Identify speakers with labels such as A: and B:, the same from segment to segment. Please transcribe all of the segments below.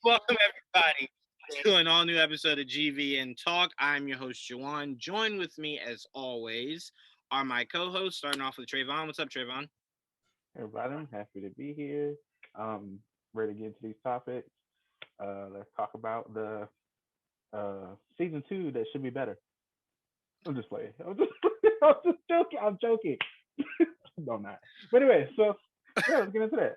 A: Welcome, everybody, to an all new episode of GVN Talk. I'm your host, Juwan. Join with me, as always, are my co hosts, starting off with Trevon. What's up, Trevon?
B: Everybody, I'm happy to be here. Ready to get into these topics. Let's talk about the season two that should be better. I'm just playing. I'm just joking. I'm joking. No, I'm not. But anyway, so yeah, let's get into that.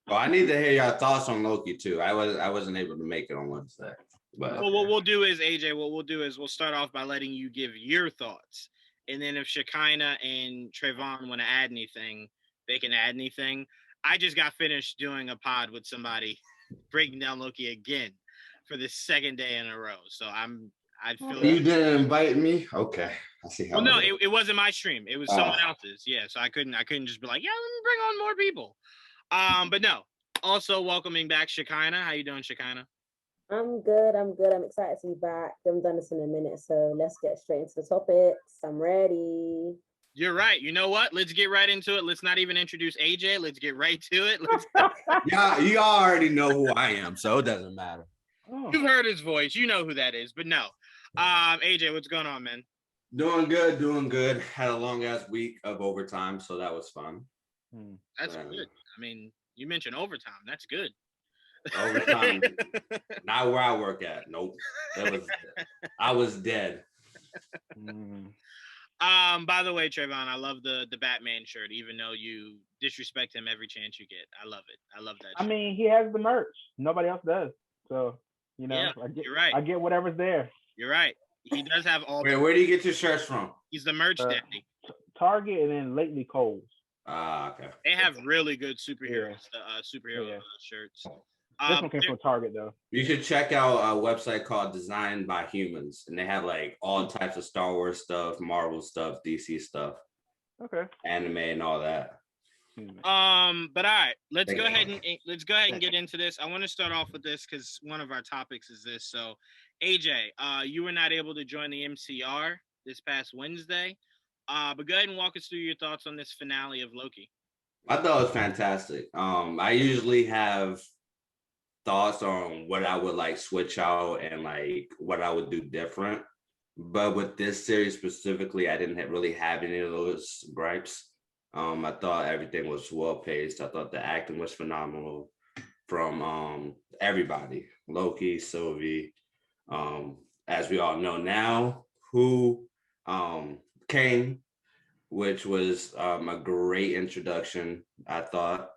C: Well, I need to hear your thoughts on Loki too. I wasn't able to make it on Wednesday, but
A: Well, what we'll do is, AJ, we'll start off by letting you give your thoughts. And then if Shekinah and Trevon want to add anything, they can add anything. I just got finished doing a pod with somebody breaking down Loki again for the second day in a row. So I feel
C: you didn't invite me. Okay, I see how.
A: Well, no, it wasn't my stream. It was someone else's. Yeah, so I couldn't just be like, yeah, let me bring on more people. But no. Also welcoming back Shekinah. How you doing, Shekinah?
D: I'm good. I'm excited to be back. I haven't done this in a minute, so let's get straight into the topics. I'm ready.
A: You're right. You know what? Let's get right into it. Let's not even introduce AJ. Let's get right to it.
C: Yeah, you already know who I am, so it doesn't matter.
A: You've heard his voice. You know who that is. But no. AJ, what's going on, man?
C: Doing good. Had a long ass week of overtime, so that was fun.
A: That's good. I mean, you mentioned overtime. That's good.
C: Overtime, not where I work at. Nope. I was dead.
A: By the way, Trevon, I love the Batman shirt, even though you disrespect him every chance you get. I love it. I love that shirt.
B: I mean, he has the merch. Nobody else does. So,
A: yeah, you're right.
B: I get whatever's there.
A: You're right. He does have all.
C: Where do you get your shirts from?
A: He's the merch daddy.
B: Target and then lately Kohl's.
C: Okay.
A: They have really good superhero shirts.
B: This one came from Target though.
C: You should check out a website called Designed by Humans, and they have like all types of Star Wars stuff, Marvel stuff, DC stuff, anime, and all that.
A: But all right, let's go ahead and get into this. I want to start off with this because one of our topics is this. So, AJ, you were not able to join the MCR this past Wednesday. But go ahead and walk us through your thoughts on this finale of Loki.
C: I thought it was fantastic. I usually have thoughts on what I would like switch out and like what I would do different. But with this series specifically, I didn't really have any of those gripes. I thought everything was well paced. I thought the acting was phenomenal from everybody. Loki, Sylvie, as we all know now, who came, which was a great introduction, I thought.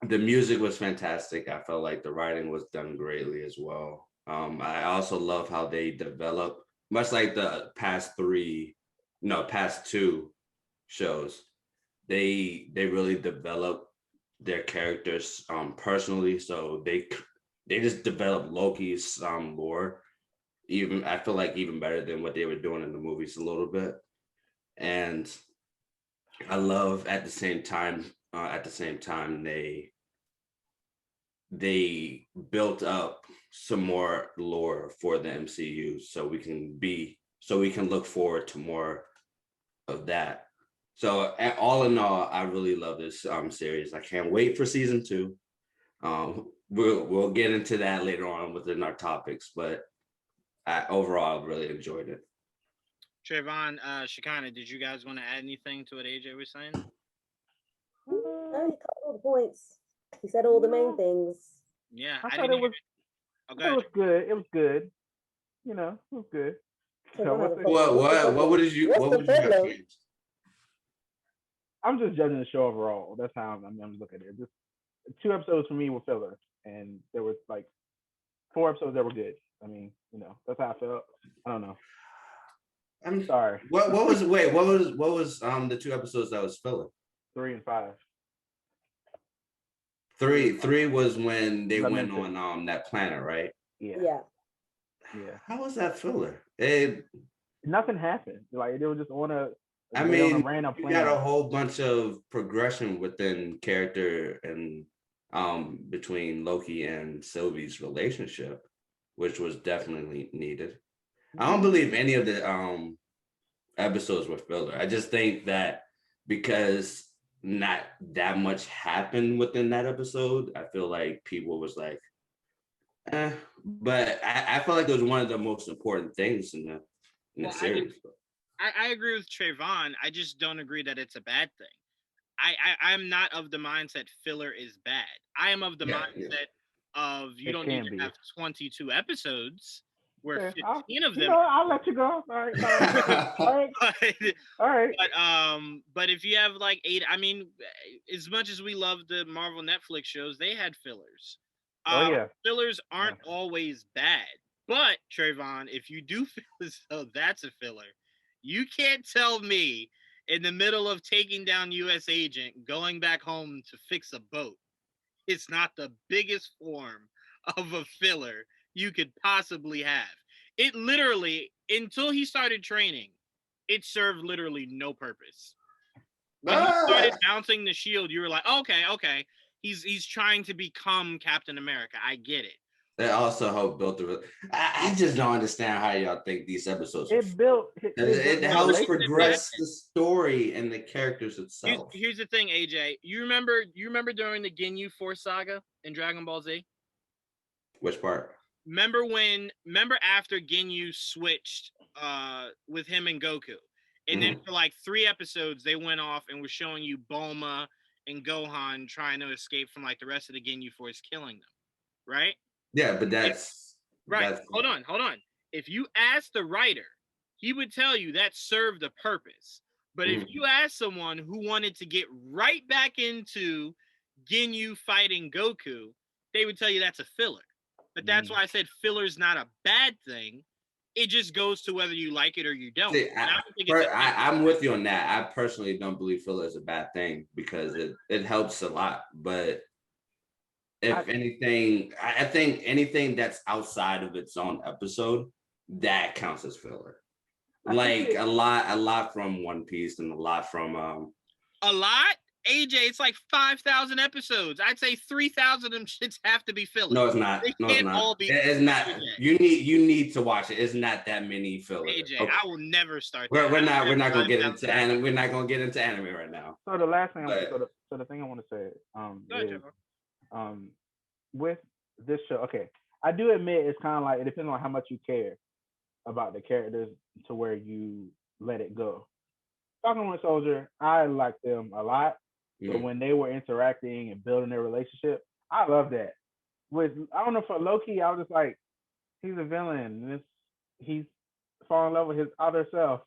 C: The music was fantastic. I felt like the writing was done greatly as well. I also love how they develop, much like the past two shows. They really develop their characters personally. So they just developed Loki's lore. I feel like even better than what they were doing in the movies a little bit. And I love at the same time they built up some more lore for the MCU so we can look forward to more of that. So all in all, I really love this series. I can't wait for season 2. We'll get into that later on within our topics, but overall, I really enjoyed it.
A: Trevon, Shekinah, did you guys want to add anything to what AJ was saying?
D: No, he covered all the points. He said all the main things.
A: Yeah,
B: I thought it was good. It was good. You know, it was good. So
C: what would you change?
B: I'm just judging the show overall. That's how I'm looking at it. Just 2 episodes for me were filler, and there was like 4 episodes that were good. I mean, you know, that's how I felt. I don't know. I'm sorry.
C: What was the 2 episodes that was filler?
B: 3 and 5.
C: 3 was when they went on that planet, right?
D: Yeah.
C: How was that filler?
B: Nothing happened. Like they were just on a
C: random planet. You got a whole bunch of progression within character and between Loki and Sylvie's relationship, which was definitely needed. I don't believe any of the episodes were filler. I just think that because not that much happened within that episode. I feel like people was like, but I feel like it was one of the most important things in the series.
A: I agree with Trevon. I just don't agree that it's a bad thing. I'm not of the mindset filler is bad. I am of the mindset of you don't need to have 22 episodes where 15 of them.
B: I'll let you go. All right. All right.
A: But if you have like 8, I mean, as much as we love the Marvel Netflix shows, they had fillers. Fillers aren't always bad. But Trevon, if you do feel as though that's a filler, you can't tell me in the middle of taking down U.S. agent, going back home to fix a boat, it's not the biggest form of a filler you could possibly have. It literally, until he started training, it served literally no purpose. When he started mounting the shield, you were like, okay, he's trying to become Captain America. I get it.
C: That also helped build the. I just don't understand how y'all think these episodes. It helps progress the story and the characters itself.
A: Here's the thing, AJ. You remember during the Ginyu Force saga in Dragon Ball Z?
C: Which part?
A: Remember after Ginyu switched with him and Goku, and then for like 3 episodes they went off and were showing you Bulma and Gohan trying to escape from like the rest of the Ginyu Force killing them, right?
C: Yeah, but that's
A: right.
C: That's,
A: hold on. If you ask the writer, he would tell you that served a purpose. But if you ask someone who wanted to get right back into Ginyu fighting Goku, they would tell you that's a filler. But that's why I said filler's not a bad thing. It just goes to whether you like it or you don't.
C: See, I'm with you on that. I personally don't believe filler is a bad thing because it helps a lot. But if anything, I think anything that's outside of its own episode, that counts as filler. Like a lot from One Piece and a lot from
A: a lot? AJ, it's like 5,000 episodes. I'd say 3,000 of them shits have to be filler.
C: No, it's not. It's not. You need to watch it. It's not that many fillers.
A: AJ, okay. I will never start.
C: We're not gonna get into anime. We're not gonna get into anime right now.
B: So the last thing, the thing I want to say is with this show. Okay, I do admit it's kind of like it depends on how much you care about the characters to where you let it go. Talking with Soldier, I liked them a lot. But when they were interacting and building their relationship, I love that. I don't know, for Loki, I was just like, he's a villain. He's falling in love with his other self.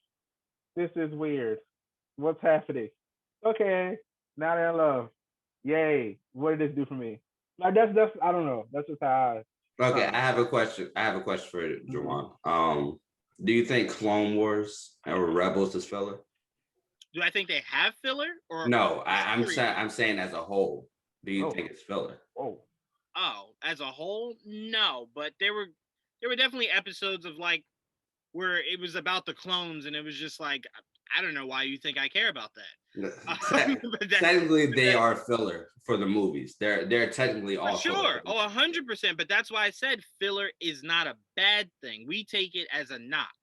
B: This is weird. What's happening? Okay, now they're in love. Yay! What did this do for me? Like that's I don't know. That's just how
C: Okay, I have a question. For Juwan. Do you think Clone Wars or Rebels is filler?
A: Do I think they have filler? Or
C: no, I'm saying as a whole. Do you think it's filler?
A: Oh, as a whole, no. But there were definitely episodes of like where it was about the clones, and it was just like, I don't know why you think I care about that.
C: Technically, they are filler for the movies. They're technically all
A: sure. 100%. But that's why I said filler is not a bad thing. We take it as a knock.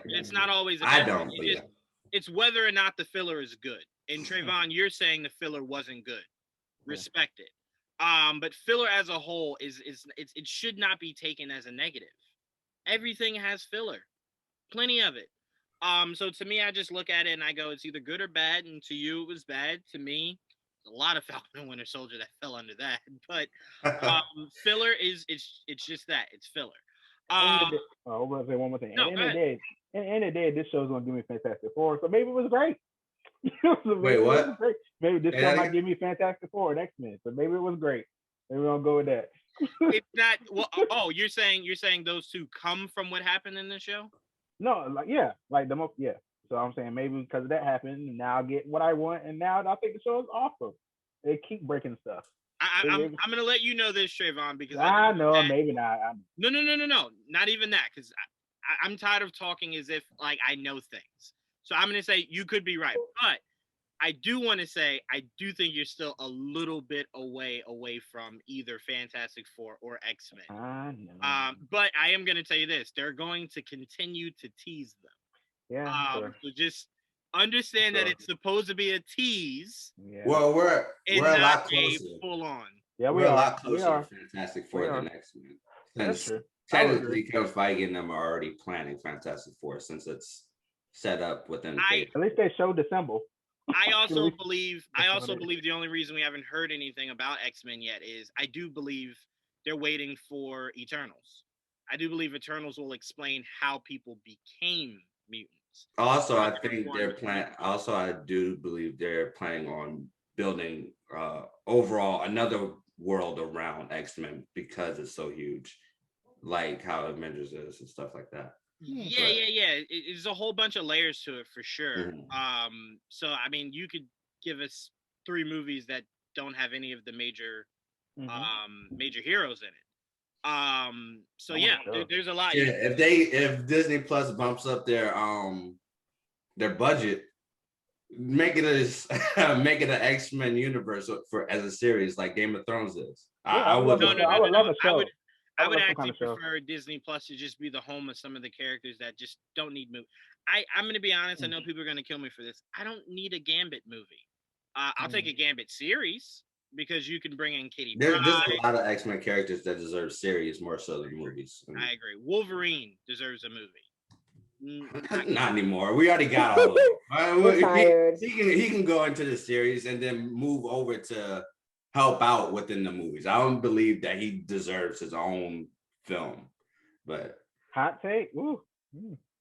A: It's not always.
C: I don't.
A: It's whether or not the filler is good. And Trevon, you're saying the filler wasn't good. Respect it. But filler as a whole it should not be taken as a negative. Everything has filler. Plenty of it. So to me, I just look at it and I go, it's either good or bad. And to you, it was bad. To me, a lot of Falcon and Winter Soldier that fell under that. But filler it's just that. It's filler.
B: I was going to say one more thing.
A: No,
B: at the end of the day, this show's gonna give me Fantastic Four, so maybe it was great.
C: Wait, what?
B: Maybe this show might give me Fantastic Four and X-Men, so maybe it was great. Maybe we're gonna go with that.
A: It's not. Well, oh, you're saying those two come from what happened in the show?
B: No, So I'm saying maybe because of that happened, and now I get what I want, and now I think the show is awesome. They keep breaking stuff.
A: I'm gonna let you know this, Trevon, because
B: I know maybe not.
A: No, not even that, because I'm tired of talking as if like I know things. So I'm gonna say you could be right, but I do want to say I do think you're still a little bit away from either Fantastic Four or X-Men.
B: I know.
A: But I am gonna tell you this: they're going to continue to tease them.
B: Yeah. Sure.
A: So just understand that
C: So-
A: it's supposed to be a tease
B: Yeah.
C: Well, we're
A: and
C: a
A: not
C: lot
A: a
C: closer.
A: full on.
B: Yeah,
C: We're
B: we
C: a
B: are.
C: lot
B: We
C: closer
B: are.
C: to Fantastic Four than X-Men.
B: That's
C: Since
B: true. I would
C: technically
B: agree.
C: Kevin Feige and them are already planning Fantastic Four since it's set up within the phase.
B: At least they showed the symbol.
A: I also
B: least
A: believe
B: that's what it is.
A: the only reason we haven't heard anything about X-Men yet is I do believe they're waiting for Eternals. I do believe Eternals will explain how people became mutants.
C: Also, I
A: Not
C: think
A: everyone
C: they're
A: was
C: plan.
A: mutant.
C: Also, I do believe they're planning on building overall another world around X-Men because it's so huge, like how Avengers is and stuff like that.
A: Yeah. There's a whole bunch of layers to it for sure.
C: Mhm.
A: So I mean, you could give us 3 movies that don't have any of the major major heroes in it. So
B: Oh,
A: yeah,
B: sure.
A: there's a lot.
C: Yeah, if Disney Plus bumps up their budget, make it make it an X-Men universe for as a series like Game of Thrones is.
B: I would love
A: No,
B: a
A: no,
B: show.
A: no,
B: I would
A: no,
B: love
A: no.
B: a show.
A: I would
B: love some
A: actually
B: kind of show.
A: prefer Disney Plus to just be the home of some of the characters that just don't need movies. I'm going to be honest. I know people are going to kill me for this. I don't need a Gambit movie. I'll take a Gambit series because you can bring in Kitty Pryde.
C: There's a lot of X-Men characters that deserve series more so than movies.
A: I agree. Wolverine deserves a movie.
C: Not anymore. We already got all of them.
D: We're tired.
C: He can go into the series and then move over to help out within the movies. I don't believe that he deserves his own film, but
B: Hot take. Ooh.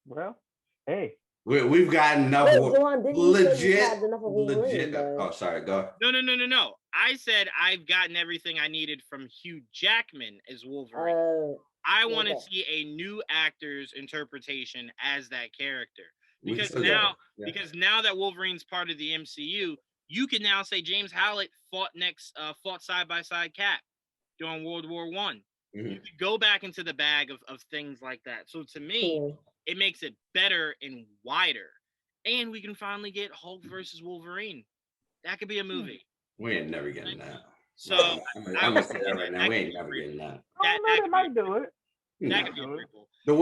B: Well, hey.
C: we've got enough.
D: Wait, Johan, didn't you say you had enough of Wolverine,
C: legit.
D: though?
C: Oh, sorry. Go.
A: No. I said I've gotten everything I needed from Hugh Jackman as Wolverine. I want to see a new actor's interpretation as that character because now that Wolverine's part of the MCU, you can now say James Howlett fought side by side Cap during World War I. You could go back into the bag of things like that. So to me, it makes it better and wider, and we can finally get Hulk versus Wolverine. That could be a movie.
C: We ain't never getting that.
A: So
C: I'm gonna say that right now. We ain't never getting that.
B: They might do it.
A: That could be prequel.
C: The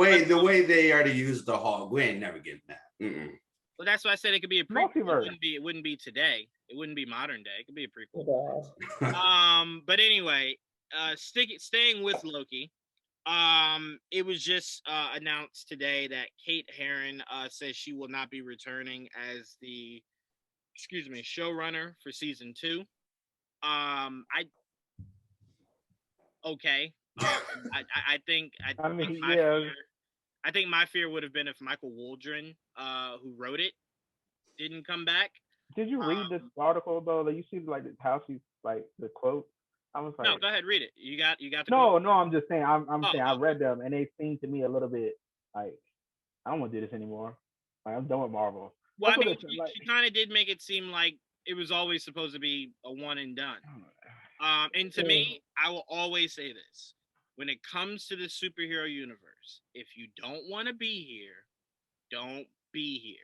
C: way they already used the Hulk, we ain't never getting that.
A: Well, that's why I said it could be a prequel.
B: Multiverse.
A: It wouldn't be today. It wouldn't be modern day. It could be a prequel.
D: God.
A: But anyway, staying with Loki. It was just announced today that Kate Herron says she will not be returning as the showrunner for season 2. I think my fear would have been if Michael Waldron, who wrote it, didn't come back.
B: Did you read this article though? That you see like how she's like the quote? I was like,
A: no, go ahead, read it. You got the
B: no,
A: quote?
B: no. I'm just saying. I'm saying I read them and they seem to me a little bit like I don't want to do this anymore. Like, I'm done with Marvel.
A: Well, I mean, she kind of did make it seem like it was always supposed to be a one and done. And to me, I will always say this. When it comes to the superhero universe, if you don't want to be here, don't be here.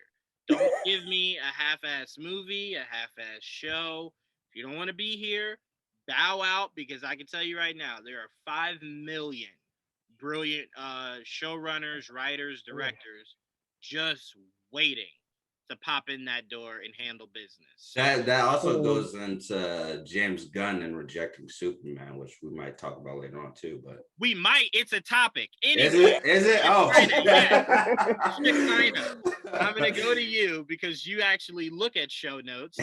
A: Don't give me a half-ass movie, a half-ass show. If you don't want to be here, bow out, because I can tell you right now, there are 5 million brilliant showrunners, writers, directors just waiting to pop in that door and handle business.
C: That also goes into James Gunn and rejecting Superman, which we might talk about later on too. But
A: we might. It's a topic. Anyway,
C: is it? Oh,
A: Shekinah. I'm gonna go to you because you actually look at show notes.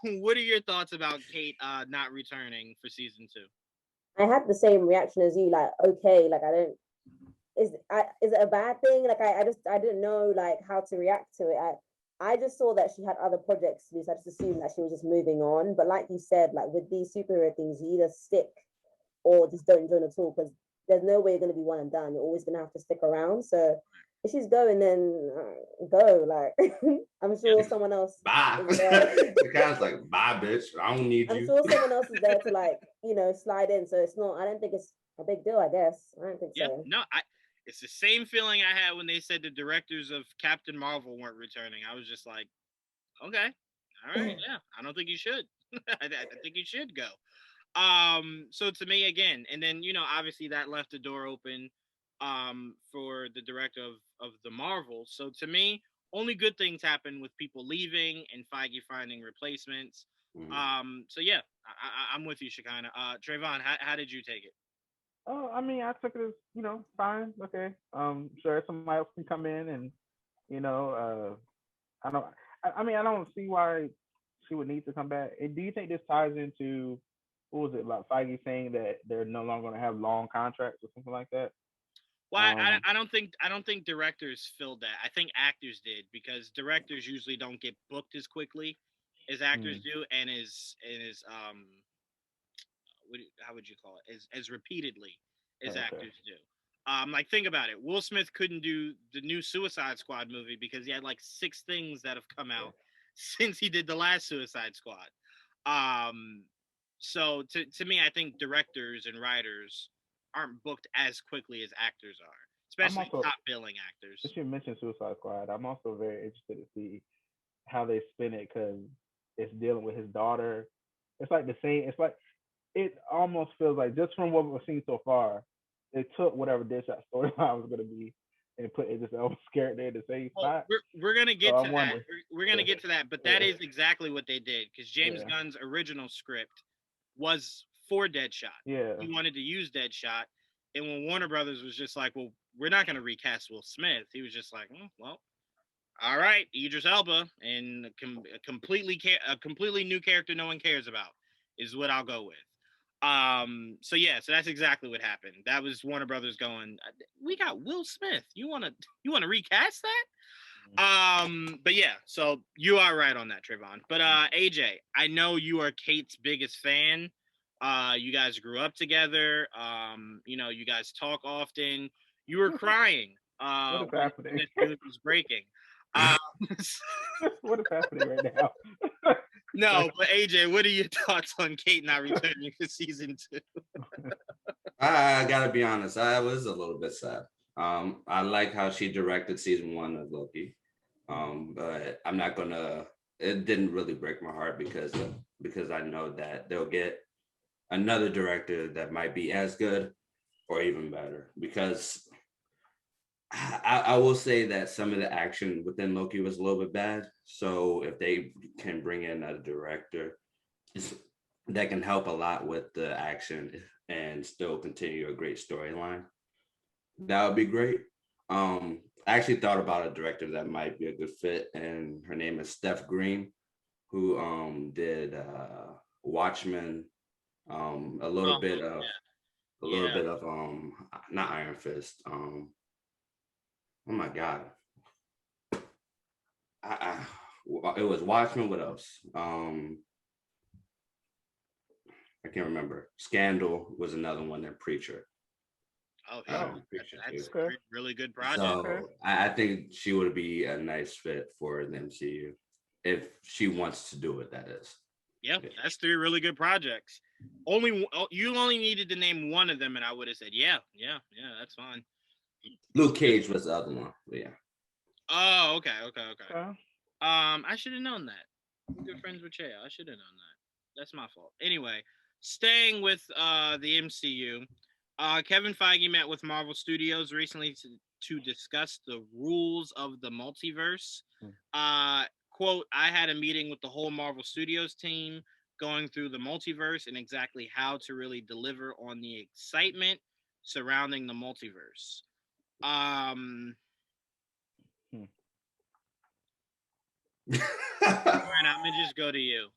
A: What are your thoughts about Kate not returning for season 2?
D: I had the same reaction as you. Like, okay, like I don't. Is it a bad thing? Like I didn't know like how to react to it. I just saw that she had other projects to do, so I just assumed that she was just moving on. But like you said, like with these superhero things, you either stick or just don't join at all because there's no way you're going to be one and done. You're always going to have to stick around. So if she's going, then go. Like I'm sure someone else.
C: Bye. The guy's like, bye, bitch. I don't need you.
D: I'm sure someone else is there to like slide in. So it's not. I don't think it's a big deal. I guess I don't think so.
A: No, it's the same feeling I had when they said the directors of Captain Marvel weren't returning. I was just like, okay, all right, yeah. I don't think you should. I think you should go. So to me again, and then obviously that left the door open for the director of the Marvel. So to me, only good things happen with people leaving and Feige finding replacements. So yeah, I'm with you, Shekinah. Trevon, how did you take it?
B: Oh, I mean, I took it as, fine, okay. Sure, somebody else can come in and, you know, I don't. I mean, I don't see why she would need to come back. And do you think this ties into what was it like Feige saying that they're no longer going to have long contracts or something like that?
A: Well, I don't think directors filled that. I think actors did, because directors usually don't get booked as quickly as actors do, and how would you call it, as repeatedly as actors do. Like, think about it. Will Smith couldn't do the new Suicide Squad movie because he had like 6 things that have come out since he did the last Suicide Squad. So to me, I think directors and writers aren't booked as quickly as actors are, especially top billing actors.
B: Since you mentioned Suicide Squad, I'm also very interested to see how they spin it, because it's dealing with his daughter. It's like the same. It's like, it almost feels like, just from what we've seen so far, they took whatever Deadshot storyline was going to be and put it just almost scared there in the same spot.
A: We're gonna get to that. We're gonna get to that, but that is exactly what they did, because James Gunn's original script was for Deadshot.
B: Yeah,
A: he wanted to use Deadshot, and when Warner Brothers was just like, "Well, we're not gonna recast Will Smith," he was just like, "Well, all right, Idris Elba, and a completely new character no one cares about is what I'll go with." So that's exactly what happened. That was Warner Brothers going, "We got Will Smith. You wanna recast that?" But yeah, so you are right on that, Trevon. But AJ, I know you are Kate's biggest fan. You guys grew up together. You guys talk often. You were crying
B: what is
A: when
B: happening?
A: this news was breaking.
B: What is happening right now?
A: No, but AJ, what are your thoughts on Kate not returning for season 2?
C: I gotta be honest, I was a little bit sad. I like how she directed season 1 of Loki, but I'm not gonna. It didn't really break my heart because I know that they'll get another director that might be as good or even better. Because I will say that some of the action within Loki was a little bit bad. So if they can bring in a director that can help a lot with the action and still continue a great storyline, that would be great. I actually thought about a director that might be a good fit, and her name is Steph Green, who did Watchmen, a little bit of not Iron Fist. Oh my God. It was Watchmen. What else? I can't remember. Scandal was another one. And Preacher.
A: That's a really good project.
C: So I think she would be a nice fit for the MCU if she wants to do it. That is.
A: Yeah, that's 3 really good projects. You only needed to name one of them, and I would have said, yeah, that's fine.
C: Luke Cage was the other one. But yeah.
A: Oh, okay. I should have known that. I'm good friends with Cheo. I should have known that. That's my fault. Anyway, staying with the MCU, Kevin Feige met with Marvel Studios recently to discuss the rules of the multiverse. Quote, "I had a meeting with the whole Marvel Studios team going through the multiverse and exactly how to really deliver on the excitement surrounding the multiverse." Aaron, I'm gonna just go to you.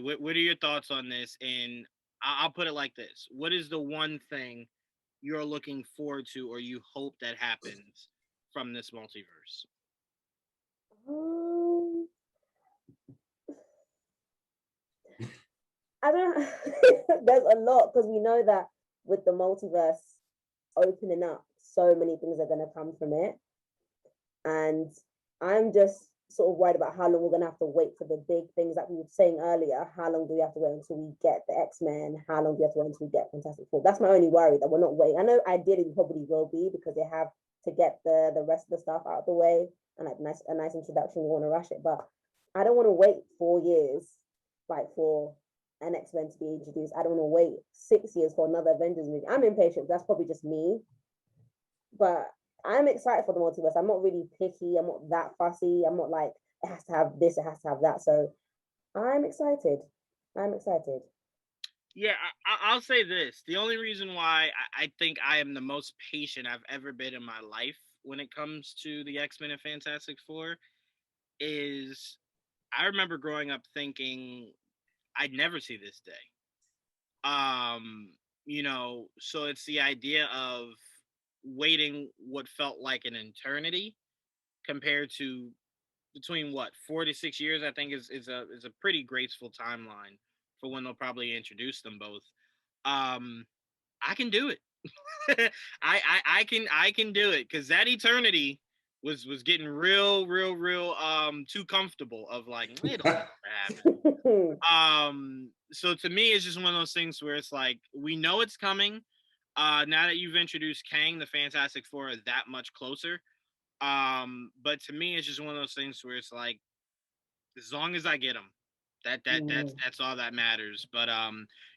A: What are your thoughts on this? And I'll put it like this: what is the one thing you're looking forward to, or you hope that happens from this multiverse?
D: I don't. There's a lot, because we know that with the multiverse opening up, so many things are going to come from it, and I'm just sort of worried about how long we're going to have to wait for the big things that we were saying earlier. How long do we have to wait until we get the X-Men? How long do we have to wait until we get Fantastic Four? That's my only worry, that we're not waiting. I know ideally we probably will be, because they have to get the rest of the stuff out of the way, and like a nice introduction. We want to rush it, but I don't want to wait 4 years like for an X-Men to be introduced. I don't want to wait 6 years for another Avengers movie. I'm impatient. That's probably just me, but I'm excited for the multiverse. I'm not really picky. I'm not that fussy. I'm not like it has to have this, it has to have that. So I'm excited. I'm excited.
A: Yeah, I'll say this. The only reason why I think I am the most patient I've ever been in my life when it comes to the X-Men and Fantastic Four is I remember growing up thinking I'd never see this day. So it's the idea of waiting what felt like an eternity compared to between what 4 to 6 years. I think is a pretty graceful timeline for when they'll probably introduce them both. I can do it. I can do it because that eternity was getting real too comfortable of like it'll never happen. So to me it's just one of those things where it's like we know it's coming. Now that you've introduced Kang, the Fantastic Four are that much closer. But to me it's just one of those things where it's like as long as I get them, that's all that matters. But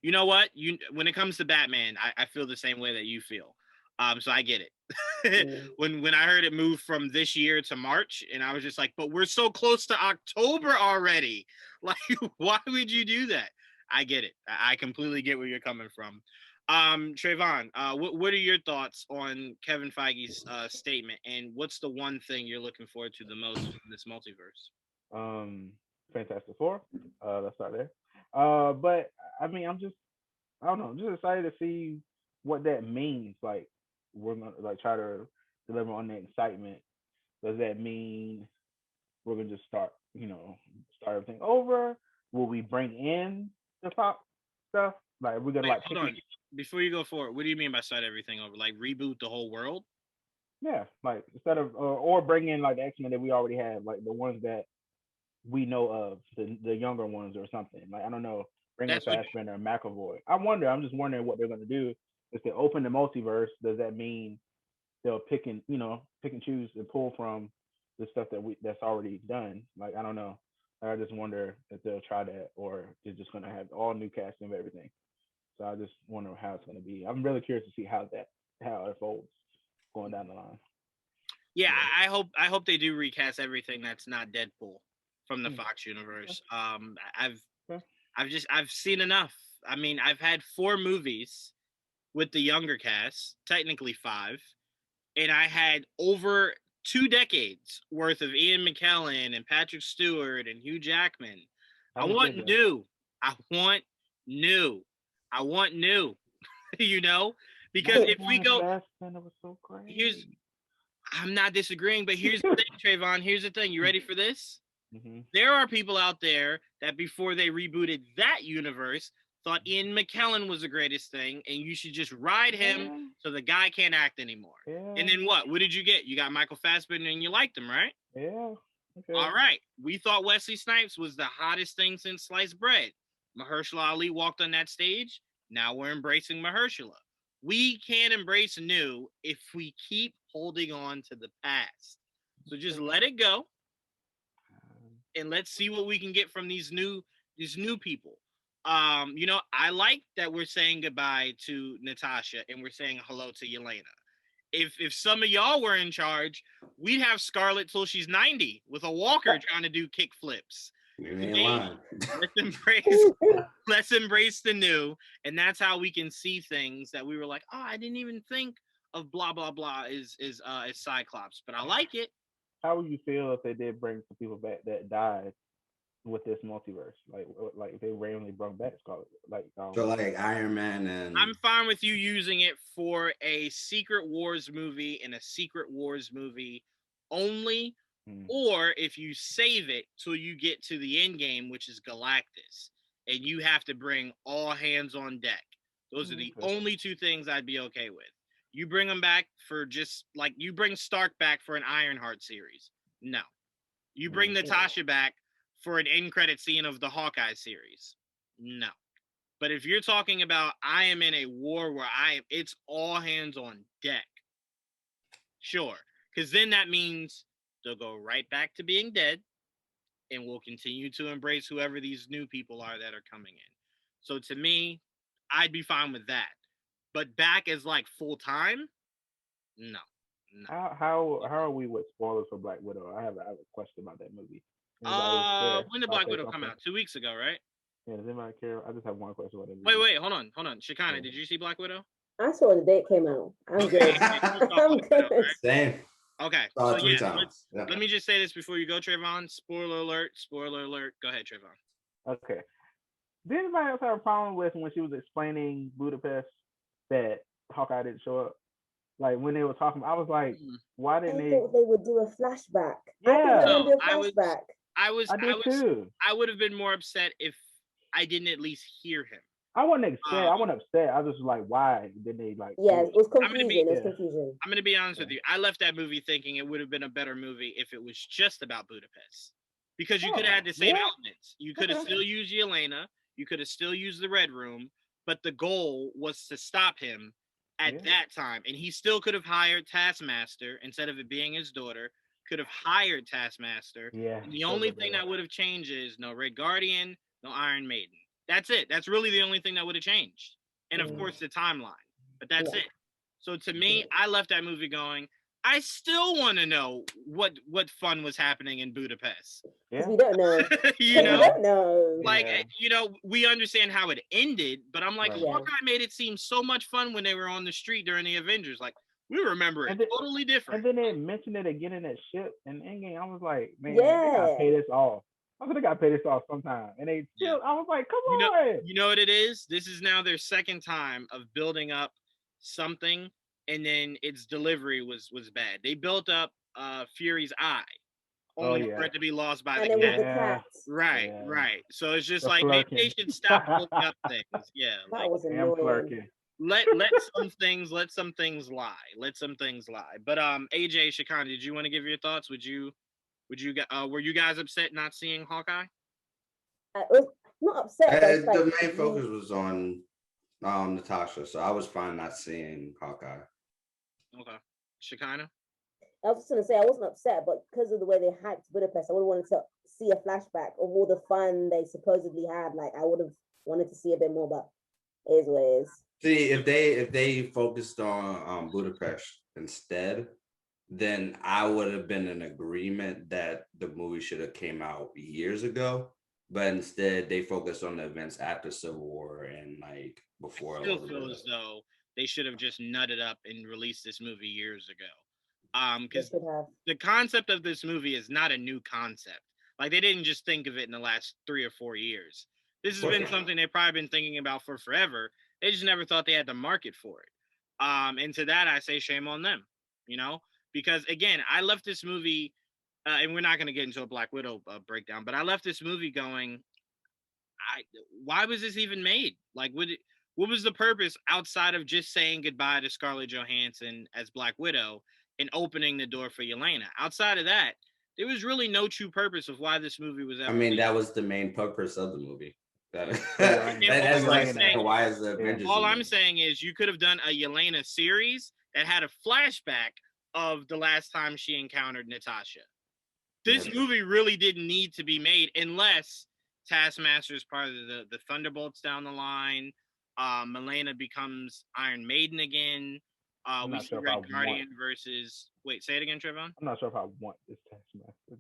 A: you know what? When it comes to Batman, I feel the same way that you feel. So I get it. When I heard it move from this year to March, and I was just like, but we're so close to October already. Like, why would you do that? I get it. I completely get where you're coming from. Trevon, what are your thoughts on Kevin Feige's statement, and what's the one thing you're looking forward to the most in this multiverse?
B: Fantastic Four. Let's start there. But I mean, I don't know, I'm just excited to see what that means. Like, we're gonna like try to deliver on the excitement. Does that mean we're gonna just start everything over? Will we bring in the top stuff? Like, we're gonna
A: Wait,
B: like
A: hold on. Before you go forward, what do you mean by start everything over? Like reboot the whole world?
B: Yeah, like instead of or bring in like the X Men that we already have, like the ones that we know of, the younger ones or something. Like, I don't know, bring in
A: That's what.
B: Fassbender or McAvoy. I'm just wondering what they're gonna do. If they open the multiverse, does that mean they'll pick and choose and pull from the stuff that's already done? Like, I don't know. I just wonder if they'll try that or they're just gonna have all new casting of everything. So I just wonder how it's gonna be. I'm really curious to see how it folds going down the line.
A: Yeah, I hope they do recast everything that's not Deadpool from the
B: Mm.
A: Fox universe.
B: Okay.
A: I've seen enough. I mean, I've had 4 movies with the younger cast, technically 5, and I had over 2 decades worth of Ian McKellen and Patrick Stewart and Hugh Jackman. I
B: How was it
A: want
B: then?
A: new. I want new. I want new. you know, because if we go,
B: Fassbender was so great.
A: I'm not disagreeing, but here's the thing, Trevon. Here's the thing. You ready for this?
B: Mm-hmm.
A: There are people out there that before they rebooted that universe thought Ian McKellen was the greatest thing, and you should just ride him so the guy can't act anymore.
B: Yeah.
A: And then what? What did you get? You got Michael Fassbender, and you liked him, right?
B: Yeah. Okay.
A: All right. We thought Wesley Snipes was the hottest thing since sliced bread. Mahershala Ali walked on that stage. Now we're embracing Mahershala. We can't embrace new if we keep holding on to the past. So just let it go and let's see what we can get from these new people. I like that we're saying goodbye to Natasha and we're saying hello to Yelena. If some of y'all were in charge, we'd have Scarlett till she's 90 with a walker trying to do kick flips. Let's embrace the new, and that's how we can see things that we were like, oh, I didn't even think of blah blah blah is Cyclops, but I like it.
B: How would you feel if they did bring some people back that died with this multiverse? Like if they randomly brought back Scarlet,
C: So like Iron Man and
A: I'm fine with you using it for a Secret Wars movie and a Secret Wars movie only, or if you save it till you get to the end game, which is Galactus, and you have to bring all hands on deck. Those are the only 2 things I'd be okay with. You bring them back for just like you bring Stark back for an Ironheart series. No. You bring Natasha back for an end credit scene of the Hawkeye series. No. But if you're talking about I am in a war where it's all hands on deck. Sure. Because then that means they'll go right back to being dead and we'll continue to embrace whoever these new people are that are coming in. So to me, I'd be fine with that. But back as like full time? No. No.
B: How are we with spoilers for Black Widow? I have a question about that movie. Anybody care?
A: When did
B: I'll
A: Black
B: say
A: Widow come
B: something.
A: out? 2 weeks ago, right?
B: Yeah, does anybody care? I just have one question about that movie.
A: Wait, hold on. Shekinah,
B: Yeah.
A: did you see Black Widow?
D: I saw the date came out. I'm good. I'm good.
C: Same.
A: Okay,
C: Saw
A: so
C: it 3
A: yeah,
C: times. Yeah.
A: let me just say this before you go, Trevon. Spoiler alert! Spoiler alert! Go ahead, Trevon.
B: Okay. Did anybody else have a problem with when she was explaining Budapest that Hawkeye didn't show up? Like when they were talking, I was like, why
D: I
B: didn't they?
D: thought they would do a flashback.
B: Yeah.
D: I thought they were
A: No,
D: going to do a flashback.
B: I did too.
A: I would have been more upset if I didn't at least hear him.
B: I wasn't upset. I wasn't upset. I was just like, why didn't they like?
D: Yeah, it was confusing.
A: I'm gonna be honest with you. I left that movie thinking it would have been a better movie if it was just about Budapest, because you could have had the same elements. You could have still used Yelena. You could have still used the Red Room, but the goal was to stop him at that time, and he still could have hired Taskmaster instead of it being his daughter. Could have hired Taskmaster.
B: Yeah.
A: And the only thing that would have changed is no Red Guardian, no Iron Maiden. That's it. That's really the only thing that would have changed. And of course the timeline. But that's it. So to me, I left that movie going, I still want to know what fun was happening in Budapest.
D: Yeah. We don't know.
A: You know?
D: We don't know.
A: Like, you know, we understand how it ended, but I'm like, Hawkeye made it seem so much fun when they were on the street during the Avengers. Like, we remember it totally different.
B: And then they mentioned it again in that ship in Endgame. I was like, man, they gotta pay this off. I think they gotta pay this off sometime. And they still, I was like, come on.
A: You know what it is? This is now their second time of building up something, and then its delivery was bad. They built up Fury's eye, only for it to be lost by the cat. Right. So it's just like maybe they should stop building up things. Yeah,
D: that was annoying.
A: Let some things lie. Let some things lie. But AJ, Shekinah, did you want to give your thoughts? Were you guys upset not seeing Hawkeye?
D: Not upset.
C: The main focus was on Natasha, so I was fine not seeing Hawkeye.
A: Okay, Shekinah.
D: I was just gonna say I wasn't upset, but because of the way they hyped Budapest, I would have wanted to see a flashback of all the fun they supposedly had. Like I would have wanted to see a bit more, but it is what it is.
C: See, if they focused on Budapest instead, then I would have been in agreement that the movie should have came out years ago. But instead, they focused on the events after Civil War and like before.
A: I still feel as though they should have just nutted up and released this movie years ago. Because the concept of this movie is not a new concept. Like they didn't just think of it in the last 3 or 4 years. This has been something they've probably been thinking about for forever. They just never thought they had the market for it. And to that, I say shame on them, you know, because again, I left this movie, and we're not going to get into a Black Widow breakdown, but I left this movie going, why was this even made? Like, what was the purpose outside of just saying goodbye to Scarlett Johansson as Black Widow and opening the door for Yelena? Outside of that, there was really no true purpose of why this movie was ever made.
C: That was the main purpose of the movie. That's
A: why is the Avengers. All I'm saying is you could have done a Yelena series that had a flashback of the last time she encountered Natasha. This movie really didn't need to be made unless Taskmaster is part of the Thunderbolts down the line. Yelena becomes Iron Maiden again. We see Red Guardian versus. Wait, say it again, Trevon.
B: I'm not sure if I want this Taskmaster to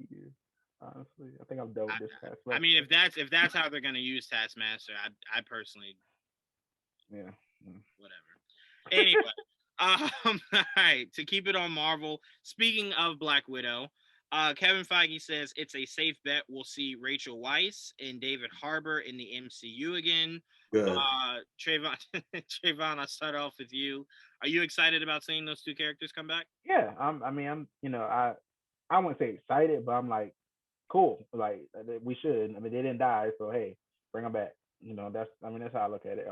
B: be. Honestly, I think I'm done with this Taskmaster.
A: I mean, if that's how they're gonna use Taskmaster, I personally, whatever. Anyway, all right. To keep it on Marvel, speaking of Black Widow, Kevin Feige says it's a safe bet we'll see Rachel Weisz and David Harbour in the MCU again.
C: Good.
A: Trevon, I'll start off with you. Are you excited about seeing those two characters come back?
B: Yeah, I wouldn't say excited, but I'm like, cool. Like we should. I mean, they didn't die, so hey, bring them back. You know, that's how I look at it.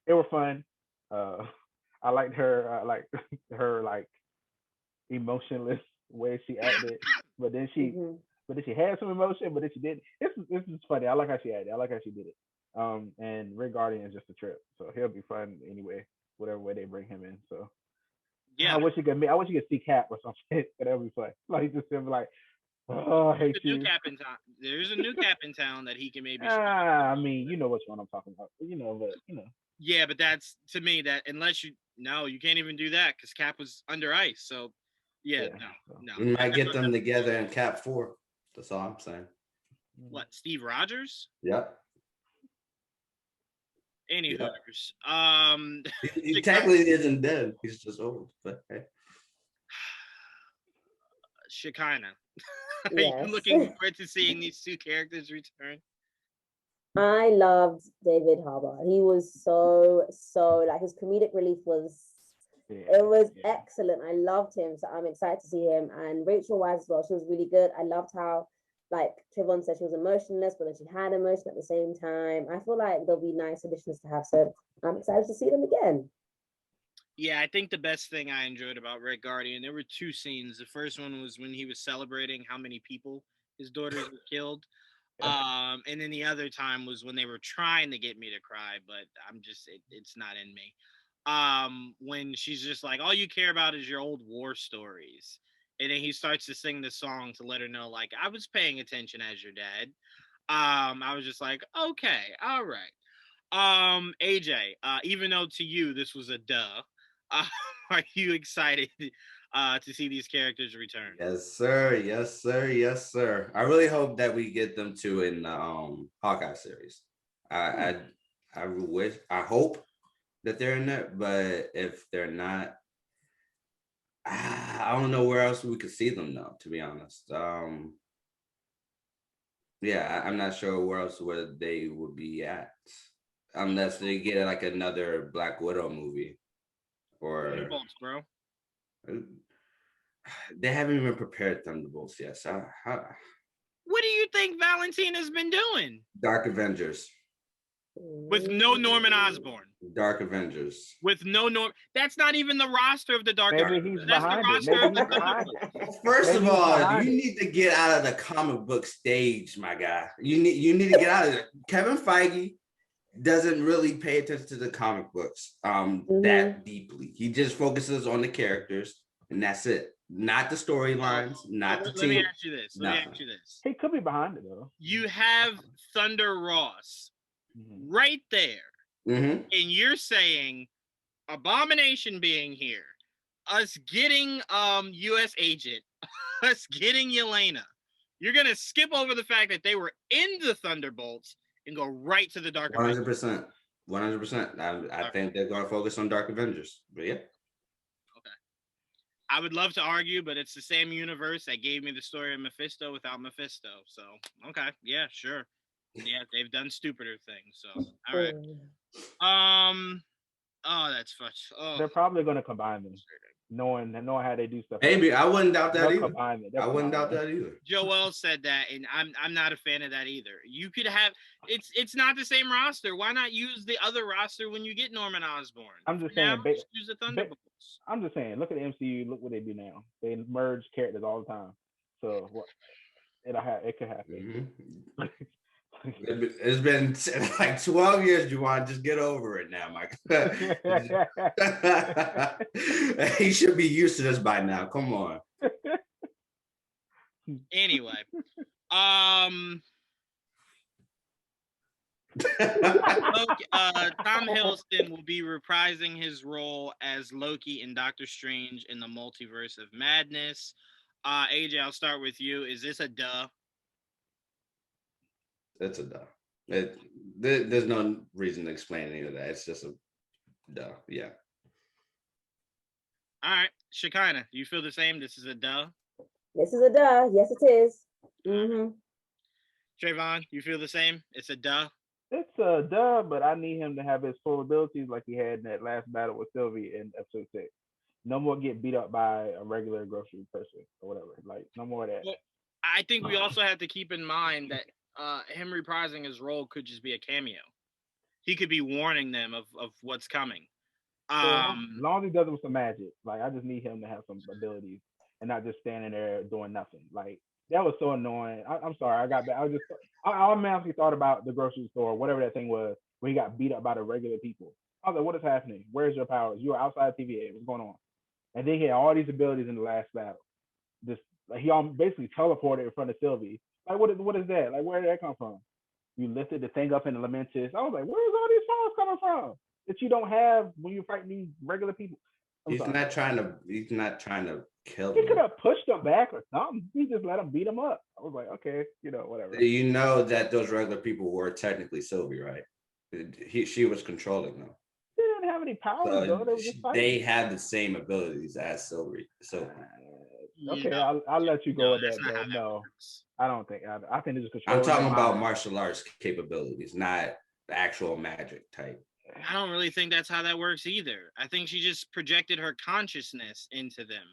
B: They were fun. I liked her. I liked her like emotionless way she acted, but then she had some emotion, but then she didn't. This is funny. I like how she acted. I like how she did it. And Red Guardian is just a trip, so he'll be fun anyway, whatever way they bring him in. So yeah, I wish you could see Cap or something. That would be fun. Like just him like, oh, I hate you.
A: There's a new Cap in town that he can maybe.
B: I mean, you know which one I'm talking about.
A: Yeah, but that's to me that unless you can't even do that because Cap was under ice. So Yeah,
B: Yeah, so.
A: no.
C: We might get them together in Cap 4. That's all I'm saying.
A: What, Steve Rogers?
C: Yep.
A: Anywho's,
C: He technically isn't dead. He's just old. But hey.
A: Shekinah. Are
D: Yes.
A: you looking forward to seeing these two characters return?
D: I loved David Harbour. He was so like his comedic relief was it was excellent. I loved him, so I'm excited to see him. And Rachel Weisz as well. She was really good. I loved how, like Trevon said, she was emotionless, but then she had emotion at the same time. I feel like there'll be nice additions to have. So I'm excited to see them again.
A: Yeah, I think the best thing I enjoyed about Red Guardian, there were two scenes. The first one was when he was celebrating how many people his daughters were killed. And then the other time was when they were trying to get me to cry, but I'm just it's not in me. When she's just like, all you care about is your old war stories. And then he starts to sing the song to let her know, like, I was paying attention as your dad. I was just like, okay, all right. AJ, even though to you this was a duh, are you excited to see these characters return?
C: Yes, sir. Yes, sir. Yes, sir. I really hope that we get them two in the Hawkeye series. I hope that they're in there, but if they're not, I don't know where else we could see them though, to be honest. Yeah, I'm not sure where else where they would be at, unless they get like another Black Widow movie, or
A: Thunderbolts, bro.
C: They haven't even prepared Thunderbolts yet. So
A: what do you think Valentina's been doing?
C: Dark Avengers.
A: With no Norman Osborn.
C: Dark Avengers.
A: With no that's not even the roster of the Dark
B: Avengers.
A: That's the roster of the Thunderbolts.
C: First of all, you need to get out of the comic book stage, my guy. You need to get out of it. Kevin Feige doesn't really pay attention to the comic books that deeply. He just focuses on the characters, and that's it. Not the storylines, not the team.
A: Let me ask you this.
B: He could be behind it though.
A: You have Thunder Ross right there. And you're saying Abomination being here, us getting US Agent, us getting Yelena, you're gonna skip over the fact that they were in the Thunderbolts and go right to the Dark Avengers.
C: 100%. I think they're gonna focus on Dark Avengers. But yeah.
A: Okay. I would love to argue, but it's the same universe that gave me the story of Mephisto without Mephisto. So okay, yeah, sure. Yeah, they've done stupider things. So all right. Oh, that's fun. Oh.
B: They're probably going to combine them, knowing how they do stuff.
C: Maybe I wouldn't doubt that either.
B: I
C: wouldn't doubt that either.
A: Joel said that, and I'm not a fan of that either. You could have it's not the same roster. Why not use the other roster when you get Norman Osborn?
B: I'm just saying.
A: Just use the Thunderbolts.
B: I'm just saying. Look at the MCU. Look what they do now. They merge characters all the time. So it could happen.
C: It's been like 12 years, Juwan. Just get over it now, Mike. He should be used to this by now. Come on.
A: Anyway, Tom Hiddleston will be reprising his role as Loki in Doctor Strange in the Multiverse of Madness. AJ, I'll start with you. Is this a duh?
C: It's a duh. There's no reason to explain any of that. It's just a duh. Yeah.
A: All right, Shekinah, do you feel the same? This is a duh.
D: This is a duh. Yes, it is.
A: Trevon, you feel the same? It's a duh.
B: It's a duh, but I need him to have his full abilities like he had in that last battle with Sylvie in episode 6. No more get beat up by a regular grocery person or whatever. Like no more of that.
A: Well, I think we also have to keep in mind that him reprising his role could just be a cameo. He could be warning them of what's coming.
B: As long as he does it with some magic, like I just need him to have some abilities and not just standing there doing nothing. Like that was so annoying. I'm sorry, I got back. I automatically thought about the grocery store, whatever that thing was, where he got beat up by the regular people. I was like, what is happening? Where's your powers? You are outside TVA. What's going on? And then he had all these abilities in the last battle. Just like he basically teleported in front of Sylvie. Like what is that? Like where did that come from? You lifted the thing up in the Lamentus. I was like, where's all these powers coming from that you don't have when you fight these regular people?
C: He's not trying to killed
B: He could
C: him.
B: have pushed him back or something. He just let him beat him up. I was like, okay, whatever.
C: You know that those regular people were technically Sylvie, right? She was controlling them.
B: They didn't have any powers though.
C: So
B: They were just
C: they
B: fighting.
C: had the same abilities as Sylvie. So
B: Okay,
A: No,
B: I'll let you go with
A: that's
B: that
A: not
B: though.
A: how that
B: No,
A: works.
B: I don't think. I think it's just
C: I'm
B: controlling their
C: talking about
B: mind.
C: martial arts capabilities, not the actual magic type.
A: I don't really think that's how that works either. I think she just projected her consciousness into them,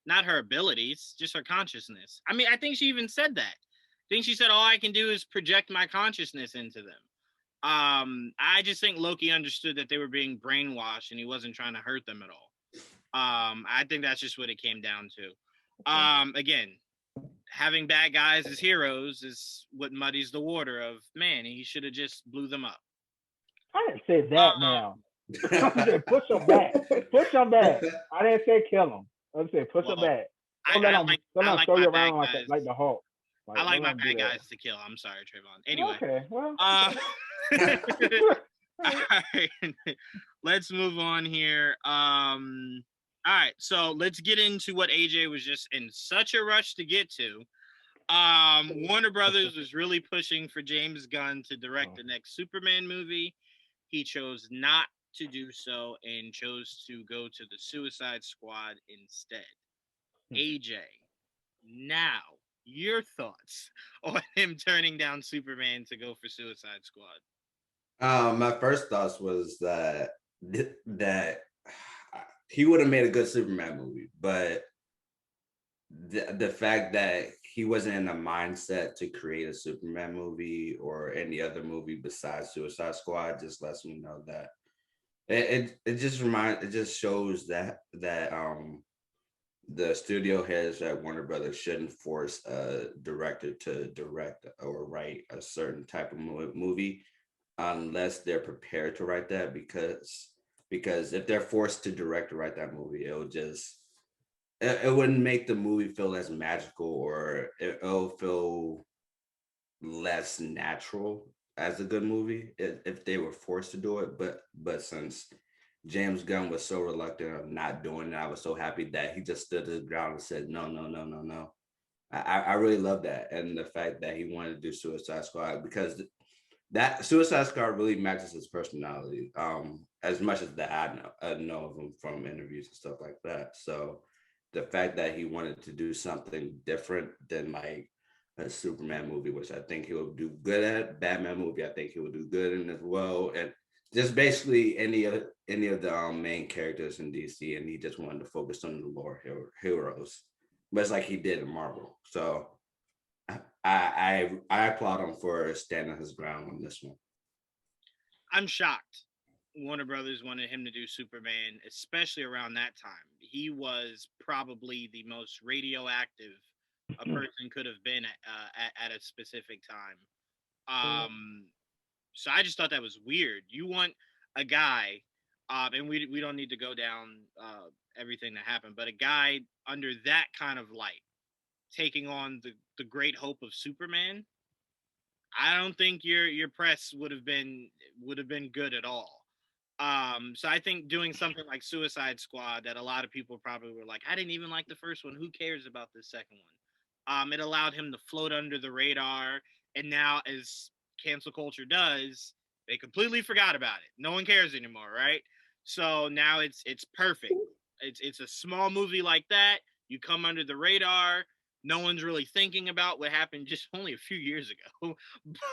A: not her abilities, just her consciousness. I mean, I think she even said that. I think she said all I can do is project my consciousness into them. I just think Loki understood that they were being brainwashed and he wasn't trying to hurt them at all. I think that's just what it came down to. Again, having bad guys as heroes is what muddies the water of, man, he should have just blew them up.
B: I didn't say that now. I said push him back. Push him back. I didn't say kill him. I said push him back. Don't let him throw you around like the Hulk.
A: I like my bad guys to kill. I'm sorry, Trevon. Anyway.
B: Okay, well.
A: All right. Let's move on here. All right, so let's get into what AJ was just in such a rush to get to. Warner Brothers was really pushing for James Gunn to direct the next Superman movie. He chose not to do so and chose to go to the Suicide Squad instead. AJ, now your thoughts on him turning down Superman to go for Suicide Squad?
C: My first thoughts was that he would have made a good Superman movie, but the fact that he wasn't in a mindset to create a Superman movie or any other movie besides Suicide Squad just lets me know that it just shows that the studio heads at Warner Brothers shouldn't force a director to direct or write a certain type of movie unless they're prepared to write that, because if they're forced to direct or write that movie, it wouldn't make the movie feel as magical, or it'll feel less natural as a good movie if they were forced to do it. But since James Gunn was so reluctant of not doing it, I was so happy that he just stood his ground and said, no, no, no, no, no. I really love that. And the fact that he wanted to do Suicide Squad, because that Suicide Squad really matches his personality, as much as that I know of him from interviews and stuff like that. So the fact that he wanted to do something different than like a Superman movie, which I think he would do good at, Batman movie, I think he would do good in as well, and just basically any of the main characters in DC, and he just wanted to focus on the lore heroes, but it's like he did in Marvel. So I applaud him for standing his ground on this one.
A: I'm shocked Warner Brothers wanted him to do Superman, especially around that time. He was probably the most radioactive a person could have been at a specific time. So I just thought that was weird. You want a guy, and we don't need to go down everything that happened, but a guy under that kind of light taking on the great hope of Superman. I don't think your press would have been good at all. So I think doing something like Suicide Squad, that a lot of people probably were like, I didn't even like the first one. Who cares about the second one? It allowed him to float under the radar, and now, as cancel culture does, they completely forgot about it. No one cares anymore, right? So now it's perfect. It's a small movie like that. You come under the radar. No one's really thinking about what happened just only a few years ago,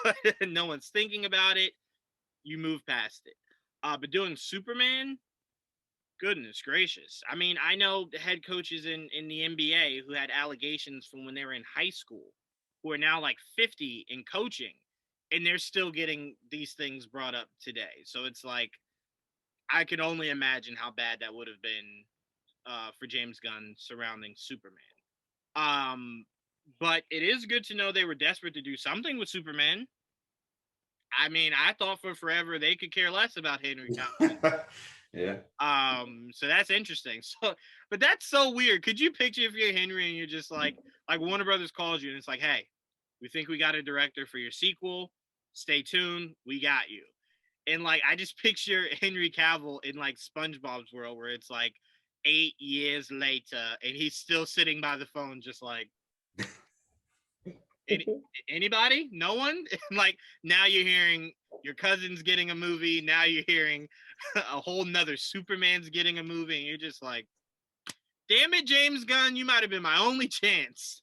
A: but no one's thinking about it. You move past it. But doing Superman, goodness gracious. I mean, I know the head coaches in the NBA who had allegations from when they were in high school, who are now like 50 in coaching, and they're still getting these things brought up today. So it's like, I could only imagine how bad that would have been for James Gunn surrounding Superman. But it is good to know they were desperate to do something with Superman. I mean, I thought for forever they could care less about Henry Cavill.
C: Yeah.
A: So that's interesting. So, but that's so weird. Could you picture if you're Henry and you're just like Warner Brothers calls you and it's like, hey, we think we got a director for your sequel. Stay tuned. We got you. And like, I just picture Henry Cavill in like SpongeBob's world where it's like, 8 years later, and he's still sitting by the phone, just like, anybody? No one? Like, now you're hearing your cousin's getting a movie. Now you're hearing a whole nother Superman's getting a movie. And you're just like, damn it, James Gunn, you might have been my only chance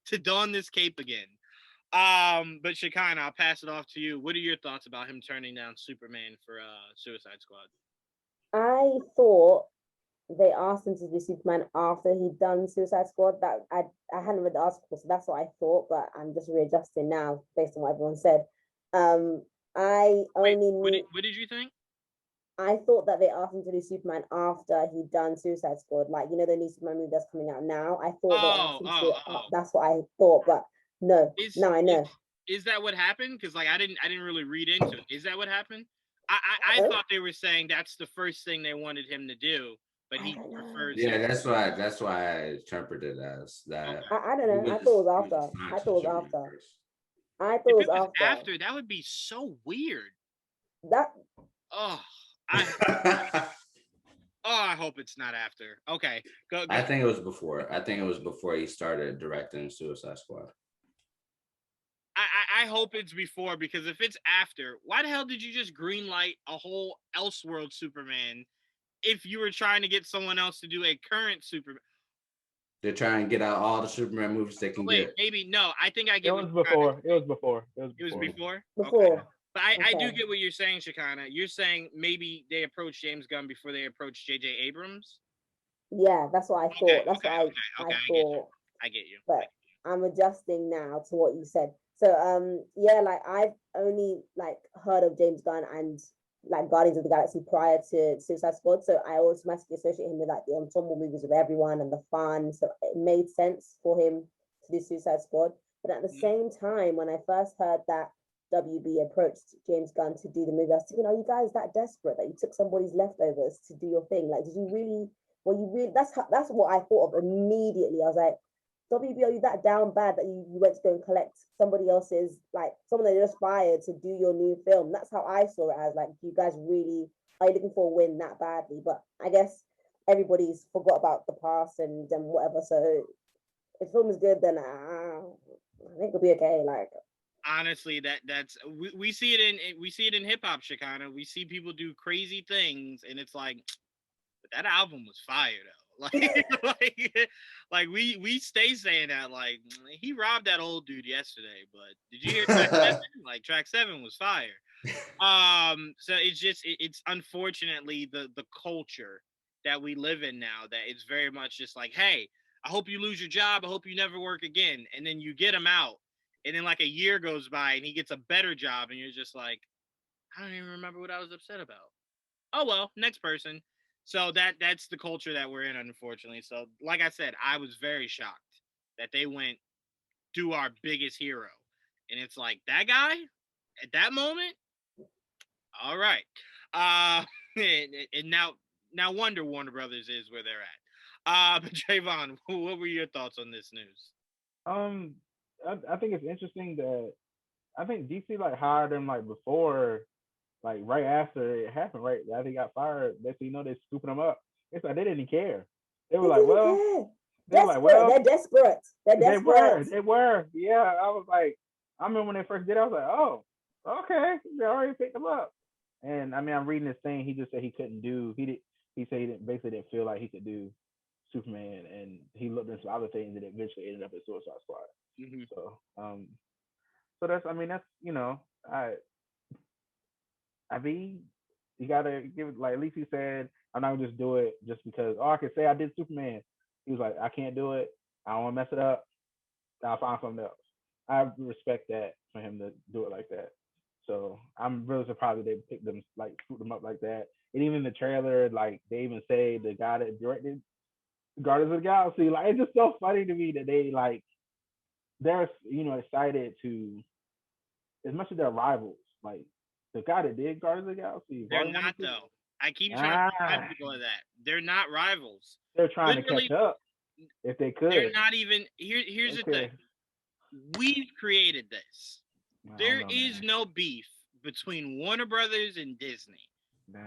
A: to don this cape again. But Shekinah, I'll pass it off to you. What are your thoughts about him turning down Superman for Suicide Squad?
D: I thought they asked him to do Superman after he'd done Suicide Squad. That I hadn't read the article, so that's what I thought. But I'm just readjusting now based on what everyone said. I only
A: what did you think?
D: I thought that they asked him to do Superman after he'd done Suicide Squad, like the new Superman movie that's coming out now. I thought they asked him to do it. That's what I thought, but no. Now I know.
A: Is that what happened? Because I didn't really read into it. Is that what happened? I thought they were saying that's the first thing they wanted him to do, but he prefers.
C: Yeah, that's why I interpreted it as that.
D: I don't know. I thought it was after. I thought it was after.
A: That would be so weird. I hope it's not after. Okay, go.
C: I think it was before. I think it was before he started directing Suicide Squad.
A: I hope it's before, because if it's after, why the hell did you just greenlight a whole Elseworld Superman if you were trying to get someone else to do a current Superman?
C: They're trying to get out all the Superman movies they can get.
A: Maybe no. I think I get.
B: It was before. It was before.
A: Okay. But I do get what you're saying, Shekinah. You're saying maybe they approached James Gunn before they approached J.J. Abrams?
D: Yeah, that's what I thought. That's what I thought.
A: I get you.
D: But I'm adjusting now to what you said. So, yeah, like I've only heard of James Gunn and Guardians of the Galaxy prior to Suicide Squad. So I automatically associate him with the ensemble movies with everyone and the fun. So it made sense for him to do Suicide Squad. But at the same time, when I first heard that WB approached James Gunn to do the movie, I was thinking, are you guys that desperate that you took somebody's leftovers to do your thing? Like, did you really? Well, you really? That's what I thought of immediately. I was like, WB, are you that down bad that you went to go and collect somebody else's, someone that you aspired to do your new film? That's how I saw it as. You guys really are you looking for a win that badly? But I guess everybody's forgot about the past and whatever. So if the film is good, then I think it'll be okay.
A: Honestly, that's we see it in hip hop, Shekinah. We see people do crazy things, and it's like, but that album was fire though. We stay saying that, he robbed that old dude yesterday, but did you hear track 7? Track 7 was fire. So it's unfortunately the culture that we live in now, that it's very much just like, hey, I hope you lose your job, I hope you never work again, and then you get him out. And then a year goes by and he gets a better job, and you're just like, I don't even remember what I was upset about. Oh well, next person. So that's the culture that we're in, unfortunately. So like I said, I was very shocked that they went do our biggest hero. And it's like, that guy at that moment, all right. And now Warner Brothers is where they're at. But Trevon, what were your thoughts on this news?
B: I think it's interesting that I think DC hired him before, right after it happened, right? After he got fired, they they're scooping him up. It's they didn't care. They were
D: they're desperate.
B: They were. Yeah, I was I remember when they first did it, I was like, oh, okay, they already picked him up. And I mean, I'm reading this thing. He just said he couldn't do. He said he didn't feel like he could do Superman, and he looked into other things and eventually ended up at Suicide Squad.
A: Mm-hmm.
B: So that's I mean, you gotta give it, at least he said, I'm not gonna just do it just because, I can say I did Superman. He was like, I can't do it, I don't want to mess it up, I'll find something else. I respect that for him to do it like that. So I'm really surprised that they picked them, scooped them up like that. And even in the trailer, they even say the guy that directed Guardians of the Galaxy, it's just so funny to me that they they're excited to, as much as they're rivals, the guy that did Guardians of the Galaxy.
A: They're not though. I keep trying to remind people of that. They're not rivals.
B: They're trying to catch up if they could.
A: They're not even here's the thing. We've created this. There is no beef between Warner Brothers and Disney.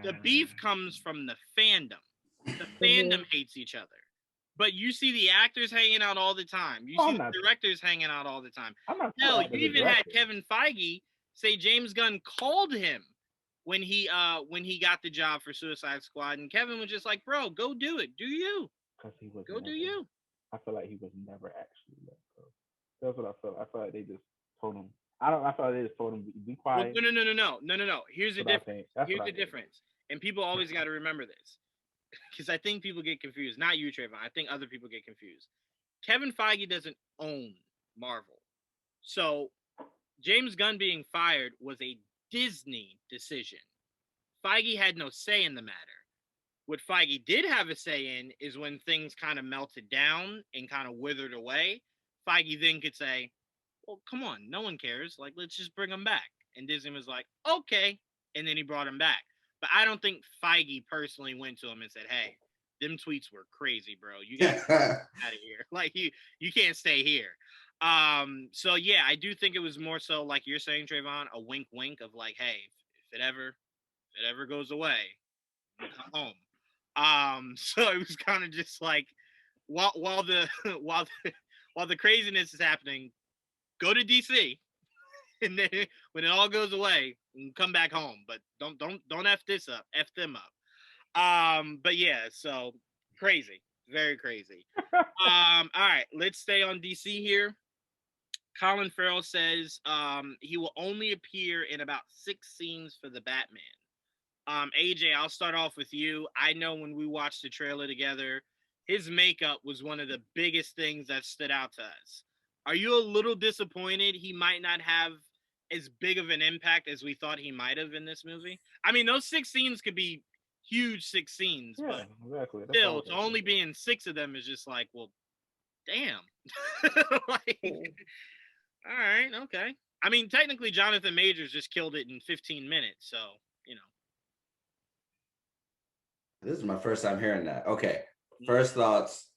A: The beef comes from the fandom. The fandom hates each other. But you see the actors hanging out all the time. You see the directors hanging out all the time. Hell, you even had Kevin Feige say James Gunn called him when he got the job for Suicide Squad, and Kevin was just like, "Bro, go do it. Do you?
B: Because he was
A: go do you."
B: I feel like he was never actually let go. That's what I felt. I felt like they just told him. I felt like they just told him be quiet.
A: Well, no. Here's the difference. Here's the difference. And people always got to remember this, because I think people get confused. Not you, Trevon. I think other people get confused. Kevin Feige doesn't own Marvel. So James Gunn being fired was a Disney decision. Feige had no say in the matter. What Feige did have a say in is when things kind of melted down and kind of withered away, Feige then could say, well, come on, no one cares. Like, let's just bring him back. And Disney was like, okay. And then he brought him back. But I don't think Feige personally went to him and said, hey, them tweets were crazy, bro. You got to get out of here. Like, you can't stay here. So yeah, I do think it was more so like you're saying, Trevon, a wink of like, hey, if it ever goes away, come home. So it was kind of just like while the while the craziness is happening, go to DC, and then when it all goes away, come back home. But don't f this up, f them up. But yeah, so crazy, very crazy. All right, let's stay on DC here. Colin Farrell says he will only appear in about 6 scenes for the Batman. AJ, I'll start off with you. I know when we watched the trailer together, his makeup was one of the biggest things that stood out to us. Are you a little disappointed he might not have as big of an impact as we thought he might have in this movie? I mean, those 6 scenes could be huge 6 scenes, but
B: exactly.
A: Still, to only be in 6 of them is just like, well, damn. Like, all right, okay. I mean, technically, Jonathan Majors just killed it in 15 minutes, so, you know.
C: This is my first time hearing that. Okay, first thoughts.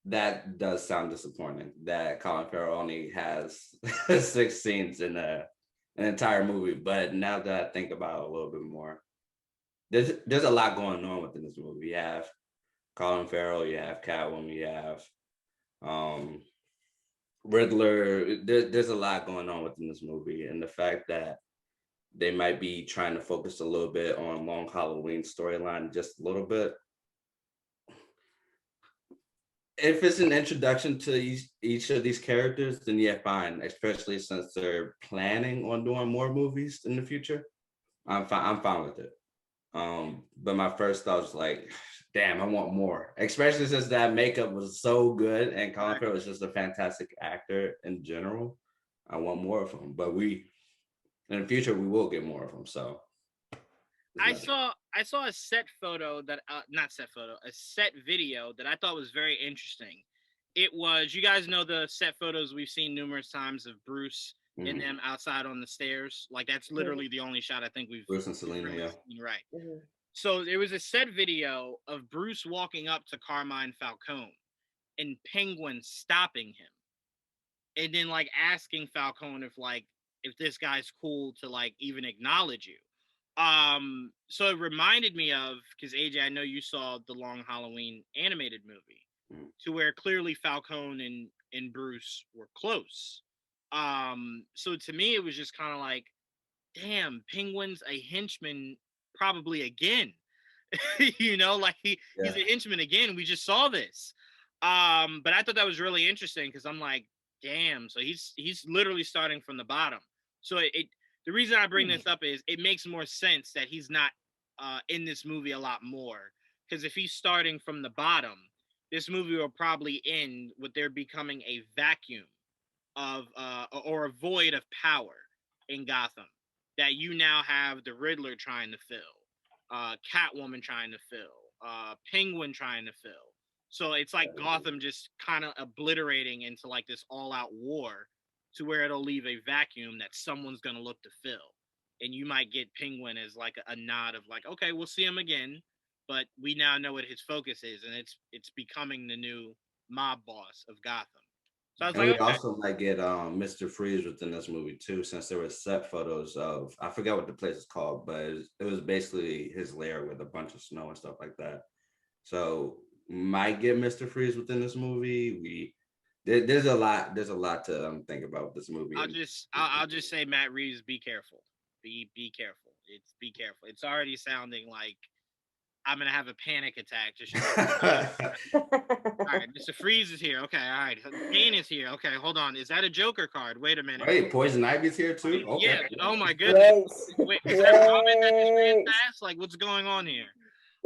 C: That does sound disappointing that Colin Farrell only has 6 scenes in an entire movie. But now that I think about it a little bit more, there's a lot going on within this movie. You have Colin Farrell, you have Catwoman, you have Riddler. There's a lot going on within this movie, and the fact that they might be trying to focus a little bit on Long Halloween storyline, just a little bit. If it's an introduction to each of these characters, then yeah, fine. Especially since they're planning on doing more movies in the future, I'm fine with it. But my first thought was like, damn, I want more. Especially since that makeup was so good and Colin Farrell was just a fantastic actor in general. I want more of him. But in the future we will get more of him. So
A: I saw a set photo that a set video that I thought was very interesting. It was, you guys know the set photos we've seen numerous times of Bruce and them outside on the stairs. Like, that's literally the only shot I think we've
C: Bruce and Selena,
A: really seen, right? So there was a set video of Bruce walking up to Carmine Falcone and Penguin stopping him, and then like asking Falcone if this guy's cool to like even acknowledge you. So it reminded me of, because AJ, I know you saw the Long Halloween animated movie, to where clearly Falcone and Bruce were close. So to me, it was just kind of like, damn, Penguin's a henchman probably again. You know, like he's a henchman again. We just saw this. But I thought that was really interesting because I'm like, damn, so he's literally starting from the bottom. So the reason I bring this up is it makes more sense that he's not in this movie a lot more. Because if he's starting from the bottom, this movie will probably end with there becoming a vacuum of or a void of power in Gotham that you now have the Riddler trying to fill, Catwoman trying to fill, Penguin trying to fill. So it's like Gotham just kind of obliterating into like this all-out war, to where it'll leave a vacuum that someone's going to look to fill. And you might get Penguin as like a nod of like, okay, we'll see him again, but we now know what his focus is, and it's becoming the new mob boss of Gotham. So I was
C: And
A: like,
C: we
A: okay.
C: also might get Mr. Freeze within this movie too, since there were set photos of, I forgot what the place is called, but it was basically his lair with a bunch of snow and stuff like that. So might get Mr. Freeze within this movie. There's a lot to think about with this movie.
A: I'll just say, Matt Reeves, be careful. Be careful. Be careful. It's already sounding like I'm gonna have a panic attack. Just all right, Mr. Freeze is here. Okay, all right. Bane is here. Okay, hold on. Is that a Joker card? Wait a minute.
C: Wait, Poison Ivy's here too? Okay.
A: Yeah. Oh my goodness. Wait, is that Robin that just ran
D: Wait.
A: past? Like, what's going on here?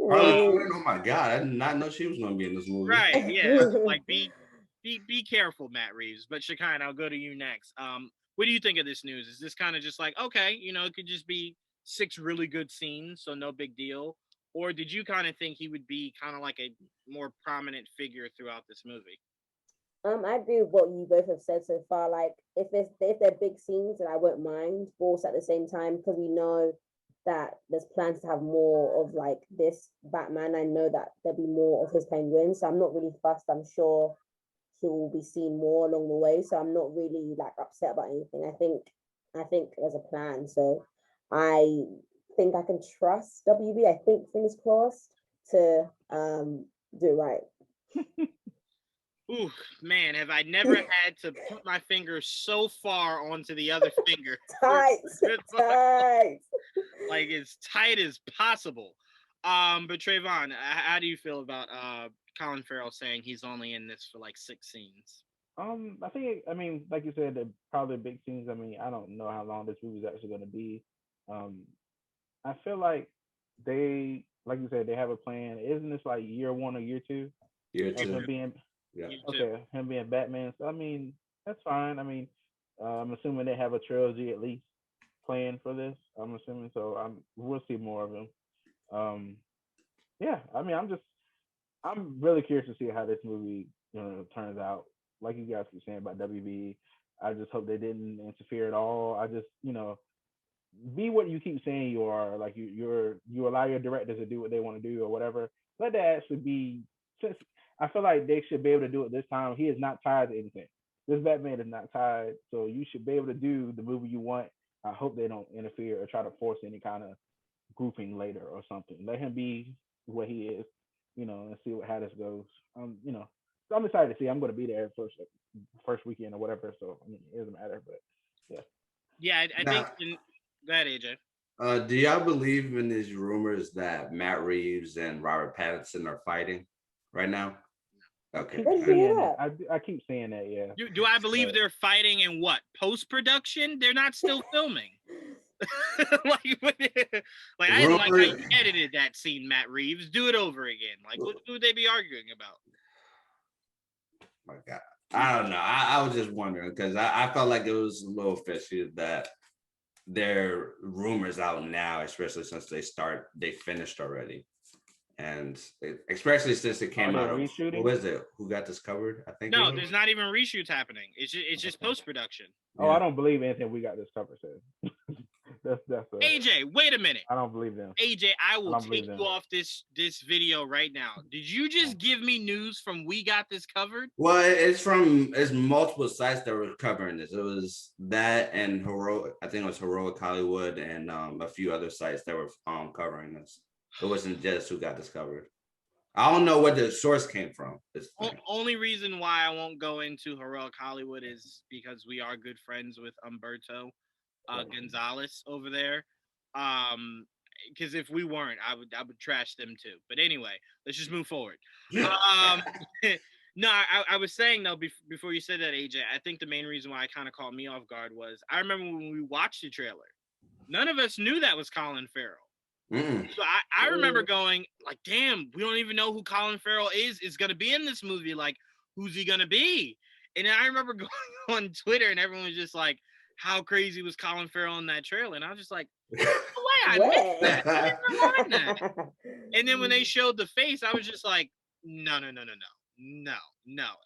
C: Harley
D: Wait.
C: Quinn, oh my God, I did not know she was going to be in this movie.
A: Right. Yeah. Like, be careful, Matt Reeves. But Shekinah, I'll go to you next. What do you think of this news? Is this kind of just like, okay, it could just be 6 really good scenes, so no big deal? Or did you kind of think he would be kind of like a more prominent figure throughout this movie?
D: I agree with what you both have said so far. Like, if they're big scenes, then I won't mind. But also at the same time, because we know that there's plans to have more of like this Batman, I know that there'll be more of his Penguin. So I'm not really fussed. I'm sure he will be seen more along the way. So I'm not really like upset about anything. I think there's a plan. So I think I can trust WB. I think, fingers crossed, to do it right.
A: Ooh, man, have I never had to put my finger so far onto the other finger.
D: Tight.
A: Like as tight as possible. But Trevon, how do you feel about Colin Farrell saying he's only in this for like 6 scenes?
B: I mean, like you said, probably big scenes. I mean, I don't know how long this movie is actually going to be. I feel like they, like you said, they have a plan. Isn't this like year 1 or year 2?
C: Year 2.
B: Him being, him being Batman. So I mean, that's fine. I mean, I'm assuming they have a trilogy at least planned for this. I'm assuming so. We'll see more of him. Yeah. I mean, I'm really curious to see how this movie, turns out. Like you guys keep saying about WB, I just hope they didn't interfere at all. I just, be what you keep saying you are. Like you allow your directors to do what they want to do or whatever. Let that actually be. Since I feel like they should be able to do it this time. He is not tied to anything. This Batman is not tied, so you should be able to do the movie you want. I hope they don't interfere or try to force any kind of grouping later or something. Let him be what he is, and see how this goes. So I'm excited to see. I'm going to be there first weekend or whatever. So I mean, it doesn't matter, but yeah.
A: Yeah, I think. Go ahead, AJ.
C: Do y'all believe in these rumors that Matt Reeves and Robert Pattinson are fighting right now? Okay.
B: I keep saying that, yeah.
A: Do I believe they're fighting in what? Post-production? They're not still filming. like I didn't like how you edited that scene, Matt Reeves. Do it over again. Like, what would they be arguing about?
C: My God. I don't know. I was just wondering because I felt like it was a little fishy that there are rumors out now, especially since they finished already. And especially since it came out of reshooting. What is it? Who got this covered? I think.
A: No, there's not even reshoots happening. It's just post production.
B: Oh, yeah. I don't believe anything we got this covered. that's
A: AJ, wait a minute.
B: I don't believe them.
A: AJ, I will take you off this video right now. Did you just give me news from We Got This Covered?
C: Well, it's multiple sites that were covering this. It was that and Heroic Hollywood and a few other sites that were covering this. It wasn't just Who Got This Covered. I don't know what the source came from.
A: Only reason why I won't go into Heroic Hollywood is because we are good friends with Humberto Gonzalez over there. Because if we weren't, I would trash them too. But anyway, let's just move forward. No, I was saying though before you said that, AJ, I think the main reason why it kind of caught me off guard was I remember when we watched the trailer, none of us knew that was Colin Farrell. So I remember going like, damn, we don't even know who Colin Farrell is going to be in this movie. Like, who's he going to be? And then I remember going on Twitter and everyone was just like, how crazy was Colin Farrell in that trailer? And I was just like, no way, I missed that. I didn't realize that. And then when they showed the face, I was just like, no.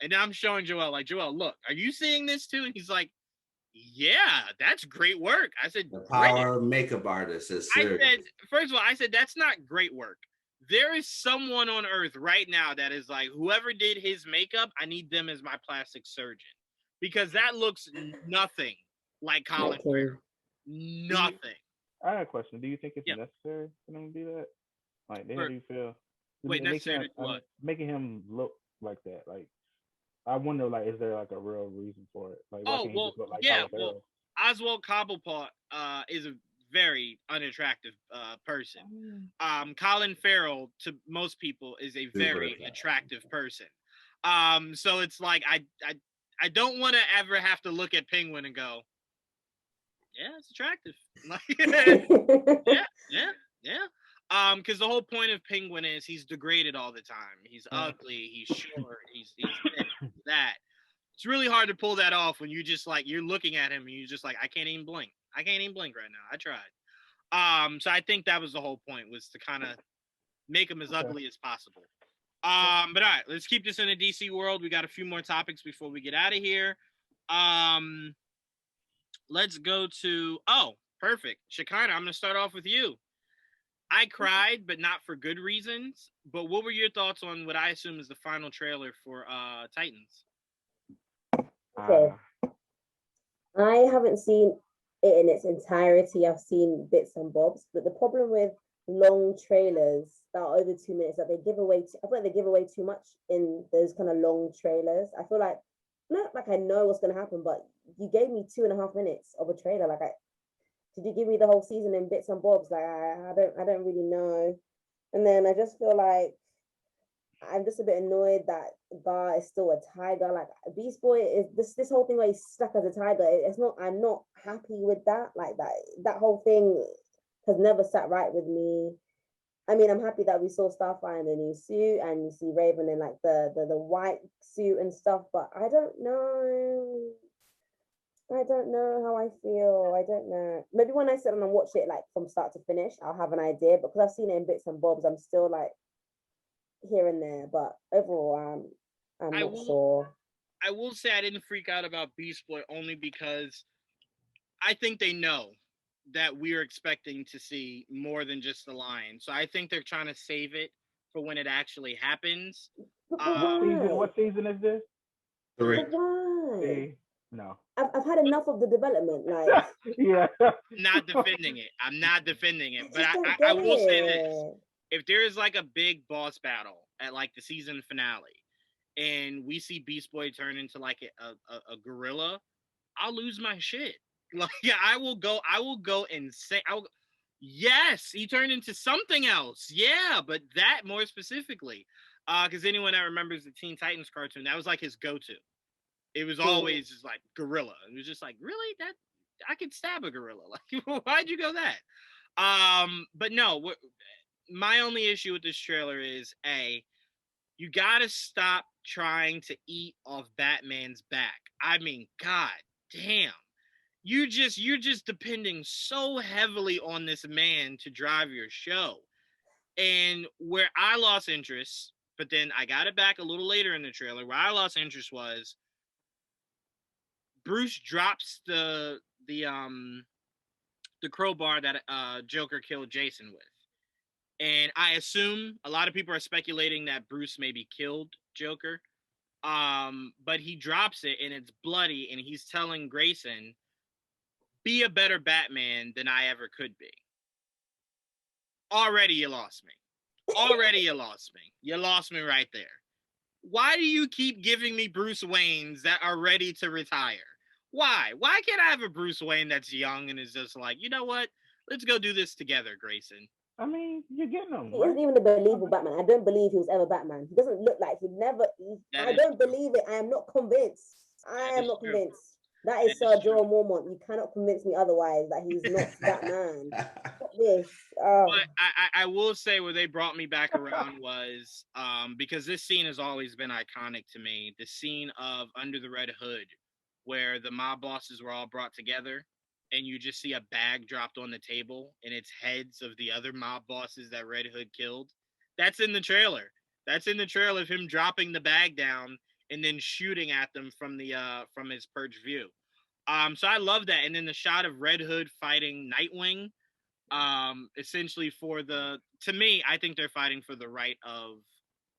A: And I'm showing Joel, like, Joel, look, are you seeing this too? And he's like, yeah, that's great work. I said,
C: the power of makeup artist is serious.
A: I said, first of all, that's not great work. There is someone on earth right now that is like, whoever did his makeup, I need them as my plastic surgeon. because that looks nothing like Colin
D: Like him.
A: Farrell. Nothing.
B: I have a question. Do you think it's
A: Yeah.
B: necessary for them to do that? Like, how
A: For-
B: do you feel?
A: Wait, necessary to what?
B: Making him look like that. Like, I wonder, like, is there like a real reason for it? Like, why
A: Oh,
B: can't he
A: well,
B: just look like
A: yeah.
B: Colin Farrell?
A: Well, Oswald Cobblepot is a very unattractive person. Colin Farrell, to most people, is a very attractive person. So it's like I don't want to ever have to look at Penguin and go, yeah, it's attractive. Yeah. Because the whole point of Penguin is he's degraded all the time. He's ugly. He's short. He's this, that. It's really hard to pull that off when you just like you're looking at him and you're just like, I can't even blink. I can't even blink right now. I tried. So I think that was the whole point, was to kind of make him as ugly as possible. But all right, let's keep this in the DC world. We got a few more topics before we get out of here. Let's go to perfect. Shekinah, I'm gonna start off with you. I cried, but not for good reasons. But what were your thoughts on what I assume is the final trailer for Titans?
D: Okay. I haven't seen it in its entirety. I've seen bits and bobs, but the problem with long trailers that are over 2 minutes that they give away. I feel like they give away too much in those kind of long trailers. I feel like not like I know what's gonna happen, but you gave me 2.5 minutes of a trailer. Like, did you give me the whole season in bits and bobs? Like, I don't really know. And then I just feel like I'm just a bit annoyed that Gar is still a tiger. Like, Beast Boy is this whole thing where he's stuck as a tiger. It's not. I'm not happy with that. Like that whole thing has never sat right with me. I mean, I'm happy that we saw Starfire in the new suit and you see Raven in like the white suit and stuff. But I don't know. I don't know how I feel. I don't know. Maybe when I sit down and watch it like from start to finish, I'll have an idea. Because I've seen it in bits and bobs, I'm still like here and there. But overall, I'm not sure.
A: I will say I didn't freak out about Beast Boy only because I think they know that we're expecting to see more than just the lion. So I think they're trying to save it for when it actually happens.
B: What season is this?
C: 3.
D: But why?
B: No.
D: I've had enough of the development. Like,
B: yeah.
A: I'm not defending it. But I will say this. If there is like a big boss battle at like the season finale and we see Beast Boy turn into like a gorilla, I'll lose my shit. Like, yeah, I will go insane. Yes, he turned into something else. Yeah, but that more specifically. Because anyone that remembers the Teen Titans cartoon, that was like his go-to. It was always just like gorilla. It was just like, really? That I could stab a gorilla. Like, why'd you go that? But no, my only issue with this trailer is you gotta stop trying to eat off Batman's back. I mean, god damn. You're just depending so heavily on this man to drive your show. And where I lost interest, but then I got it back a little later in the trailer, where I lost interest was Bruce drops the crowbar that Joker killed Jason with. And I assume a lot of people are speculating that Bruce maybe killed Joker. But he drops it and it's bloody and he's telling Grayson, be a better Batman than I ever could be. Already you lost me. You lost me right there. Why do you keep giving me Bruce Waynes that are ready to retire? Why? Why can't I have a Bruce Wayne that's young and is just like, you know what? Let's go do this together, Grayson.
B: I mean, you're getting him.
D: He isn't even a believable Batman. I don't believe he was ever Batman. He doesn't look like I don't believe it. I am not convinced. I am not convinced. That is Sir Joel Mormont. You cannot convince me otherwise that he's not that man. This.
A: But I will say where they brought me back around was because this scene has always been iconic to me. The scene of Under the Red Hood, where the mob bosses were all brought together, and you just see a bag dropped on the table, and it's heads of the other mob bosses that Red Hood killed. That's in the trailer. That's in the trailer of him dropping the bag down and then shooting at them from his perch view. So I love that. And then the shot of Red Hood fighting Nightwing, essentially to me, I think they're fighting for the right of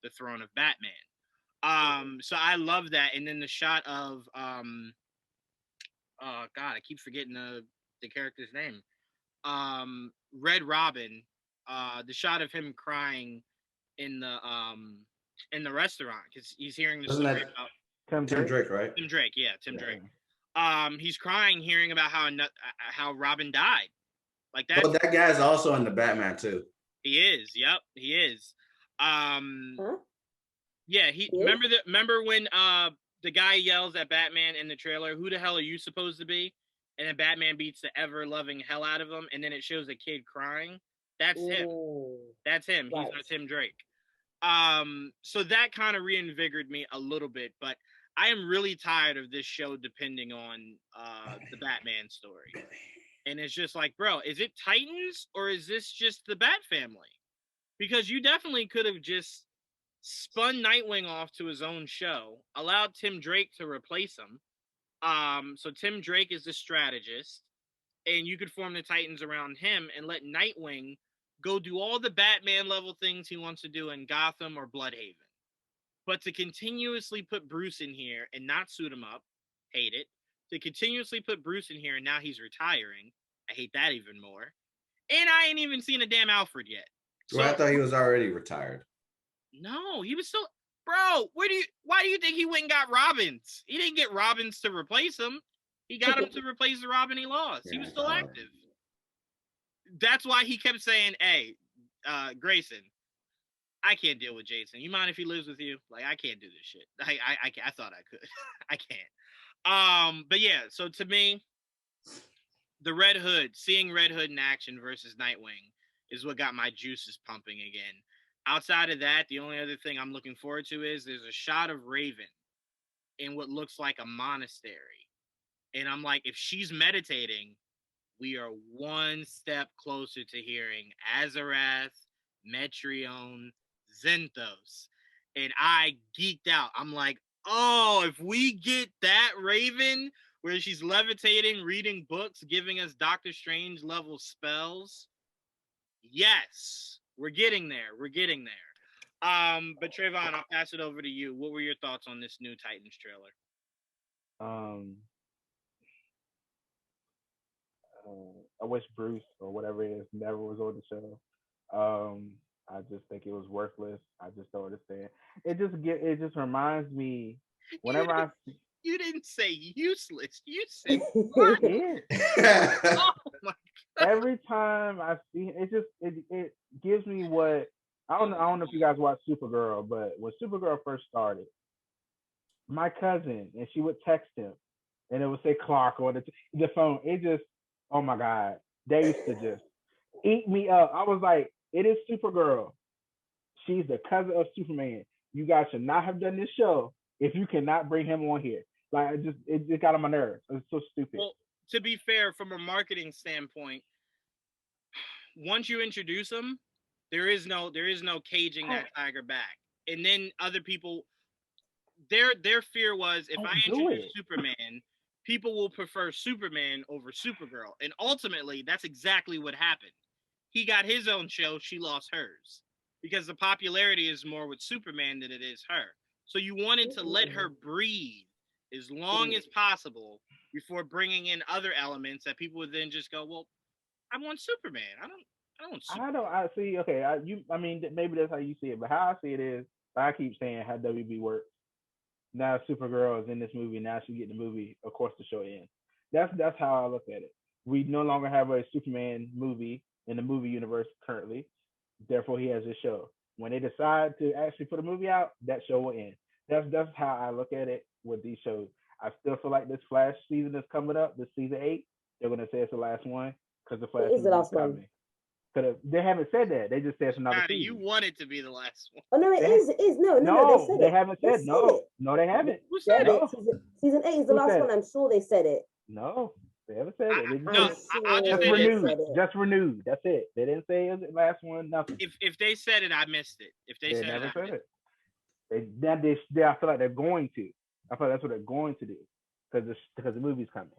A: the throne of Batman. So I love that. And then the shot of oh God, I keep forgetting the character's name. Red Robin, the shot of him crying in the restaurant because he's hearing the
C: Isn't
A: story
C: that
A: about
B: Tim
C: Tim
B: Drake.
C: Drake, right?
A: Tim Drake. Yeah, Tim
B: Yeah.
A: Drake. He's crying hearing about how Robin died. Like that.
C: Well, that guy's also in the Batman too.
A: He is. Yep, he is.
D: Huh?
A: Yeah, he
D: Yeah.
A: remember when the guy yells at Batman in the trailer, "Who the hell are you supposed to be?" And then Batman beats the ever loving hell out of him, and then it shows a kid crying. That's him.
D: Ooh.
A: That's him. He's
D: Right.
A: not Tim Drake. So that kind of reinvigorated me a little bit, but I am really tired of this show depending on the Batman story. And it's just like, bro, is it Titans or is this just the Bat family? Because you definitely could have just spun Nightwing off to his own show, allowed Tim Drake to replace him. So Tim Drake is the strategist, and you could form the Titans around him and let Nightwing go do all the Batman level things he wants to do in Gotham or Bloodhaven. But to continuously put Bruce in here and not suit him up, hate it. To continuously put Bruce in here and now he's retiring, I hate that even more. And I ain't even seen a damn Alfred yet. So
C: Well, I thought he was already retired.
A: no, he was still, bro. Why do you think he went and got Robbins? He didn't get Robbins to replace him. He got him to replace the Robin he lost. He was still active. That's why he kept saying, "Hey, Grayson, I can't deal with Jason. You mind if he lives with you? Like, I can't do this shit. I thought I could. I can't. But yeah. So to me, the Red Hood, seeing Red Hood in action versus Nightwing, is what got my juices pumping again. Outside of that, the only other thing I'm looking forward to is there's a shot of Raven in what looks like a monastery. And I'm like, if she's meditating, we are one step closer to hearing Azarath, Metrion, Zenthos. And I geeked out. I'm like, oh, if we get that Raven where she's levitating, reading books, giving us Doctor Strange level spells, yes, we're getting there. We're getting there. But Trevon, I'll pass it over to you. What were your thoughts on this new Titans trailer?
B: I wish Bruce or whatever it is never was on the show. I just think it was worthless. I just don't understand. It just reminds me whenever
A: You didn't say useless. You said
B: yeah.
A: oh my
B: Every time I see it gives me what I don't know if you guys watch Supergirl, but when Supergirl first started, my cousin and she would text him and it would say Clark on the phone. It just, oh my God, they used to just eat me up. I was like, it is Supergirl. She's the cousin of Superman. You guys should not have done this show if you cannot bring him on here. Like, it just got on my nerves. It's so stupid.
A: Well, to be fair, from a marketing standpoint, once you introduce him, there is no caging that tiger back. And then other people, their fear was if I introduce Superman, people will prefer Superman over Supergirl. And ultimately, that's exactly what happened. He got his own show, she lost hers. Because the popularity is more with Superman than it is her. So you wanted to let her breathe as long as possible before bringing in other elements that people would then just go, well, I want Superman. I don't want Superman.
B: I see. Okay, I mean, maybe that's how you see it, but how I see it is, I keep saying how WB works. Now Supergirl is in this movie. Now she get the movie. Of course, the show ends. That's how I look at it. We no longer have a Superman movie in the movie universe currently. Therefore, he has his show. When they decide to actually put a movie out, that show will end. That's how I look at it with these shows. I still feel like this Flash season is coming up. This season 8, they're gonna say it's the last one because the Flash
D: is the last
B: coming.
D: one.
B: They haven't said that. They just said it's another season.
A: You want it to be the last one.
D: Oh no, it is. No, they said
B: they
D: it.
B: haven't said
D: They
B: no.
D: said it.
B: No, they haven't.
A: Who said
B: no.
A: it?
D: Season 8 is the last one. I'm sure they said it.
B: No, they haven't said it.
A: I'll just say
B: renewed. Just renewed. That's it. They didn't say it was the last one. Nothing.
A: If they said it, I missed it. If they said
B: never
A: it,
B: said it. I feel like they're going to. I feel like that's what they're going to do because the movie's coming.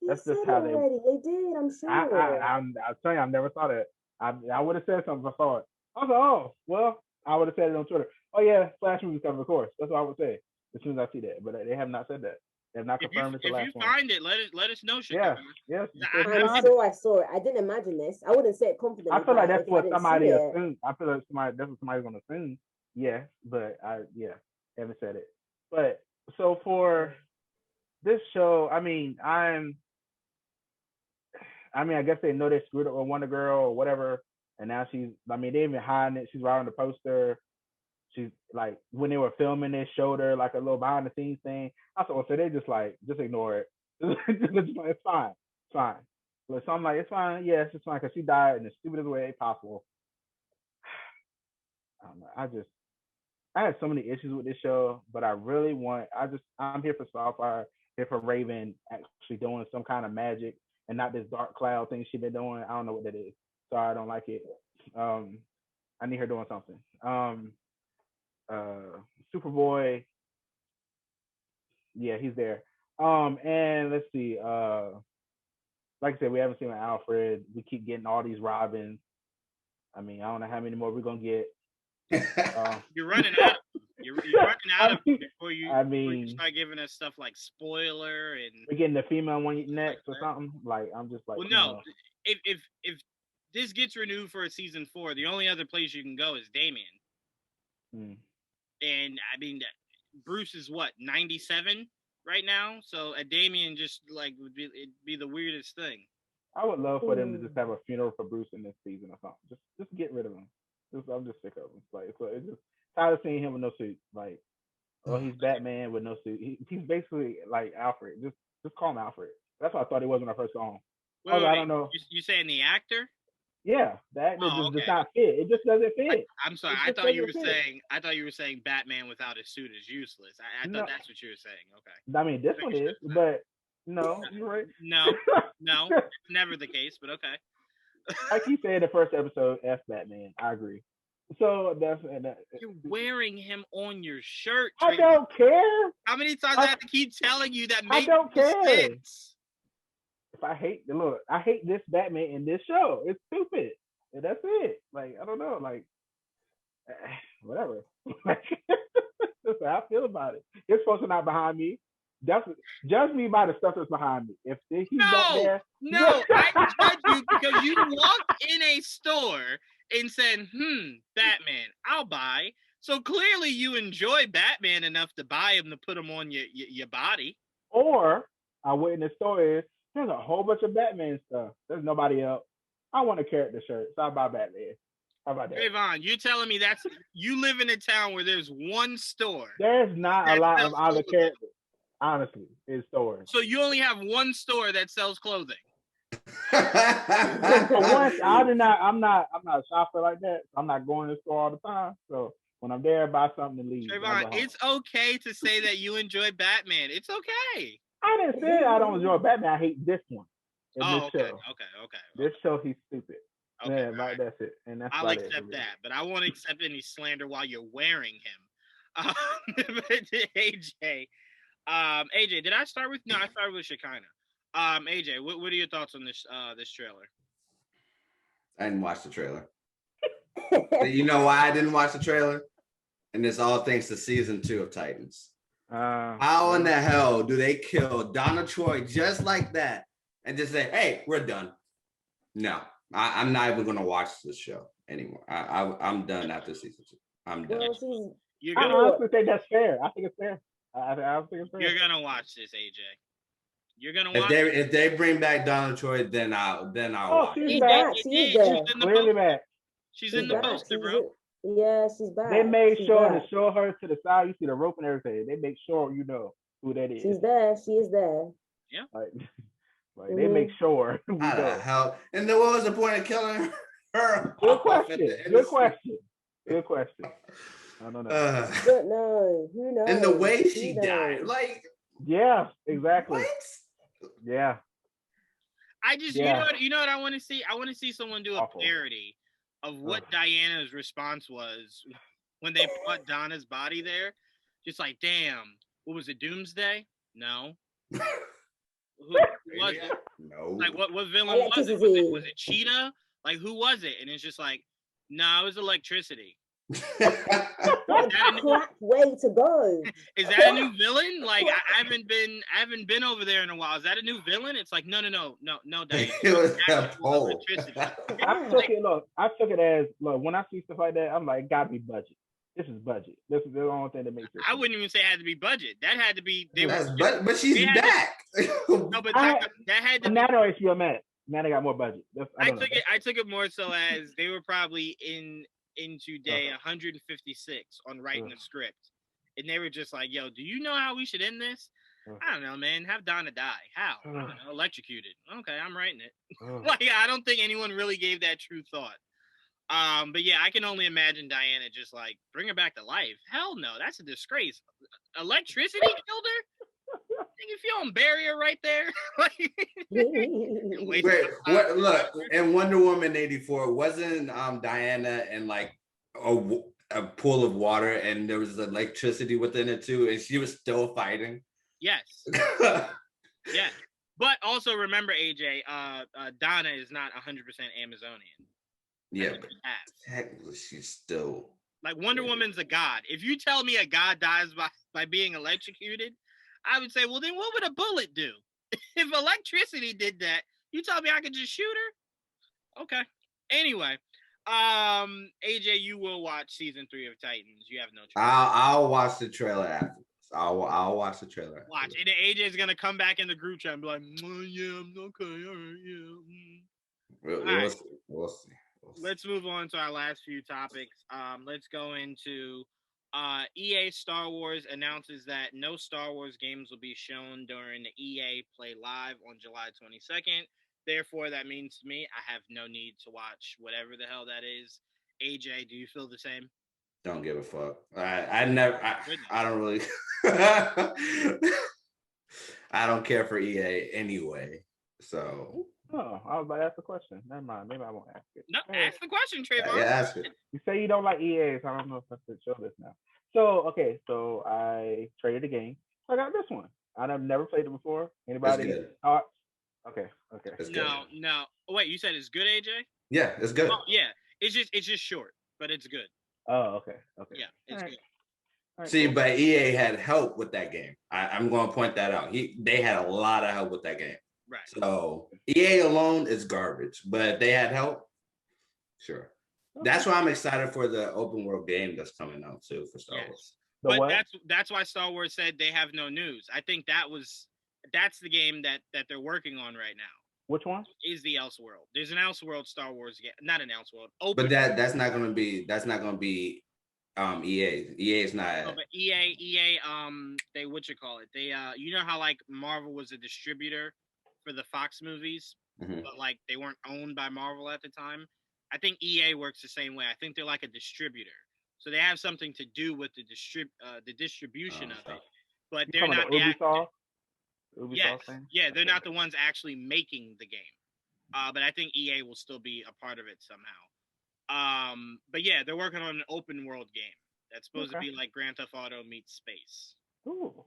B: That's just how they.
D: Already. They did. I'm sure.
B: I'll tell you, I've never thought it. I would have said something if I saw it. I was like, oh, well, I would have said it on Twitter. oh yeah, Flash movie's coming, of course. That's what I would say as soon as I see that. But they have not said that. They have not confirmed it's the last one.
A: If you find it, let us know,
B: Yeah,
A: Shekinah.
B: yes.
D: I'm sure I saw it. I didn't imagine this. I wouldn't say it confidently.
B: I feel like that's what somebody
D: assumed.
B: assumed. I feel like that's what somebody's gonna assume. Yes, but haven't said it. But so for this show, I guess they know they screwed up with Wonder Girl or whatever, and now they even hiding it. She's right on the poster. She's like, when they were filming, they showed her like a little behind the scenes thing. I thought, so they just ignore it. It's fine. So I'm like, it's fine. Yes, it's fine, because she died in the stupidest way possible. I don't know. I had so many issues with this show, but I'm here for Starfire, here for Raven actually doing some kind of magic and not this dark cloud thing she's been doing. I don't know what that is. Sorry, I don't like it. I need her doing something. Superboy, yeah, he's there. And let's see. Like I said, we haven't seen Alfred. We keep getting all these Robins. I don't know how many more we're gonna get.
A: You're running out. You're running out of before you start giving us stuff like spoiler and
B: we're getting the female one next or something. Like I'm just like,
A: well, no. If this gets renewed for a season 4, the only other place you can go is Damian. And Bruce is what, 97 right now? So a Damian just like it'd be the weirdest thing.
B: I would love for them to just have a funeral for Bruce in this season or something. Just get rid of him. I'm just sick of him. Like, so it's just tired of seeing him with no suit. Like, he's Batman with no suit. He's basically like Alfred. Just call him Alfred. That's what I thought he was when I first saw him.
A: Wait,
B: I don't know.
A: You saying the actor?
B: Yeah, the actor does not fit. It just doesn't fit.
A: I'm sorry. I thought you were saying Batman without a suit is useless. I thought that's what you were saying. Okay.
B: This one is, but no, you're right.
A: No, it's never the case. But okay.
B: Like you said in the first episode, F Batman. I agree. So
A: you're wearing him on your shirt.
B: Trevon. I don't care.
A: How many times I have to keep telling you that?
B: I don't care. Sense? If I hate this Batman in this show. It's stupid. And that's it. Like, I don't know. Like, whatever. That's how I feel about it. It's supposed to not behind me. Judge me by the stuff that's behind me. If he's back there,
A: I judge you because you walked in a store and said, Batman, I'll buy. So clearly you enjoy Batman enough to buy him to put him on your body.
B: Or I went in the store, there's a whole bunch of Batman stuff. There's nobody else. I want a character shirt, so I buy Batman. How about that?
A: Trevon, you're telling me you live in a town where there's one store.
B: There's not a lot of other characters. Honestly, in stores.
A: So you only have one store that sells clothing.
B: For once, I'm not a shopper like that. I'm not going to the store all the time. So when I'm there, I buy something to leave.
A: Trevon, it's okay to say that you enjoy Batman. It's okay.
B: I didn't say I don't enjoy Batman. I hate this one.
A: Okay.
B: This show, he's stupid.
A: Okay,
B: yeah, like right. That's it. And that's
A: I'll accept that, but I won't accept any slander while you're wearing him. AJ. AJ, did I start with? No, I started with Shekinah. AJ, what are your thoughts on this trailer?
C: I didn't watch the trailer. You know why I didn't watch the trailer? And it's all thanks to season 2 of Titans. How in the hell do they kill Donna Troy just like that and just say, "Hey, we're done"? No, I'm not even going to watch this show anymore. I'm done after season 2. I'm done.
B: I honestly think that's fair. I think it's fair. I think it's fair.
A: You're gonna watch this, AJ. You're gonna watch.
C: If they bring back Donna Troy, then I'll watch.
D: She's back. She's
B: clearly back.
A: She's in the poster, bro.
D: Yeah, she's back.
B: They made sure to show her to the side. You see the rope and everything. They make sure you know who that is.
D: She's there. She is there.
A: Yeah.
B: Like they make sure.
C: How the hell? And then what was the point of killing her?
B: Good question. I don't know.
D: Don't know. Who knows?
C: And the way she died, like.
B: Yeah, exactly.
C: What?
B: Yeah.
A: I just, you know what I want to see? I want to see someone do a parody of what Diana's response was when they put Donna's body there. Just like, damn, what was it, Doomsday? No. Who was it?
C: No.
A: Like, what villain was it? Was it Cheetah? Like, who was it? And it's just like, no, it was electricity.
D: What a crap way to go.
A: Is that a new villain? Like I haven't been over there in a while. Is that a new villain? It's like no, Diane.
C: It was a
A: Actual
C: pole.
A: electricity.
B: I took it as look, when I see stuff like that, I'm like, gotta be budget. This is budget. This is the only thing that makes it.
A: I wouldn't even say it had to be budget. That had to be.
C: But she's back.
A: No, but that had to be.
B: Now they're HBO Max. Now they got more budget.
A: I took it more so as they were probably into day 156 on writing a script, and they were just like, "Yo, do you know how we should end this?" I don't know, man. Have Donna die. How? I don't know, electrocuted. Okay, I'm writing it. Like I don't think anyone really gave that true thought. But yeah, I can only imagine Diana just like bring her back to life. Hell no, that's a disgrace. Electricity killed her. If you don't bury her right there,
C: Wait, what? Look, in Wonder Woman '84, wasn't Diana in like a pool of water and there was electricity within it too, and she was still fighting?
A: Yes. Yeah, but also remember, AJ, Donna is not 100% Amazonian.
C: Yeah, but technically she's still
A: like Wonder Woman's a god. If you tell me a god dies by being electrocuted, I would say, well, then what would a bullet do? If electricity did that, you tell me I could just shoot her? Okay. Anyway, AJ, you will watch season 3 of Titans. You have no choice.
C: I'll watch the trailer afterwards. I'll watch the trailer.
A: Watch, and then AJ's gonna come back in the group chat and be like, yeah, I'm okay, all right, yeah.
C: We'll see.
A: Let's move on to our last few topics. Let's go into EA Star Wars announces that no Star Wars games will be shown during the EA Play Live on July 22nd. Therefore, that means to me, I have no need to watch whatever the hell that is. AJ, do you feel the same?
C: Don't give a fuck. I don't really. I don't care for EA anyway. So.
B: Oh, I was about to ask the question. Never mind. Maybe I won't ask it.
A: No, ask the question, Trevon.
C: Yeah, ask it.
B: You say you don't like EA, so I don't know if I should show this now. So, okay, so I traded the game. So I got this one. I've never played it before. Anybody? Thoughts? Okay.
A: No. Oh, wait, you said it's good, AJ?
C: Yeah, it's good.
A: Oh, yeah. It's just short, but it's good.
B: Oh, okay.
A: Yeah, it's good.
B: Right,
C: See, but EA had help with that game. I'm going to point that out. They had a lot of help with that game.
A: Right.
C: So EA alone is garbage, but if they had help, sure. Okay. That's why I'm excited for the open world game that's coming out too for Star Wars.
A: But that's why Star Wars said they have no news. I think that's the game that they're working on right now.
B: Which one?
A: Is the Elseworld. There's an Elseworld Star Wars game. Not an Elseworld.
C: Open. But that's not gonna be EA. EA is not.
A: No, but EA they what you call it? They you know how like Marvel was a distributor for the Fox movies, but like they weren't owned by Marvel at the time. I think EA works the same way. I think they're like a distributor, so they have something to do with the distribution of it. But they're not the
B: Ubisoft.
A: Yeah, they're not the ones actually making the game. But I think EA will still be a part of it somehow. But yeah, they're working on an open world game that's supposed to be like Grand Theft Auto meets space.
B: Ooh.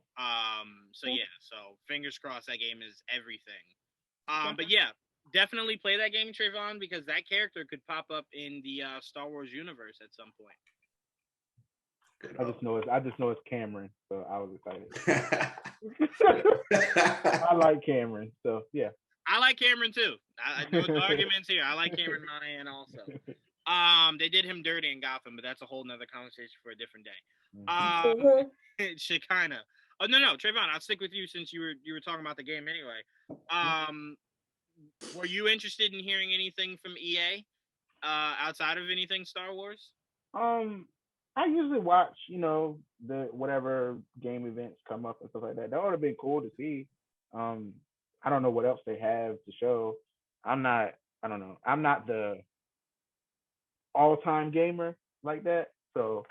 A: So yeah, so fingers crossed that game is everything. But yeah, definitely play that game, Trevon, because that character could pop up in the Star Wars universe at some point.
B: I just know it's Cameron, so I was excited. I like Cameron, so yeah.
A: I like Cameron too. I know the arguments here. I like Cameron Monaghan also. They did him dirty in Gotham, but that's a whole nother conversation for a different day. Shekinah. Oh no, Trevon, I'll stick with you since you were talking about the game anyway. Were you interested in hearing anything from EA outside of anything Star Wars?
B: I usually watch, the whatever game events come up and stuff like that. That would have been cool to see. I don't know what else they have to show. I don't know. I'm not the all-time gamer like that. So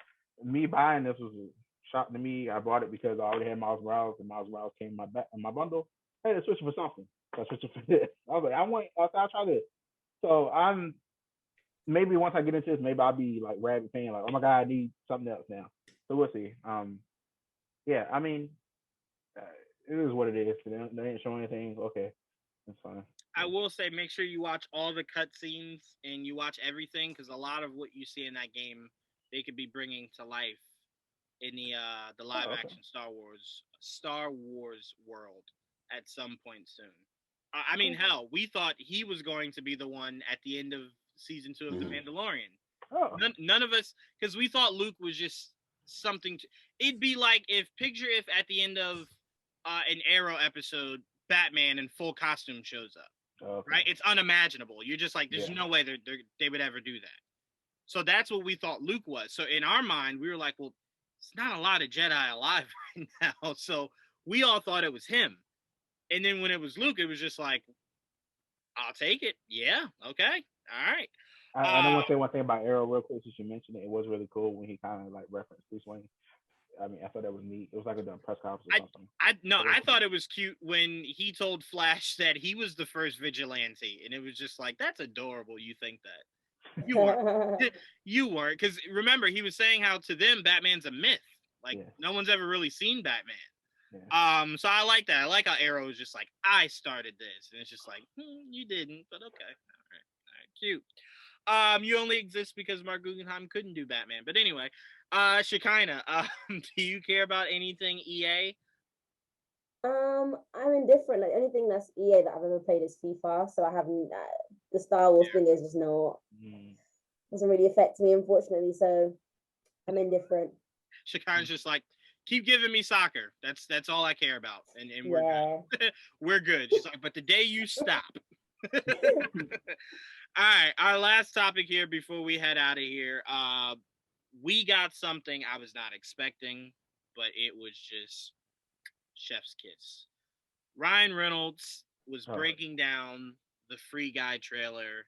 B: me buying this was a shock to me. I bought it because I already had Miles Morales, and Miles Morales came in my bundle. Hey, let's switch for something. So I switched it for this. I was like, I'll try this. So maybe once I get into this, maybe I'll be like rabbit fan, like, oh my God, I need something else now. So we'll see. Yeah, I mean, it is what it is. They didn't show anything. Okay, that's fine.
A: I will say, make sure you watch all the cutscenes and you watch everything, because a lot of what you see in that game they could be bringing to life in the live action Star Wars world at some point soon. I mean, hell, we thought he was going to be the one at the end of season 2 of The Mandalorian.
B: Oh.
A: None of us, because we thought Luke was just something. It'd be like if at the end of an Arrow episode, Batman in full costume shows up.
B: Okay.
A: Right? It's unimaginable. You're just like, there's no way they would ever do that. So that's what we thought Luke was. So in our mind, we were like, well, it's not a lot of Jedi alive right now. So we all thought it was him. And then when it was Luke, it was just like, I'll take it. Yeah. Okay. All right.
B: I don't want to say one thing about Arrow real quick since you mentioned it. It was really cool when he kind of like referenced Bruce Wayne. I mean, I thought that was neat. It was like a press conference or something.
A: I thought it was cute when he told Flash that he was the first vigilante, and it was just like, that's adorable. You think that you weren't, you weren't, because remember he was saying how to them Batman's a myth. Like no one's ever really seen Batman. Yeah. So I like that. I like how Arrow is just like, I started this, and it's just like, you didn't, but okay, all right, cute. You only exist because Mark Guggenheim couldn't do Batman. But anyway, Shekinah, do you care about anything EA?
D: I'm indifferent. Like anything that's EA that I've ever played is FIFA, so I haven't. The Star Wars thing is just not doesn't really affect me, unfortunately. So I'm indifferent.
A: Shekinah's just like, keep giving me soccer. That's all I care about, and we're good. We're good. She's like, but the day you stop. All right, our last topic here before we head out of here. We got something I was not expecting, but it was just chef's kiss. Ryan Reynolds was breaking down the Free Guy trailer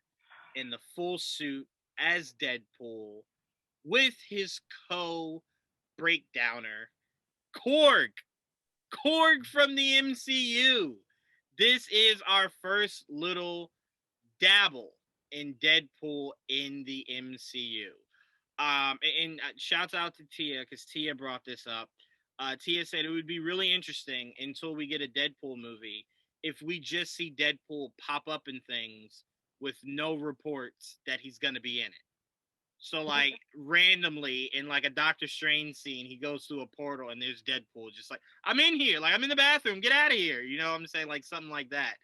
A: in the full suit as Deadpool with his co-breakdowner, Korg from the MCU. This is our first little dabble in Deadpool in the MCU. And shouts out to Tia, because Tia brought this up. Tia said it would be really interesting until we get a Deadpool movie if we just see Deadpool pop up in things with no reports that he's going to be in it. So like randomly in like a Doctor Strange scene, he goes through a portal and there's Deadpool just like, I'm in here, like I'm in the bathroom, get out of here. You know what I'm saying? Like something like that.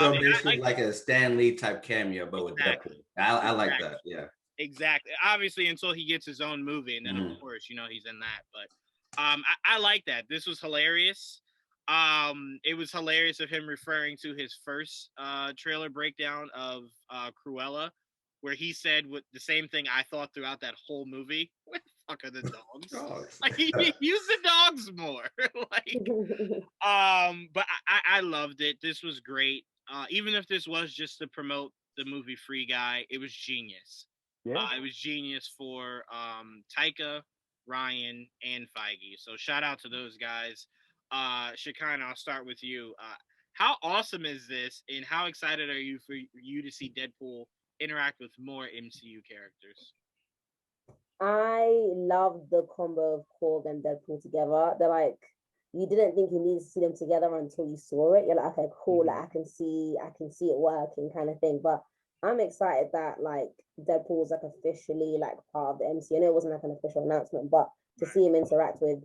C: So basically like a Stan Lee type cameo, but with Deadpool. I like that. Yeah.
A: Exactly. Obviously until he gets his own movie, and then of course, you know, he's in that. But I like that. This was hilarious. It was hilarious of him referring to his first trailer breakdown of Cruella, where he said with the same thing I thought throughout that whole movie. Where the fuck are the dogs? Like he use the dogs more. But I loved it. This was great. Even if this was just to promote the movie Free Guy, it was genius. Yeah. It was genius for Taika, Ryan, and Feige. So shout out to those guys. Shekinah, I'll start with you. How awesome is this, and how excited are you for you to see Deadpool interact with more MCU characters?
D: I love the combo of Korg and Deadpool together. They're like, you didn't think you needed to see them together until you saw it. You're like, okay, cool, like I can see it working kind of thing. But I'm excited that like Deadpool was like officially like part of the MCU. I know it wasn't like an official announcement, but to see him interact with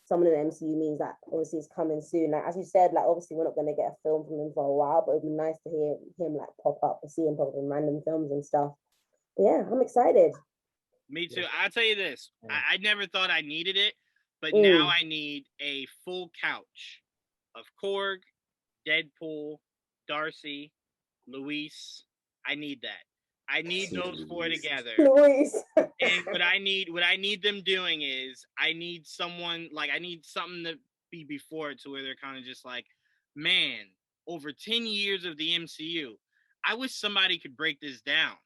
D: someone in the MCU means that obviously it's coming soon. Like as you said, like obviously we're not going to get a film from him for a while, but it'd be nice to hear him like pop up, to see him pop up in random films and stuff. But yeah, I'm excited.
A: Me too. I'll tell you this. I never thought I needed it, but now I need a full couch of Korg, Deadpool, Darcy, Luis. I need that. I need those four together.
D: Luis.
A: And what I need them doing is I need something to be before it to where they're kind of just like, man, over 10 years of the MCU, I wish somebody could break this down.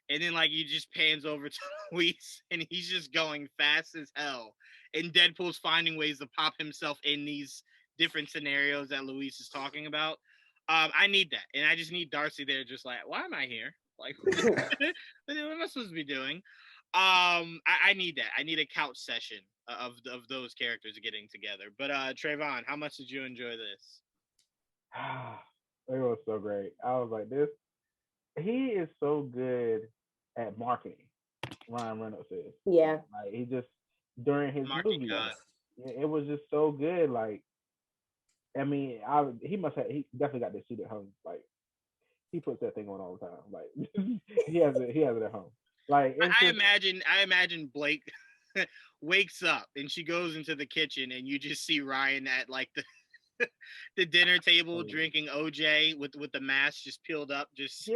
A: And then like he just pans over to Luis and he's just going fast as hell. And Deadpool's finding ways to pop himself in these different scenarios that Luis is talking about. I need that. And I just need Darcy there just like, why am I here? Like, what am I supposed to be doing? I need that. I need a couch session of those characters getting together. But Trevon, how much did you enjoy this?
B: It was so great. I was like, he is so good at marketing. Ryan Reynolds is.
D: Yeah.
B: Like he just during his
A: Marky
B: movie,
A: God.
B: it was just so good. Like I mean, he definitely got this suit at home. Like he puts that thing on all the time. Like he has it at home. Like it's
A: I
B: just,
A: imagine Blake wakes up and she goes into the kitchen and you just see Ryan at like the dinner table drinking OJ with the mask just peeled up, just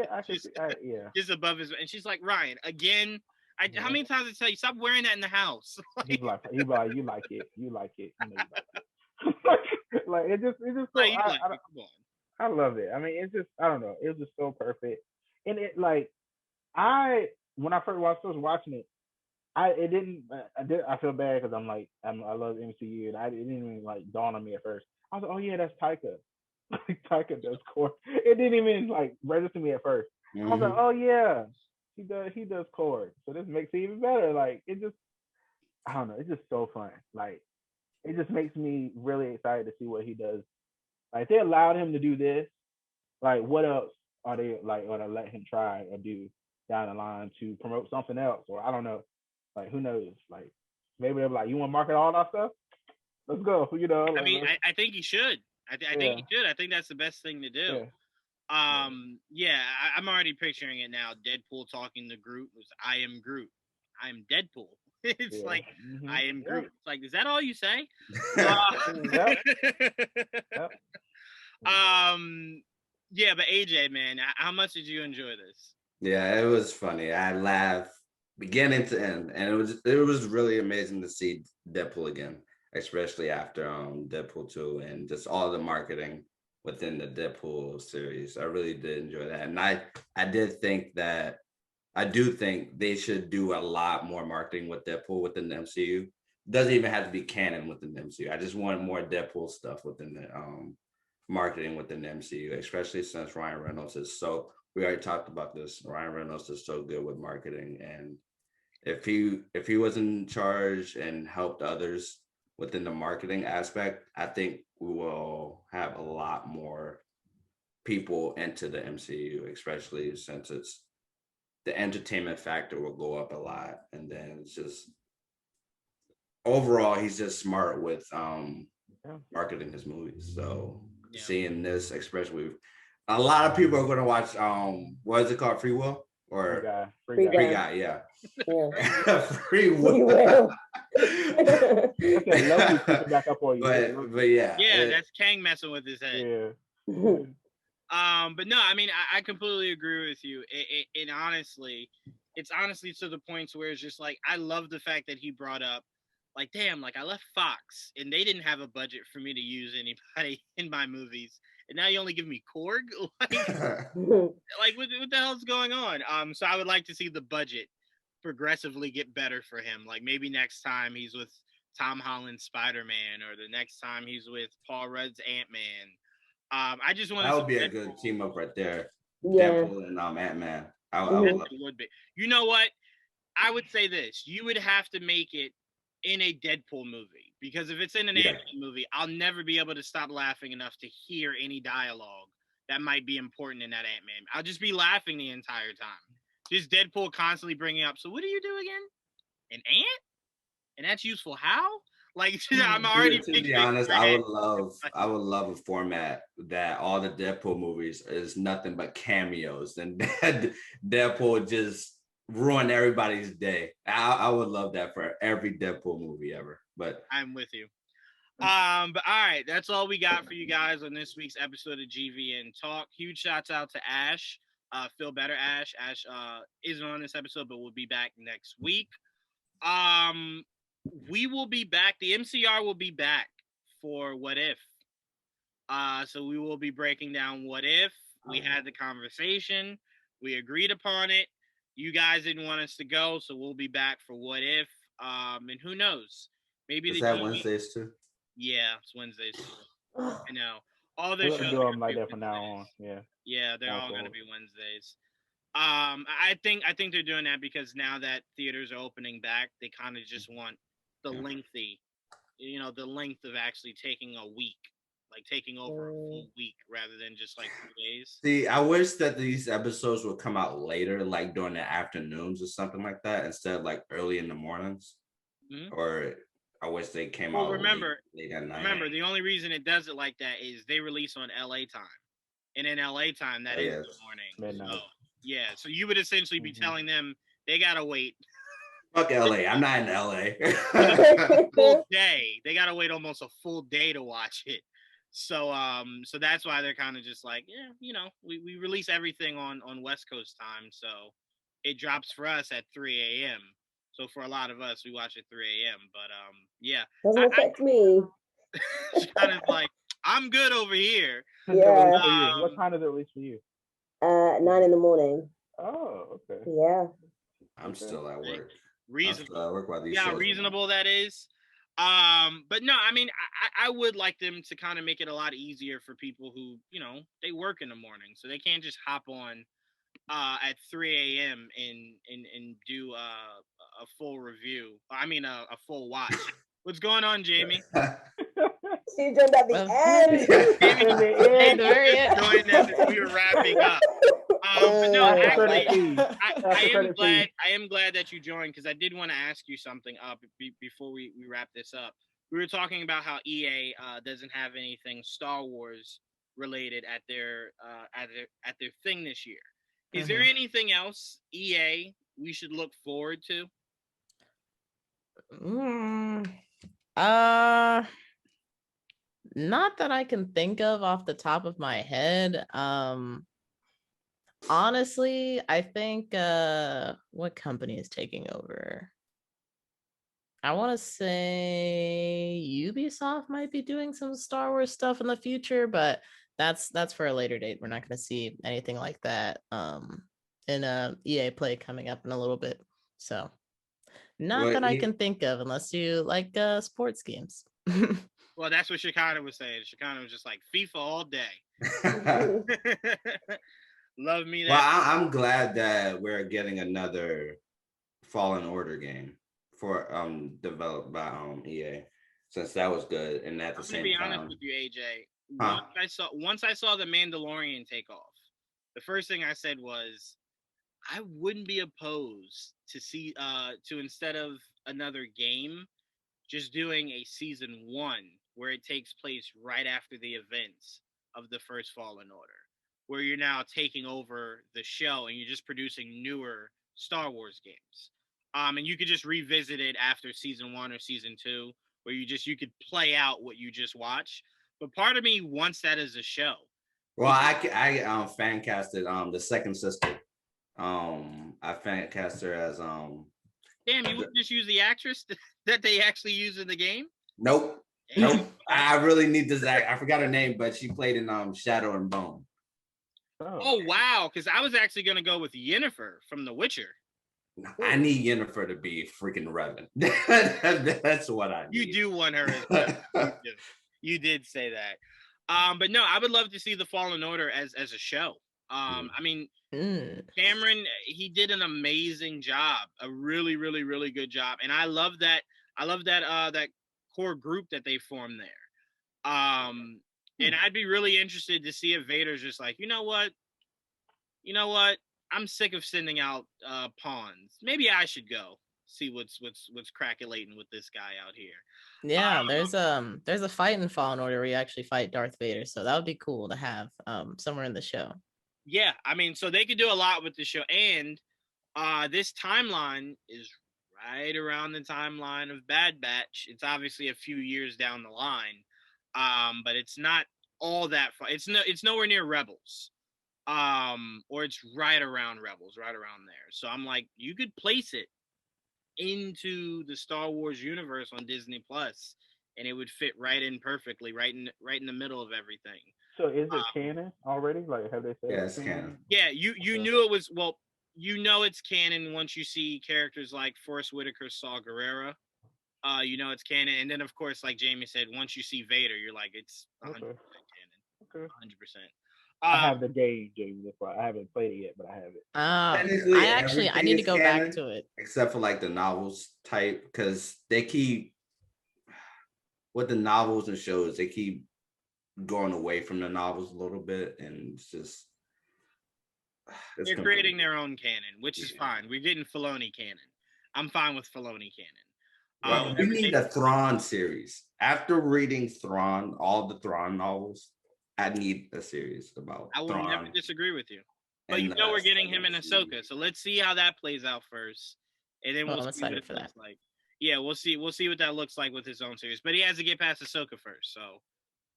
A: just above his, and she's like, Ryan, again. How many times I tell you, stop wearing that in the house?
B: He's like, you like it, you know, you like it. Like it just so I love it. I mean, it's just I don't know, it was just so perfect, and it like when I first was watching it, I feel bad because I love MCU and it didn't even like dawn on me at first. I was like, oh yeah, that's Taika. Taika does Korg. It didn't even like register me at first. I was like, oh yeah, he does Korg. So this makes it even better. Like it just I don't know, it's just so fun. Like it just makes me really excited to see what he does. Like if they allowed him to do this, like what else are they like or to let him try or do down the line to promote something else, or I don't know. Like who knows? Like maybe they're like, you want to market all that stuff? Let's go. You know. Like,
A: I mean, I think he should. I think he should. I think that's the best thing to do. Yeah. I'm already picturing it now. Deadpool talking to Groot was, "I am Groot. I am Deadpool." It's like I am Groot. It's like, is that all you say? Yeah, but AJ, man, how much did you enjoy this?
C: Yeah, it was funny. I laughed beginning to end, and it was really amazing to see Deadpool again, especially after Deadpool 2 and just all the marketing within the Deadpool series. I really did enjoy that, and I do think they should do a lot more marketing with Deadpool within the MCU. Doesn't even have to be canon within the MCU. I just want more Deadpool stuff within the marketing within the MCU, especially since Ryan Reynolds is so. We already talked about this. Ryan Reynolds is so good with marketing, and if he was in charge and helped others within the marketing aspect, I think we will have a lot more people into the MCU, especially since it's the entertainment factor will go up a lot, and then it's just overall he's just smart with marketing his movies. So seeing this, especially a lot of people are going to watch what is it called, Free Will or Free Guy, yeah. Free Will.
B: Okay, Loki picking back up on you.
C: But yeah,
A: that's Kang messing with his head. But no, I mean, I completely agree with you. It honestly, it's honestly to the point where it's just like, I love the fact that he brought up, like, damn, like I left Fox and they didn't have a budget for me to use anybody in my movies, and now you only give me Korg. Like what the hell's going on? So I would like to see the budget progressively get better for him. Like maybe next time he's with Tom Holland's Spider-Man, or the next time he's with Paul Rudd's Ant-Man. I just want
C: that would be a good team up right there.
D: Yeah.
C: Deadpool and Ant-Man. I
A: would be. You know what? I would say this. You would have to make it in a Deadpool movie, because if it's in an Ant-Man movie, I'll never be able to stop laughing enough to hear any dialogue that might be important in that Ant-Man. I'll just be laughing the entire time. Just Deadpool constantly bringing up, so what do you do again? An ant? And that's useful how? Like, I'm already
C: to be honest, I would love a format that all the Deadpool movies is nothing but cameos, and Deadpool just ruin everybody's day. I would love that for every Deadpool movie ever. But
A: I'm with you. But all right, that's all we got for you guys on this week's episode of GVN Talk. Huge shouts out to Ash. Feel better, Ash. Ash isn't on this episode, but we'll be back next week. We will be back. The MCR will be back for What If. So we will be breaking down What If. We had the conversation. We agreed upon it. You guys didn't want us to go, so we'll be back for What If. And who knows? Maybe
C: is that Wednesdays too?
A: Yeah, it's Wednesdays too. I know. All the shows
B: do them like that from now on. Yeah.
A: Yeah, they're all gonna be Wednesdays. I think they're doing that because now that theaters are opening back, they kind of just want the length of actually taking a week like taking over a full week rather than just like 2 days.
C: See, I wish that these episodes would come out later, like during the afternoons or something like that, instead of like early in the mornings.
A: Mm-hmm.
C: Or I wish they came
A: well,
C: out
A: remember,
C: late at night.
A: Remember, the only reason it does it like that is they release on LA time. And in LA time, that is the morning.
B: Midnight.
A: So, yeah, so you would essentially be telling them they gotta wait.
C: Fuck LA. I'm not in LA.
A: Full day. They gotta wait almost a full day to watch it. So so that's why they're kind of just like, yeah, you know, we release everything on West Coast time, so it drops for us at 3 a.m. So for a lot of us, we watch at 3 a.m. But yeah,
D: doesn't affect me.
A: It's kind of like I'm good over here.
D: Yeah.
B: What time is it released for you?
D: 9 in the morning.
B: Oh, okay.
D: Yeah.
C: I'm still at work.
A: Reasonable.
C: I'm still at work while these
A: Yeah,
C: shows
A: reasonable that is. But no, I mean, I would like them to kind of make it a lot easier for people who, you know, they work in the morning, so they can't just hop on at 3 a.m. and do a full review. I mean, a full watch. What's going on, Jamie?
D: She joined at the end.
A: Jamie, we were wrapping up. But no, actually, I am glad that you joined, because I did want to ask you something before we wrap this up. We were talking about how EA doesn't have anything Star Wars related at their thing this year. Is there anything else EA we should look forward to?
E: Not that I can think of off the top of my head. Honestly, I think what company is taking over? I want to say Ubisoft might be doing some Star Wars stuff in the future, but that's for a later date. We're not going to see anything like that in EA Play coming up in a little bit. So not that I can think of, unless you like sports games.
A: Well, that's what Shekinah was saying. Shekinah was just like FIFA all day. Love me that.
C: Well, I'm glad that we're getting another Fallen Order game for developed by EA, since that was good. And at the same time,
A: I'm gonna be honest with you, AJ. Once I saw the Mandalorian take off, the first thing I said was, I wouldn't be opposed to see to, instead of another game, just doing a season 1 where it takes place right after the events of the first Fallen Order, where you're now taking over the show and you're just producing newer Star Wars games. And you could just revisit it after season 1 or season 2, where you could play out what you just watched. But part of me wants that as a show.
C: Well, I fan casted the second sister. I fan cast her as
A: Damn, you wouldn't just use the actress that they actually use in the game?
C: Nope. I really need this act. I forgot her name, but she played in Shadow and Bone.
A: Oh wow, because I was actually gonna go with Yennefer from The Witcher.
C: I need Yennefer to be freaking Revan. That's what I need.
A: You do want her as well. You did say that. But no, I would love to see the Fallen Order as a show. I mean, Cameron, he did an amazing job, a really, really, really good job, and I love that that core group that they formed there. And I'd be really interested to see if Vader's just like, you know what, I'm sick of sending out pawns. Maybe I should go see what's crackulating with this guy out here.
E: Yeah, there's a fight in Fallen Order where you actually fight Darth Vader, so that would be cool to have somewhere in the show.
A: Yeah, I mean, so they could do a lot with the show, and this timeline is right around the timeline of Bad Batch. It's obviously a few years down the line, but it's not all that far. It's nowhere near Rebels, or it's right around Rebels, right around there. So I'm like, you could place it into the Star Wars universe on Disney Plus, and it would fit right in perfectly, right in the middle of everything.
B: So is it canon already? Like, have they said?
C: Yeah, it's canon.
A: Yeah, you knew it was. Well, you know it's canon once you see characters like Forrest Whitaker, Saw Gerrera. You know it's canon, and then of course, like Jamie said, once you see Vader, you're like, it's 100% canon.
B: Okay.
A: 100%.
B: I have the game, Jamie. That's why I haven't played it yet, but I have it.
C: I
E: need to go back to it,
C: except for like the novels type, because they keep with the novels and shows, they keep going away from the novels a little bit, and it's just
A: They're creating their own canon, which is fine. We're getting Filoni canon. I'm fine with Filoni canon.
C: Well, we need a Thrawn series. After reading Thrawn, all the Thrawn novels, I need a series about
A: I will
C: Thrawn.
A: never disagree with you. But you know we're getting him in Ahsoka, so let's see how that plays out first, and then we'll see what it looks like. Yeah, we'll see what that looks like with his own series. But he has to get past Ahsoka first, so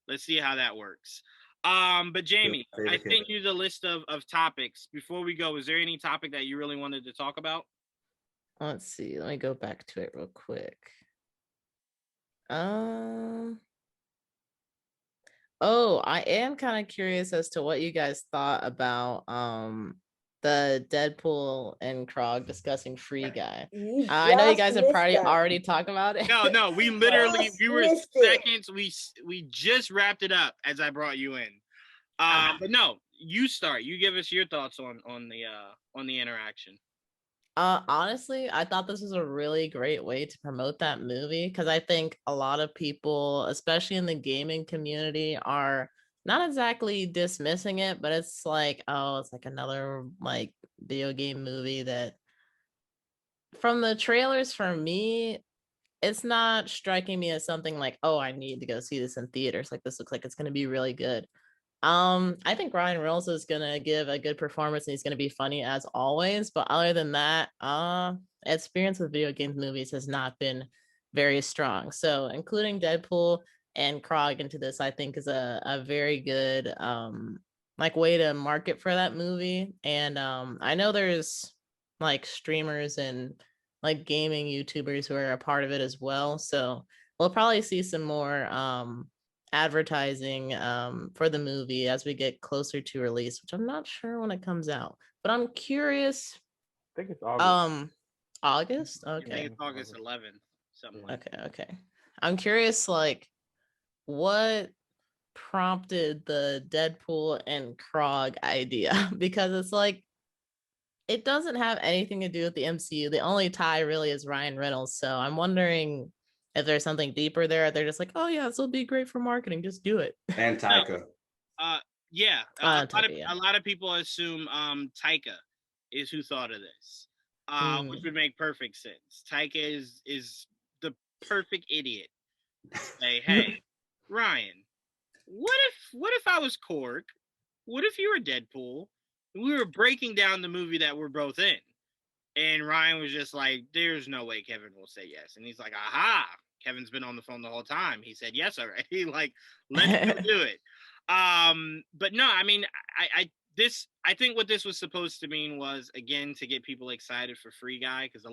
A: let's see how that works. But Jamie, I sent you the list of topics. Before we go, is there any topic that you really wanted to talk about?
E: Let's see. Let me go back to it real quick. Oh, I am kind of curious as to what you guys thought about the Deadpool and Krog discussing Free Guy. I know you guys have probably already talked about it.
A: No, we literally we were seconds. We just wrapped it up as I brought you in. But no, you start. You give us your thoughts on the interaction.
E: Honestly, I thought this was a really great way to promote that movie because I think a lot of people, especially in the gaming community, are not exactly dismissing it, but it's like, oh, it's like another like video game movie that from the trailers for me, it's not striking me as something like, oh, I need to go see this in theaters. Like this looks like it's going to be really good. I think Ryan Reynolds is gonna give a good performance and he's gonna be funny as always. But other than that, experience with video games movies has not been very strong. So including Deadpool and Krog into this, I think is a very good like way to market for that movie. And I know there's like streamers and like gaming YouTubers who are a part of it as well. So we'll probably see some more advertising for the movie as we get closer to release, which I'm not sure when it comes out, but I'm curious.
B: I think it's August.
E: August? Okay.
A: I think it's August 11th, something like that.
E: Okay. I'm curious, like, what prompted the Deadpool and Krog idea? Because it's like, it doesn't have anything to do with the MCU. The only tie really is Ryan Reynolds. So I'm wondering if there's something deeper there. They're just like, oh yeah, this will be great for marketing. Just do it.
C: And Taika.
A: Yeah. A lot of people assume Taika is who thought of this. Which would make perfect sense. Taika is the perfect idiot to say, hey, Ryan, what if I was Korg? What if you were Deadpool? We were breaking down the movie that we're both in. And Ryan was just like, there's no way Kevin will say yes. And he's like, aha, Kevin's been on the phone the whole time. He said yes already. Like, let's go do it. But no, I mean, I think what this was supposed to mean was, again, to get people excited for Free Guy, because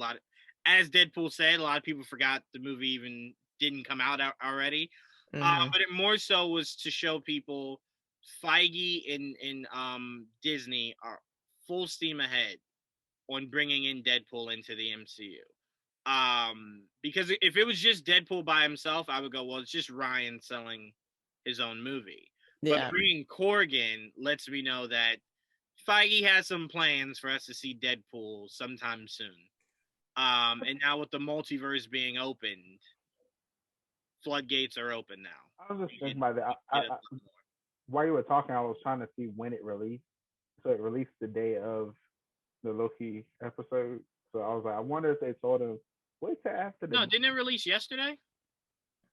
A: as Deadpool said, a lot of people forgot the movie even didn't come out already. But it more so was to show people Feige and Disney are full steam ahead on bringing in Deadpool into the MCU. Because if it was just Deadpool by himself, I would go, well, it's just Ryan selling his own movie. Yeah. But bringing Korg in lets me know that Feige has some plans for us to see Deadpool sometime soon. And now with the multiverse being opened, floodgates are open now.
B: I was just thinking about that. While you were talking, I was trying to see when it released. So it released the day of the Loki episode. So I was like, I wonder if they told him, wait till after the...
A: No, didn't it release yesterday?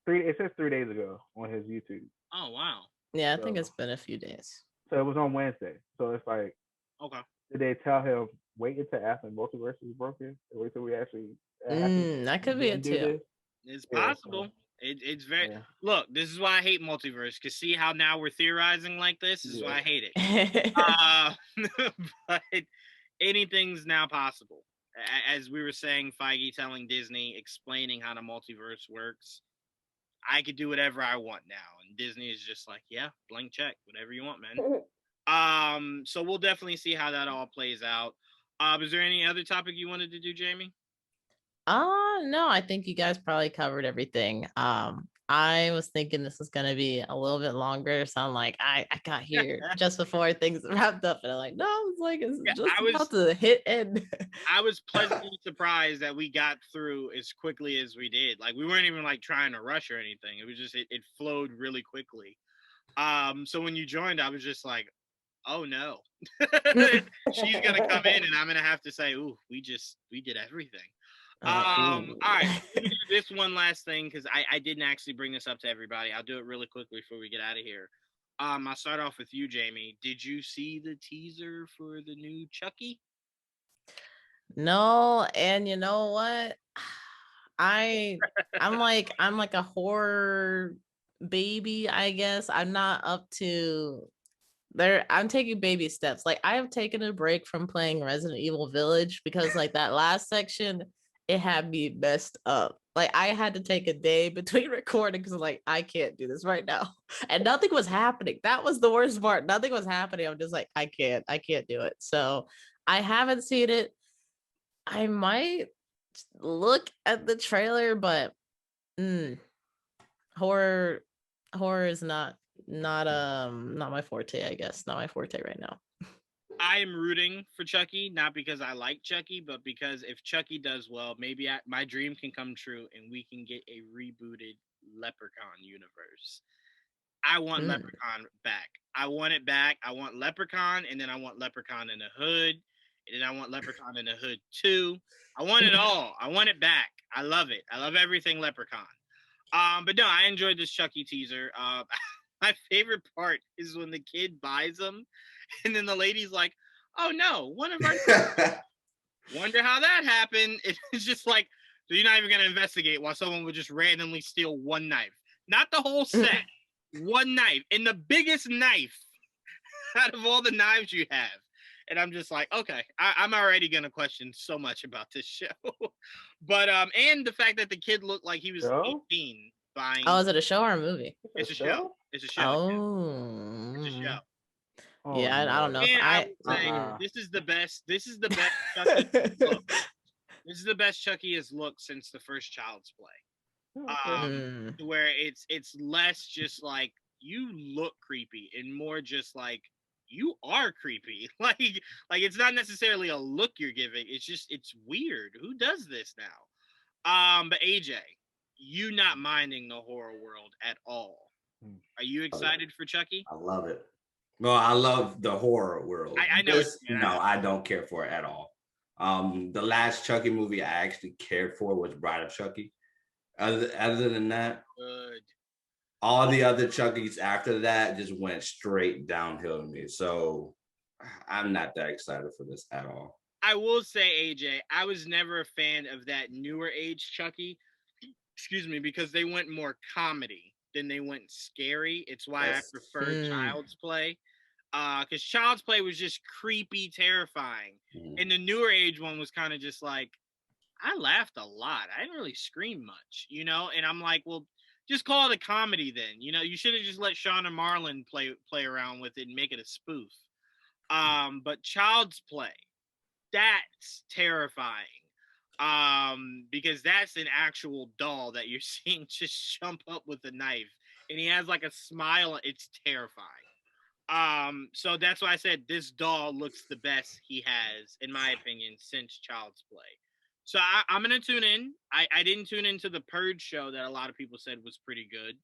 B: It says 3 days ago on his YouTube.
A: Oh, wow.
E: Yeah, I think it's been a few days.
B: So it was on Wednesday. So it's like,
A: okay.
B: Did they tell him, wait until after multiverse is broken? Wait till we actually...
E: that could be it too.
A: It's possible. It's very... Yeah. Look, this is why I hate multiverse, because see how now we're theorizing like this? This is why I hate it. But anything's now possible. As we were saying, Feige telling Disney, explaining how the multiverse works. I could do whatever I want now. And Disney is just like, yeah, blank check, whatever you want, man. So we'll definitely see how that all plays out. Is there any other topic you wanted to do, Jamie?
E: No, I think you guys probably covered everything. I was thinking this was gonna be a little bit longer, so I'm like, I got here just before things wrapped up, and I'm like, no, it's like it's about to hit end.
A: I was pleasantly surprised that we got through as quickly as we did. Like we weren't even like trying to rush or anything. It was just it flowed really quickly. So when you joined, I was just like, oh no, she's gonna come in, and I'm gonna have to say, ooh, we did everything. All right, let me do this one last thing because I didn't actually bring this up to everybody. I'll do it really quickly before we get out of here. I'll start off with you, Jamie. Did you see the teaser for the new Chucky?
E: No, and you know what? I'm like a horror baby, I guess. I'm not up to there. I'm taking baby steps. Like I have taken a break from playing Resident Evil Village because like that last section, it had me messed up. Like I had to take a day between recordings. Like I can't do this right now, and nothing was happening. That was the worst part. Nothing was happening. I'm just like I can't do it. So I haven't seen it. I might look at the trailer, but horror is not my forte, I guess. Not my forte right now.
A: I am rooting for Chucky, not because I like Chucky, but because if Chucky does well, maybe my dream can come true and we can get a rebooted Leprechaun universe. I want Leprechaun back. I want it back. I want Leprechaun, and then I want Leprechaun in the Hood, and then I want Leprechaun in the Hood 2. I want it all. I want it back. I love it. I love everything Leprechaun. But no, I enjoyed this Chucky teaser. My favorite part is when the kid buys them, and then the lady's like, "Oh no, one of our wonder how that happened." It's just like, so you're not even gonna investigate while someone would just randomly steal one knife, not the whole set, one knife, and the biggest knife out of all the knives you have. And I'm just like, okay, I'm already gonna question so much about this show. But and the fact that the kid looked like he was 18 buying.
E: Oh, is it a show or a movie?
A: It's a show. It's a show.
E: Oh,
A: it's a show.
E: Oh, yeah, I don't know.
A: And I would say this is the best. This is the best Chucky look. This is the best Chucky has looked since the first Child's Play. Where it's less just like you look creepy and more just like you are creepy. Like it's not necessarily a look you're giving. It's weird. Who does this now? But AJ, you not minding the horror world at all. Are you excited for Chucky?
C: I love it. Well, I love the horror world.
A: I know.
C: I don't care for it at all. The last Chucky movie I actually cared for was Bride of Chucky. Other than that,
A: good.
C: All the other Chuckies after that just went straight downhill to me. So I'm not that excited for this at all.
A: I will say, AJ, I was never a fan of that newer age Chucky. Excuse me, because they went more comedy than they went scary. It's why I prefer Child's Play. Because Child's Play was just creepy, terrifying. And the newer age one was kind of just like, I laughed a lot. I didn't really scream much, And I'm like, well, just call it a comedy then. You should have just let Shauna Marlin play around with it and make it a spoof. But Child's Play, that's terrifying. Because that's an actual doll that you're seeing just jump up with a knife, and he has like a smile. It's terrifying. So that's why I said this doll looks the best he has, in my opinion, since Child's Play. So I'm gonna tune in. I didn't tune into the Purge show that a lot of people said was pretty good.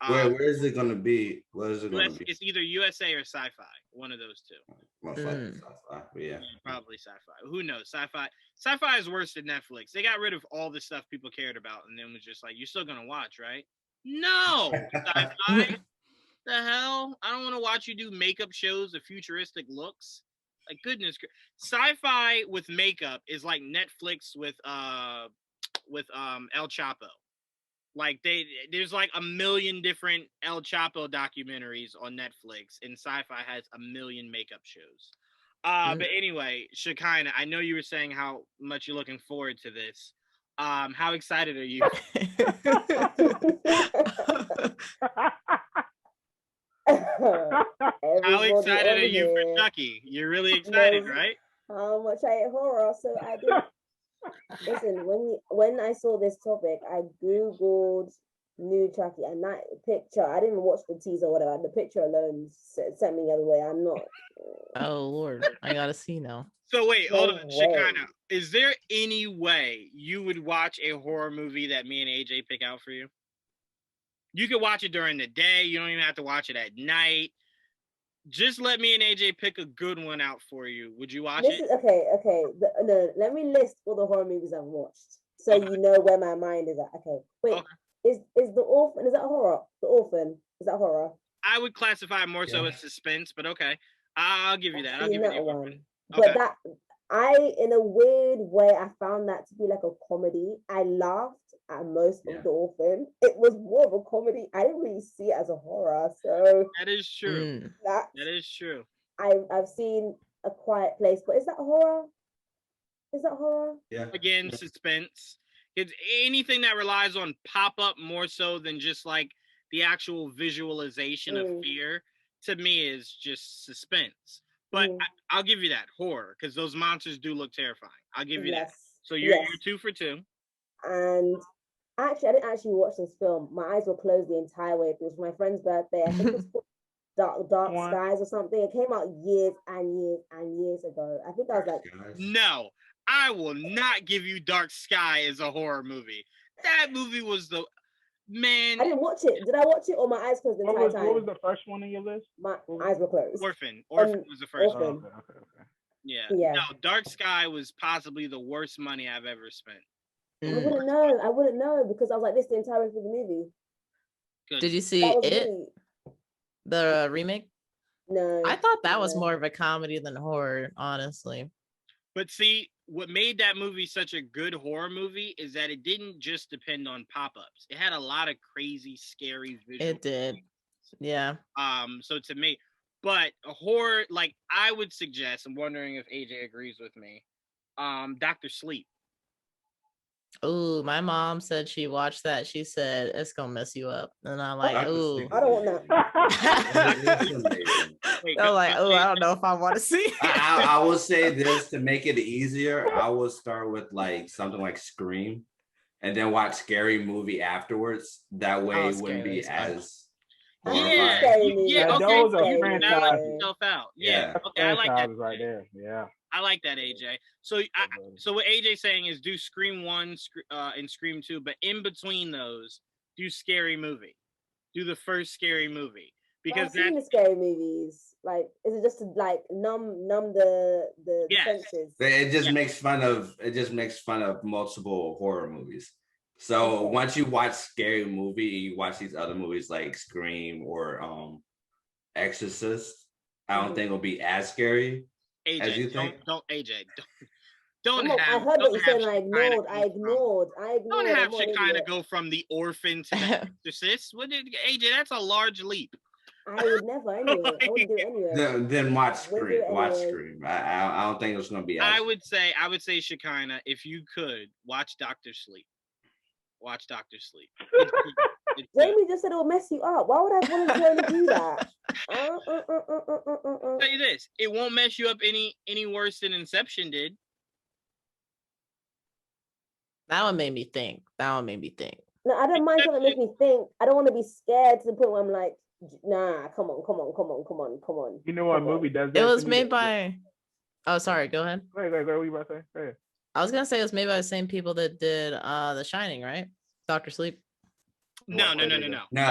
C: Where is it gonna be? Where is it gonna be?
A: It's either USA or Sci-Fi. One of those two.
C: Most likely Sci-Fi, but yeah.
A: Probably Sci-Fi. Who knows? Sci-Fi is worse than Netflix. They got rid of all the stuff people cared about, and then was just like, "You're still gonna watch, right?" No, Sci-Fi. The hell? I don't want to watch you do makeup shows of futuristic looks. Like goodness, Sci-Fi with makeup is like Netflix with El Chapo. Like there's like a million different El Chapo documentaries on Netflix, and Sci-Fi has a million makeup shows. But anyway, Shekinah, I know you were saying how much you're looking forward to this. How excited are you? How excited are you for Chucky? You're really excited, right?
D: How much I hate horror, so I did. Listen, when I saw this topic, I googled new Chucky, and that picture, I didn't watch the teaser or whatever. The picture alone sent me the other way. I'm not.
E: Oh Lord, I gotta see now.
A: So wait, hold on, Shekinah. Is there any way you would watch a horror movie that me and AJ pick out for you? You can watch it during the day. You don't even have to watch it at night. Just let me and AJ pick a good one out for you. Would you watch it?
D: Okay. No, let me list all the horror movies I've watched, so you know where my mind is at. Okay, wait. Is The Orphan? Is that horror? The Orphan, is that horror?
A: I would classify it more so as suspense, but okay, I'll give you that. I'll give you
D: that one.
A: Okay.
D: But that in a weird way, I found that to be like a comedy. I laughed at most of The Orphan. It was more of a comedy. I didn't really see it as a horror. So
A: that is true. That is true.
D: I've seen A Quiet Place, but is that horror? Is that horror?
C: Yeah.
A: Again, suspense. It's anything that relies on pop-up more so than just like the actual visualization of fear, to me, is just suspense. But I'll give you that, horror, because those monsters do look terrifying. I'll give you that. So you're 2 for 2.
D: And actually, I didn't actually watch this film. My eyes were closed the entire way. It was my friend's birthday. I think it's called Dark Skies or something. It came out years and years and years ago. I think I was like,
A: no, I will not give you Dark Sky as a horror movie. That movie was man.
D: I didn't watch it. Did I watch it or my eyes closed the entire time?
B: What was the first one on your list?
D: My eyes were closed.
A: Orphan was the first one.
B: Okay.
A: Yeah. No, Dark Sky was possibly the worst money I've ever spent.
D: I wouldn't know because I was like this the entire rest of the movie.
E: Good. Did you see it? The remake?
D: No.
E: I thought that was more of a comedy than horror, honestly.
A: But see, what made that movie such a good horror movie is that it didn't just depend on pop-ups. It had a lot of crazy, scary visuals.
E: It did. Yeah.
A: So to me, but a horror, like I would suggest, I'm wondering if AJ agrees with me. Dr. Sleep.
E: Oh, my mom said she watched that. She said it's gonna mess you up, and I'm like, ooh,
D: I don't want
E: that. I'm like, oh, I don't know if I want to see.
C: I will say this to make it easier. I will start with like something like Scream, and then watch Scary Movie afterwards. That way, it wouldn't be as.
B: Those are franchises.
A: Yeah, okay, I like that.
B: Right there. Yeah.
A: I like that, AJ. So, so what AJ's saying is do Scream 1 and Scream 2, but in between those, do Scary Movie. Do the first Scary Movie. Because
D: I've seen the scary movies. Like, is it just to like numb the senses?
C: It just makes fun of multiple horror movies. So once you watch Scary Movie, you watch these other movies like Scream or Exorcist, I don't think it'll be as scary.
A: AJ,
C: as you think?
A: Don't AJ, don't
D: I
A: have.
D: heard what you said, and I ignored.
A: Don't have Shekinah go from the orphan to the exorcist. What did AJ? That's a large leap.
D: I would never anyway. I wouldn't do it anyway.
C: Then watch Scream. Watch Scream. I don't think it's gonna be.
A: I would say Shekinah, if you could watch Dr. Sleep. Watch Dr. Sleep.
D: Jamie just said it will mess you up. Why would I voluntarily do that?
A: I'll tell you this, it won't mess you up any worse than Inception did.
E: That one made me think.
D: No, I don't mind something that makes me think. I don't want to be scared to the point where I'm like, nah, come on.
B: You know what movie does that?
E: It was made by. Oh, sorry. Go ahead.
B: Wait, what were you about to say? Go ahead.
E: I was gonna say it was made by the same people that did The Shining, right? Dr. Sleep.
A: No.
C: No,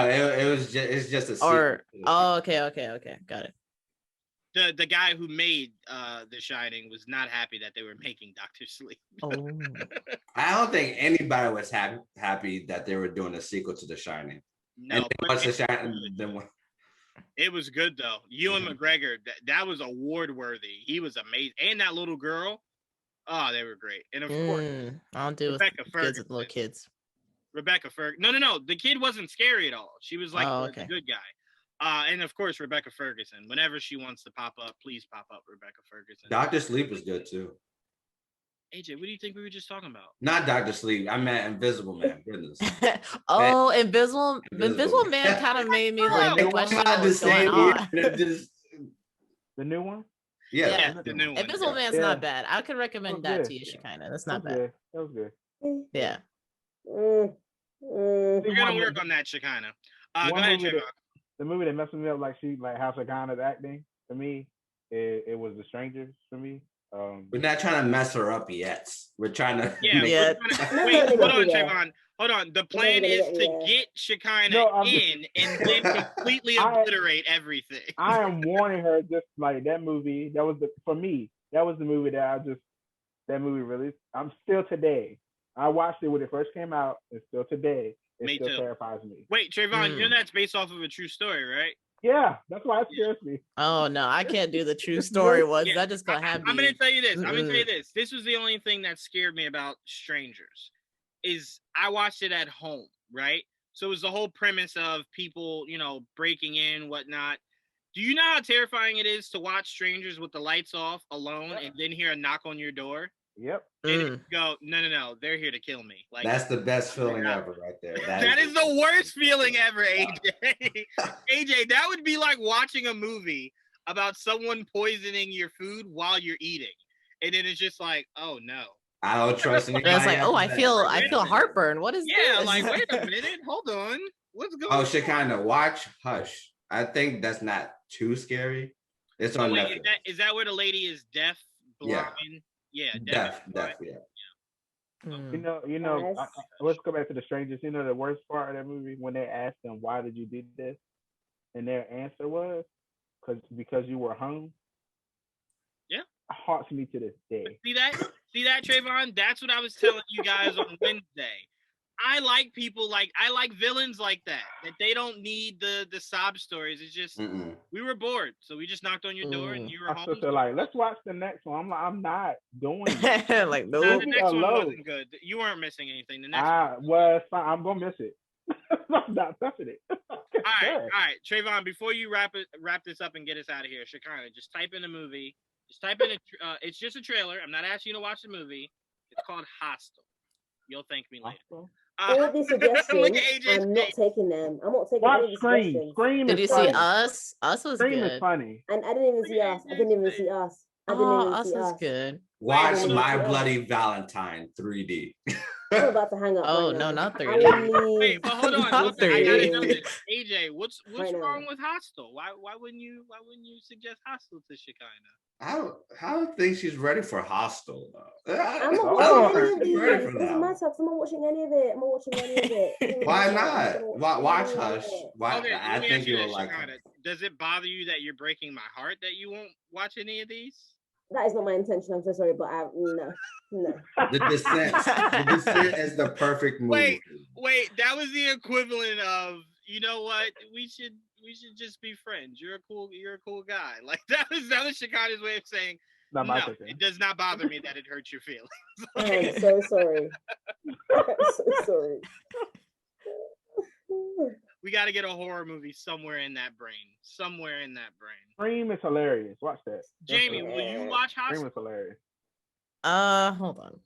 C: it's just a sequel.
E: Okay. Got it.
A: The guy who made The Shining was not happy that they were making Dr. Sleep.
E: Oh.
C: I don't think anybody was happy that they were doing a sequel to The Shining.
A: No,
C: what's The Shining?
A: It was good though. Ewan McGregor, that was award worthy. He was amazing, and that little girl. Oh, they were great. And of course,
E: I don't do
A: Rebecca
E: with
A: Ferguson.
E: kids with little kids.
A: Rebecca Ferguson. No. The kid wasn't scary at all. She was like the good guy. And of course, Rebecca Ferguson. Whenever she wants to pop up, please pop up Rebecca Ferguson.
C: Dr. Sleep was good too.
A: AJ, what do you think we were just talking about?
C: Not Dr. Sleep. I meant Invisible Man. Goodness.
E: Invisible Man kind of made me like question what's going on.
B: The new one?
C: Yeah,
A: the new one.
E: Invisible Man's not bad. I could recommend that to you, Shekinah. That's not bad.
B: That was good.
E: Yeah.
A: We're gonna work on that, Shekinah. Go ahead, Trevon.
B: The movie that messed me up, like how Shekinah's acting, for me, it was The Strangers for me.
C: We're not trying to mess her up yet. We're trying to.
A: Yeah. Wait, hold on, Trevon. Hold on. The
D: never
A: plan
D: gonna
A: is
D: get me
A: to
D: there.
A: get Shekinah
B: No, I'm
A: in and then completely obliterate everything.
B: I am warning her. Just like that movie, that was for me. That was the movie that movie really. I'm still today. I watched it when it first came out, and still today, it
A: Me
B: still
A: too.
B: terrifies me.
A: Wait, Trevon, you know that's based off of a true story, right?
B: Yeah, that's why it scares me.
E: Oh no, I can't do the true story ones.
A: Yeah,
E: That just gonna have me.
A: I'm gonna tell you this. I'm gonna tell
E: Mm-mm.
A: you this. This was the only thing that scared me about Strangers, is I watched it at home, right? So it was the whole premise of people, breaking in, whatnot. Do you know how terrifying it is to watch Strangers with the lights off, alone, and then hear a knock on your door?
B: Yep.
A: And then you go, no, they're here to kill me. Like,
C: That's the best feeling ever, right there.
A: that is the worst feeling ever, AJ. AJ, that would be like watching a movie about someone poisoning your food while you're eating, and then it's just like, oh no.
C: I don't trust anybody.
E: And it's like, oh, I
C: after
E: feel
C: that.
E: heartburn. What is
A: Yeah,
E: this?
A: like, wait a minute, hold on, what's going
C: Oh,
A: on?
C: Shekinah, watch Hush. I think that's not too scary. It's on
A: Wait,
C: Netflix.
A: is that where the lady is deaf, blind? Yeah,
C: Deaf, yeah.
E: Mm.
B: You know. Let's go back to the Strangers. You know the worst part of that movie when they asked them why did you do this, and their answer was because you were home.
A: Yeah.
B: Haunts me to this day.
A: See that, Trevon? That's what I was telling you guys on Wednesday. I like villains like that they don't need the sob stories. It's just we were bored, so we just knocked on your door and you were
B: My
A: home.
B: sister like, let's watch the next one. I'm like, I'm not doing
E: it. Like,
A: No,
E: nope.
A: the next one wasn't good. You weren't missing anything. The next one.
B: Well, it's fine. I'm gonna miss it. I'm not touching it.
A: All right, Trevon. Before you wrap this up and get us out of here, Shekinah, just type in a movie. Just type in it's just a trailer. I'm not asking you to watch the movie. It's called Hostel. You'll thank me later.
D: All these suggestions, I'm not taking them. I'm not taking any suggestions.
B: Scream
E: Did you
B: funny.
E: see Us? Us was
B: Scream
E: good.
B: is funny.
D: And I didn't even see Us. I didn't even see Us.
E: Us was good.
C: Watch My Bloody Valentine 3D.
D: I'm about to hang up.
E: Oh
D: right
E: no,
D: now.
E: not 3D.
D: I will leave.
A: Wait, but hold on.
E: Not
A: I gotta
E: 3D.
A: know this. AJ, what's
D: Right now.
A: wrong with Hostel? Why wouldn't you suggest Hostel to Shekinah?
C: I don't think she's ready for Hostel though.
D: I'm not watching any of these. It doesn't matter because I'm not watching any of it. I'm not watching any of it.
C: Why not? Watch Hush.
A: Okay,
C: I think you will like it.
A: Does it bother you that you're breaking my heart that you won't watch any of these?
D: That is not my intention. I'm so sorry, but no.
C: The Descent is the perfect movie.
A: Wait, that was the equivalent of, you know what? We should just be friends. You're a cool guy. Like that was Shekinah's way of saying, no, it does not bother me that it hurts your feelings.
D: I am so sorry. I'm so sorry.
A: We got to get a horror movie somewhere in that brain.
B: Scream is hilarious. Watch that.
A: Jamie, will you watch Hostel?
B: Scream is hilarious.
E: Hold on.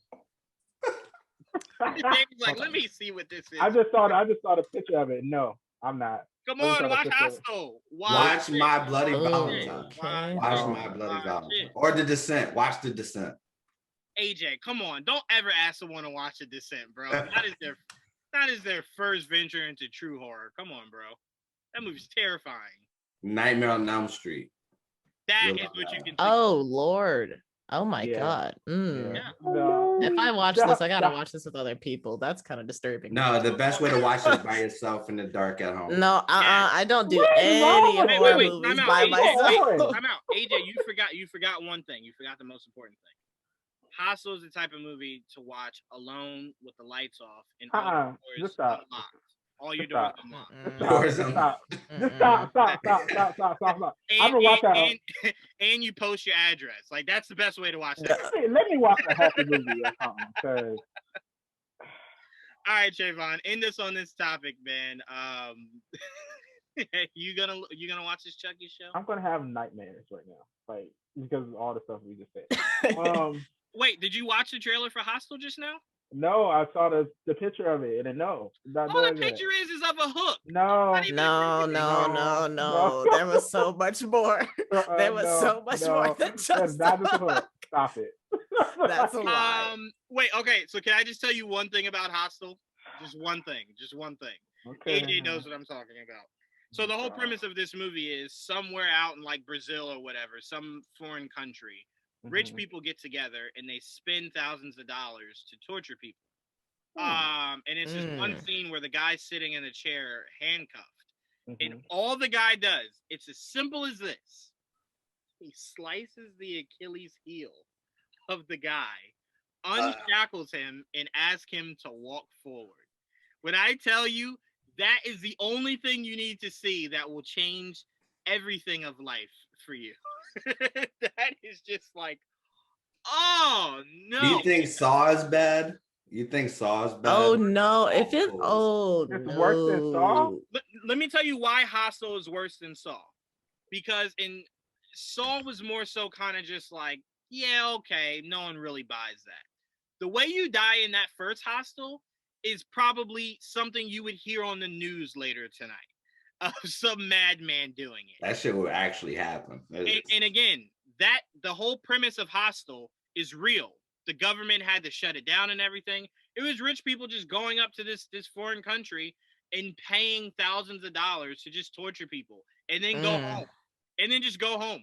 A: Jamie's like, let me see what this is.
B: I just saw the picture of it. No, I'm not.
A: Come on, watch Hostel.
C: Watch My Bloody Valentine.
E: Okay.
C: Watch My Bloody Valentine. Or The Descent. Watch The Descent.
A: AJ, come on. Don't ever ask someone to watch The Descent, bro. That is their first venture into true horror. Come on, bro. That movie's terrifying.
C: Nightmare on Elm Street.
A: That is what you can.
E: Oh Lord. Oh my God.
A: Yeah.
B: No.
E: If I watch this, I gotta watch this with other people. That's kind of disturbing.
C: No, the best way to watch it is by yourself in the dark at home.
E: No, I don't do
B: What's
E: any
B: wrong?
E: horror
A: Wait,
E: movies
A: time out,
E: by
A: AJ,
E: myself.
A: Time out. AJ, you forgot one thing. You forgot the most important thing. Hostel is the type of movie to watch alone with the lights off and all your doors unlocked. All your doors unlocked.
B: Just stop. I'm gonna watch that.
A: And you post your address. Like that's the best way to watch that.
B: Let me watch a happy movie or something.
A: All right, Trevon, end us on this topic, man. You gonna watch this Chucky show?
B: I'm gonna have nightmares right now, like because of all the stuff we just said.
A: Wait, did you watch the trailer for Hostel just now?
B: No, I saw the picture of it, and no.
A: All the picture is of a hook.
B: No.
E: There was so much more. There was so much more than just a hook.
B: Stop it.
E: That's a lie.
A: Wait, okay, so can I just tell you one thing about Hostel? Just one thing. Okay. AJ knows what I'm talking about. So the whole premise of this movie is somewhere out in like Brazil or whatever, some foreign country, rich people get together and they spend thousands of dollars to torture people. And it's this one scene where the guy's sitting in a chair handcuffed. And
B: Mhm.
A: all the guy does, it's as simple as this. He slices the Achilles heel of the guy, unshackles him, and asks him to walk forward. When I tell you, that is the only thing you need to see that will change everything of life for you. That is just like, oh no.
C: Do you think Saw is bad? You think Saw is bad?
E: Oh no! If it, oh
B: It's
E: no!
B: worse than Saw?
A: Let me tell you why Hostel is worse than Saw. Because in Saw was more so kind of just like, yeah, okay, no one really buys that. The way you die in that first Hostel is probably something you would hear on the news later tonight of some madman doing it.
C: That shit would actually happen.
A: And again, that the whole premise of Hostel is real. The government had to shut it down and everything. It was rich people just going up to this foreign country and paying thousands of dollars to just torture people and then go home. And then just go home.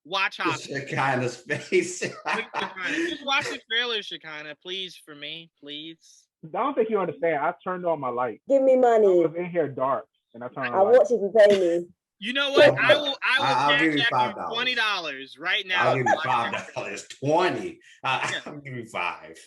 A: Watch Hostel.
C: Shekinah's face.
A: Just watch the trailer, Shekinah, please, for me, please.
B: I don't think you understand. I turned on my light.
D: Give me
B: I
D: money.
B: was in here dark, and I turned on
D: I'll
B: the light.
D: watch if you pay me.
A: You know what? I'll
C: I'll give you
A: cash
C: $5.
A: you $20 right now.
C: I'll give you $5. 20. I'll give you 5.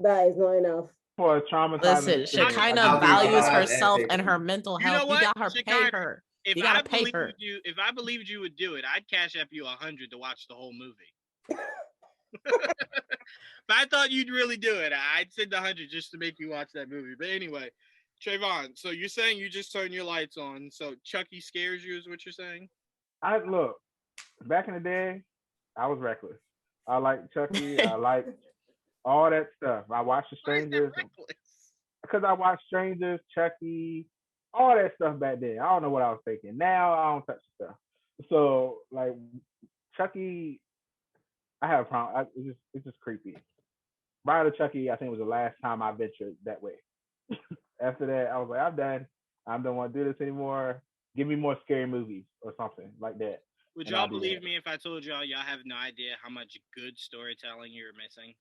D: That is not enough.
B: For a traumatizing
E: Listen,
B: experience.
E: Shekinah
C: I'll be
E: values
C: honest,
E: herself
C: and
E: and her mental
A: You know
E: health. You
A: what,
E: got her, pay
A: Shekinah,
E: her.
A: If
E: You
A: I
E: gotta pay
A: believed
E: her.
A: you, if I believed you would do it, I'd cash up you $100 to watch the whole movie. If I thought you'd really do it, I'd send $100 just to make you watch that movie. But anyway, Trevon, so you're saying you just turn your lights on, so Chucky scares you, is what you're saying?
B: Look, back in the day, I was reckless. I liked Chucky. I liked all that stuff. I watched The
A: Why is that
B: Strangers
A: reckless?
B: because I watched Strangers, Chucky, all that stuff back then. I don't know what I was thinking. Now I don't touch stuff. So like Chucky, I have a problem. It's just creepy. Prior to Chucky, I think it was the last time I ventured that way. After that, I was like, I'm done. I don't want to do this anymore. Give me more scary movies or something like that.
A: Would
B: And
A: y'all
B: I'll be
A: believe
B: there.
A: me if I told y'all have no idea how much good storytelling you're missing?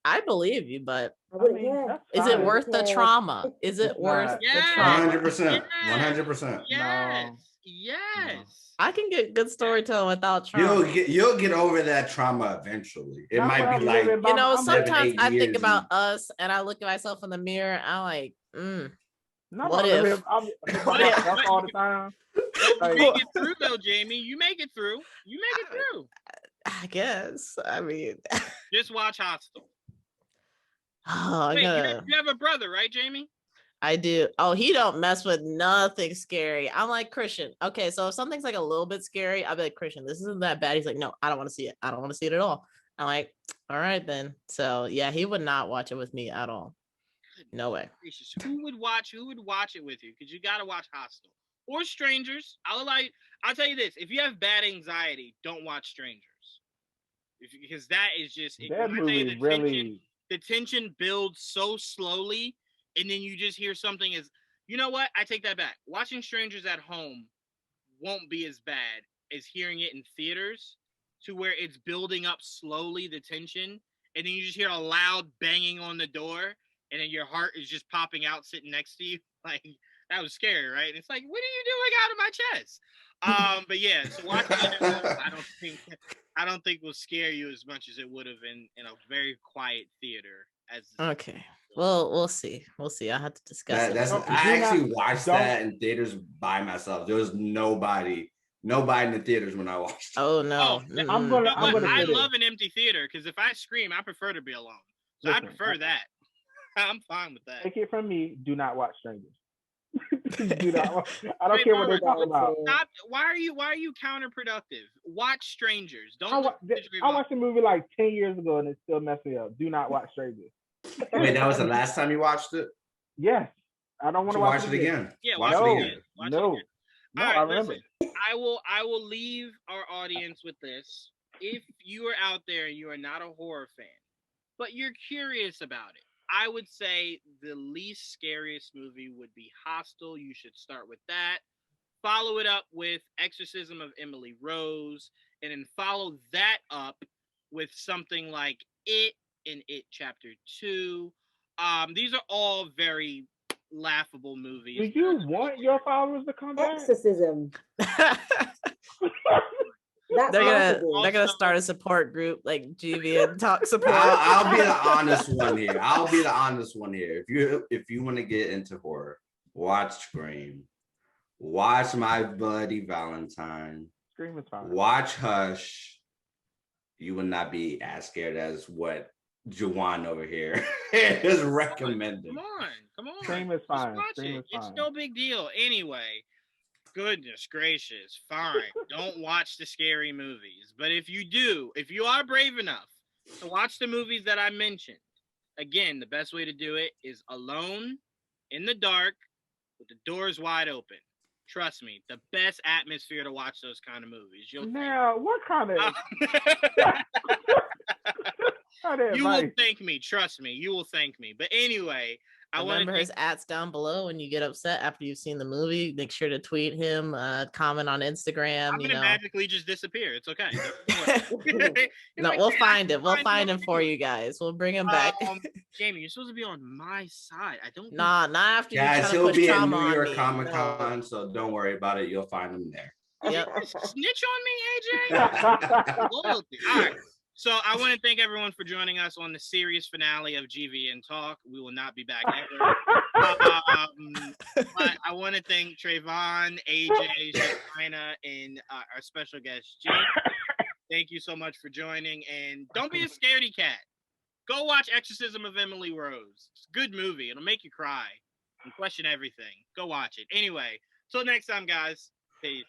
E: I believe you, but
D: I
B: I
D: wouldn't
B: mean,
D: care.
B: that's
E: is it
B: fine.
E: worth the
D: Yeah.
E: trauma? Is it
B: It's
E: worth
B: not.
E: the
A: Yes.
E: trauma?
C: 100%. 100%.
A: Yes.
B: No.
A: Yes.
E: I can get good storytelling without trauma.
C: You'll get over that trauma eventually. It
B: Not when
C: might
B: I'm
C: be like
B: living by
E: You know,
B: I'm
C: 7,
E: sometimes
C: 8
E: I think
C: years
E: about
C: and-
E: us and I look at myself in the mirror. I'm like,
B: not
E: what
B: when I'm
E: if?
B: living. I'm by
E: What if?
B: myself all the time.
A: You
B: Like,
A: make it through though, Jamie. You make it through. You make it through.
E: I guess. I mean,
A: Just watch Hostel.
E: oh,
A: Wait, you have a brother, right, Jamie?
E: I do. Oh, he don't mess with nothing scary. I'm like, Christian. Okay, so if something's like a little bit scary, I'll be like, Christian, this isn't that bad. He's like, no, I don't want to see it. I don't want to see it at all. I'm like, all right then. So yeah, he would not watch it with me at all. No way.
A: Gracious. Who would watch it with you? Because you gotta watch Hostel or Strangers. I'll tell you this: if you have bad anxiety, don't watch Strangers. Because that is just
B: that movie really.
A: The tension builds so slowly, and then you just hear something as, you know what? I take that back. Watching Strangers at home won't be as bad as hearing it in theaters, to where it's building up slowly, the tension, and then you just hear a loud banging on the door, and then your heart is just popping out sitting next to you. Like, that was scary, right? And it's like, what are you doing out of my chest? But yeah, so watching it at home, I don't think will scare you as much as it would have in a very quiet theater.
E: Okay. Well, we'll see. We'll see. I have to discuss it.
C: I actually watched that in theaters by myself. There was nobody in the theaters when I watched it.
E: Oh no.
B: I'm gonna
A: I
B: say
A: love an empty theater, because if I scream, I prefer to be alone. So
B: Listen,
A: I prefer that. I'm fine with that.
B: Take it from me. Do not watch Strangers. Do not. I don't care what they're talking about.
A: Stop. Why are you counterproductive? Watch Strangers. Don't.
B: I watched the movie like 10 years ago and it still messed me up. Do not watch Strangers.
C: Wait, that was the last time you watched it?
B: Yes. I don't want to watch
C: it again.
A: Yeah,
C: watch
B: no,
C: it again.
B: No,
A: right,
B: I remember.
A: Listen, I will leave our audience with this. If you are out there and you are not a horror fan, but you're curious about it, I would say the least scariest movie would be Hostel. You should start with that. Follow it up with Exorcism of Emily Rose, and then follow that up with something like It and It Chapter 2. These are all very laughable
B: Do
A: movies.
B: you want your followers to come back?
D: Exorcism. That's
E: They're
D: laughable.
E: gonna start a support group like GVN talk support.
C: I'll be the honest one here. If you want to get into horror, watch Scream, watch My Bloody Valentine,
B: Scream is fine.
C: watch Hush. You will not be as scared as what Juwan over here is recommending.
A: Come on.
B: Scream is fine.
A: Just watch
B: Scream
A: it.
B: is
A: It's
B: fine.
A: no big deal. Anyway, goodness gracious, fine. Don't watch the scary movies. But if you are brave enough to watch the movies that I mentioned, again, the best way to do it is alone, in the dark, with the doors wide open. Trust me, the best atmosphere to watch those kind of movies.
B: Now, what kind of?
A: You will thank me. Trust me, you will thank me. But anyway, I want
E: Remember his ats down below when you get upset after you've seen the movie. Make sure to tweet him, comment on Instagram.
A: I'm gonna magically just disappear. It's okay.
E: No, we'll find him. We'll find him for you guys. We'll bring him back.
A: Jamie, you're supposed to be on my side. I don't.
E: Nah, not after you
C: Guys,
E: try to
C: he'll
E: push
C: be at
E: trauma
C: New
E: on
C: York
E: me.
C: Comic Con,
E: No.
C: so don't worry about it. You'll find him there.
E: Yep.
A: Snitch on me, AJ. Loyalty. All right. So I want to thank everyone for joining us on the series finale of GVN Talk. We will not be back ever. But I want to thank Trevon, AJ, Shekinah, and our special guest, Jake. Thank you so much for joining. And don't be a scaredy cat. Go watch Exorcism of Emily Rose. It's a good movie. It'll make you cry and question everything. Go watch it. Anyway, till next time, guys. Peace.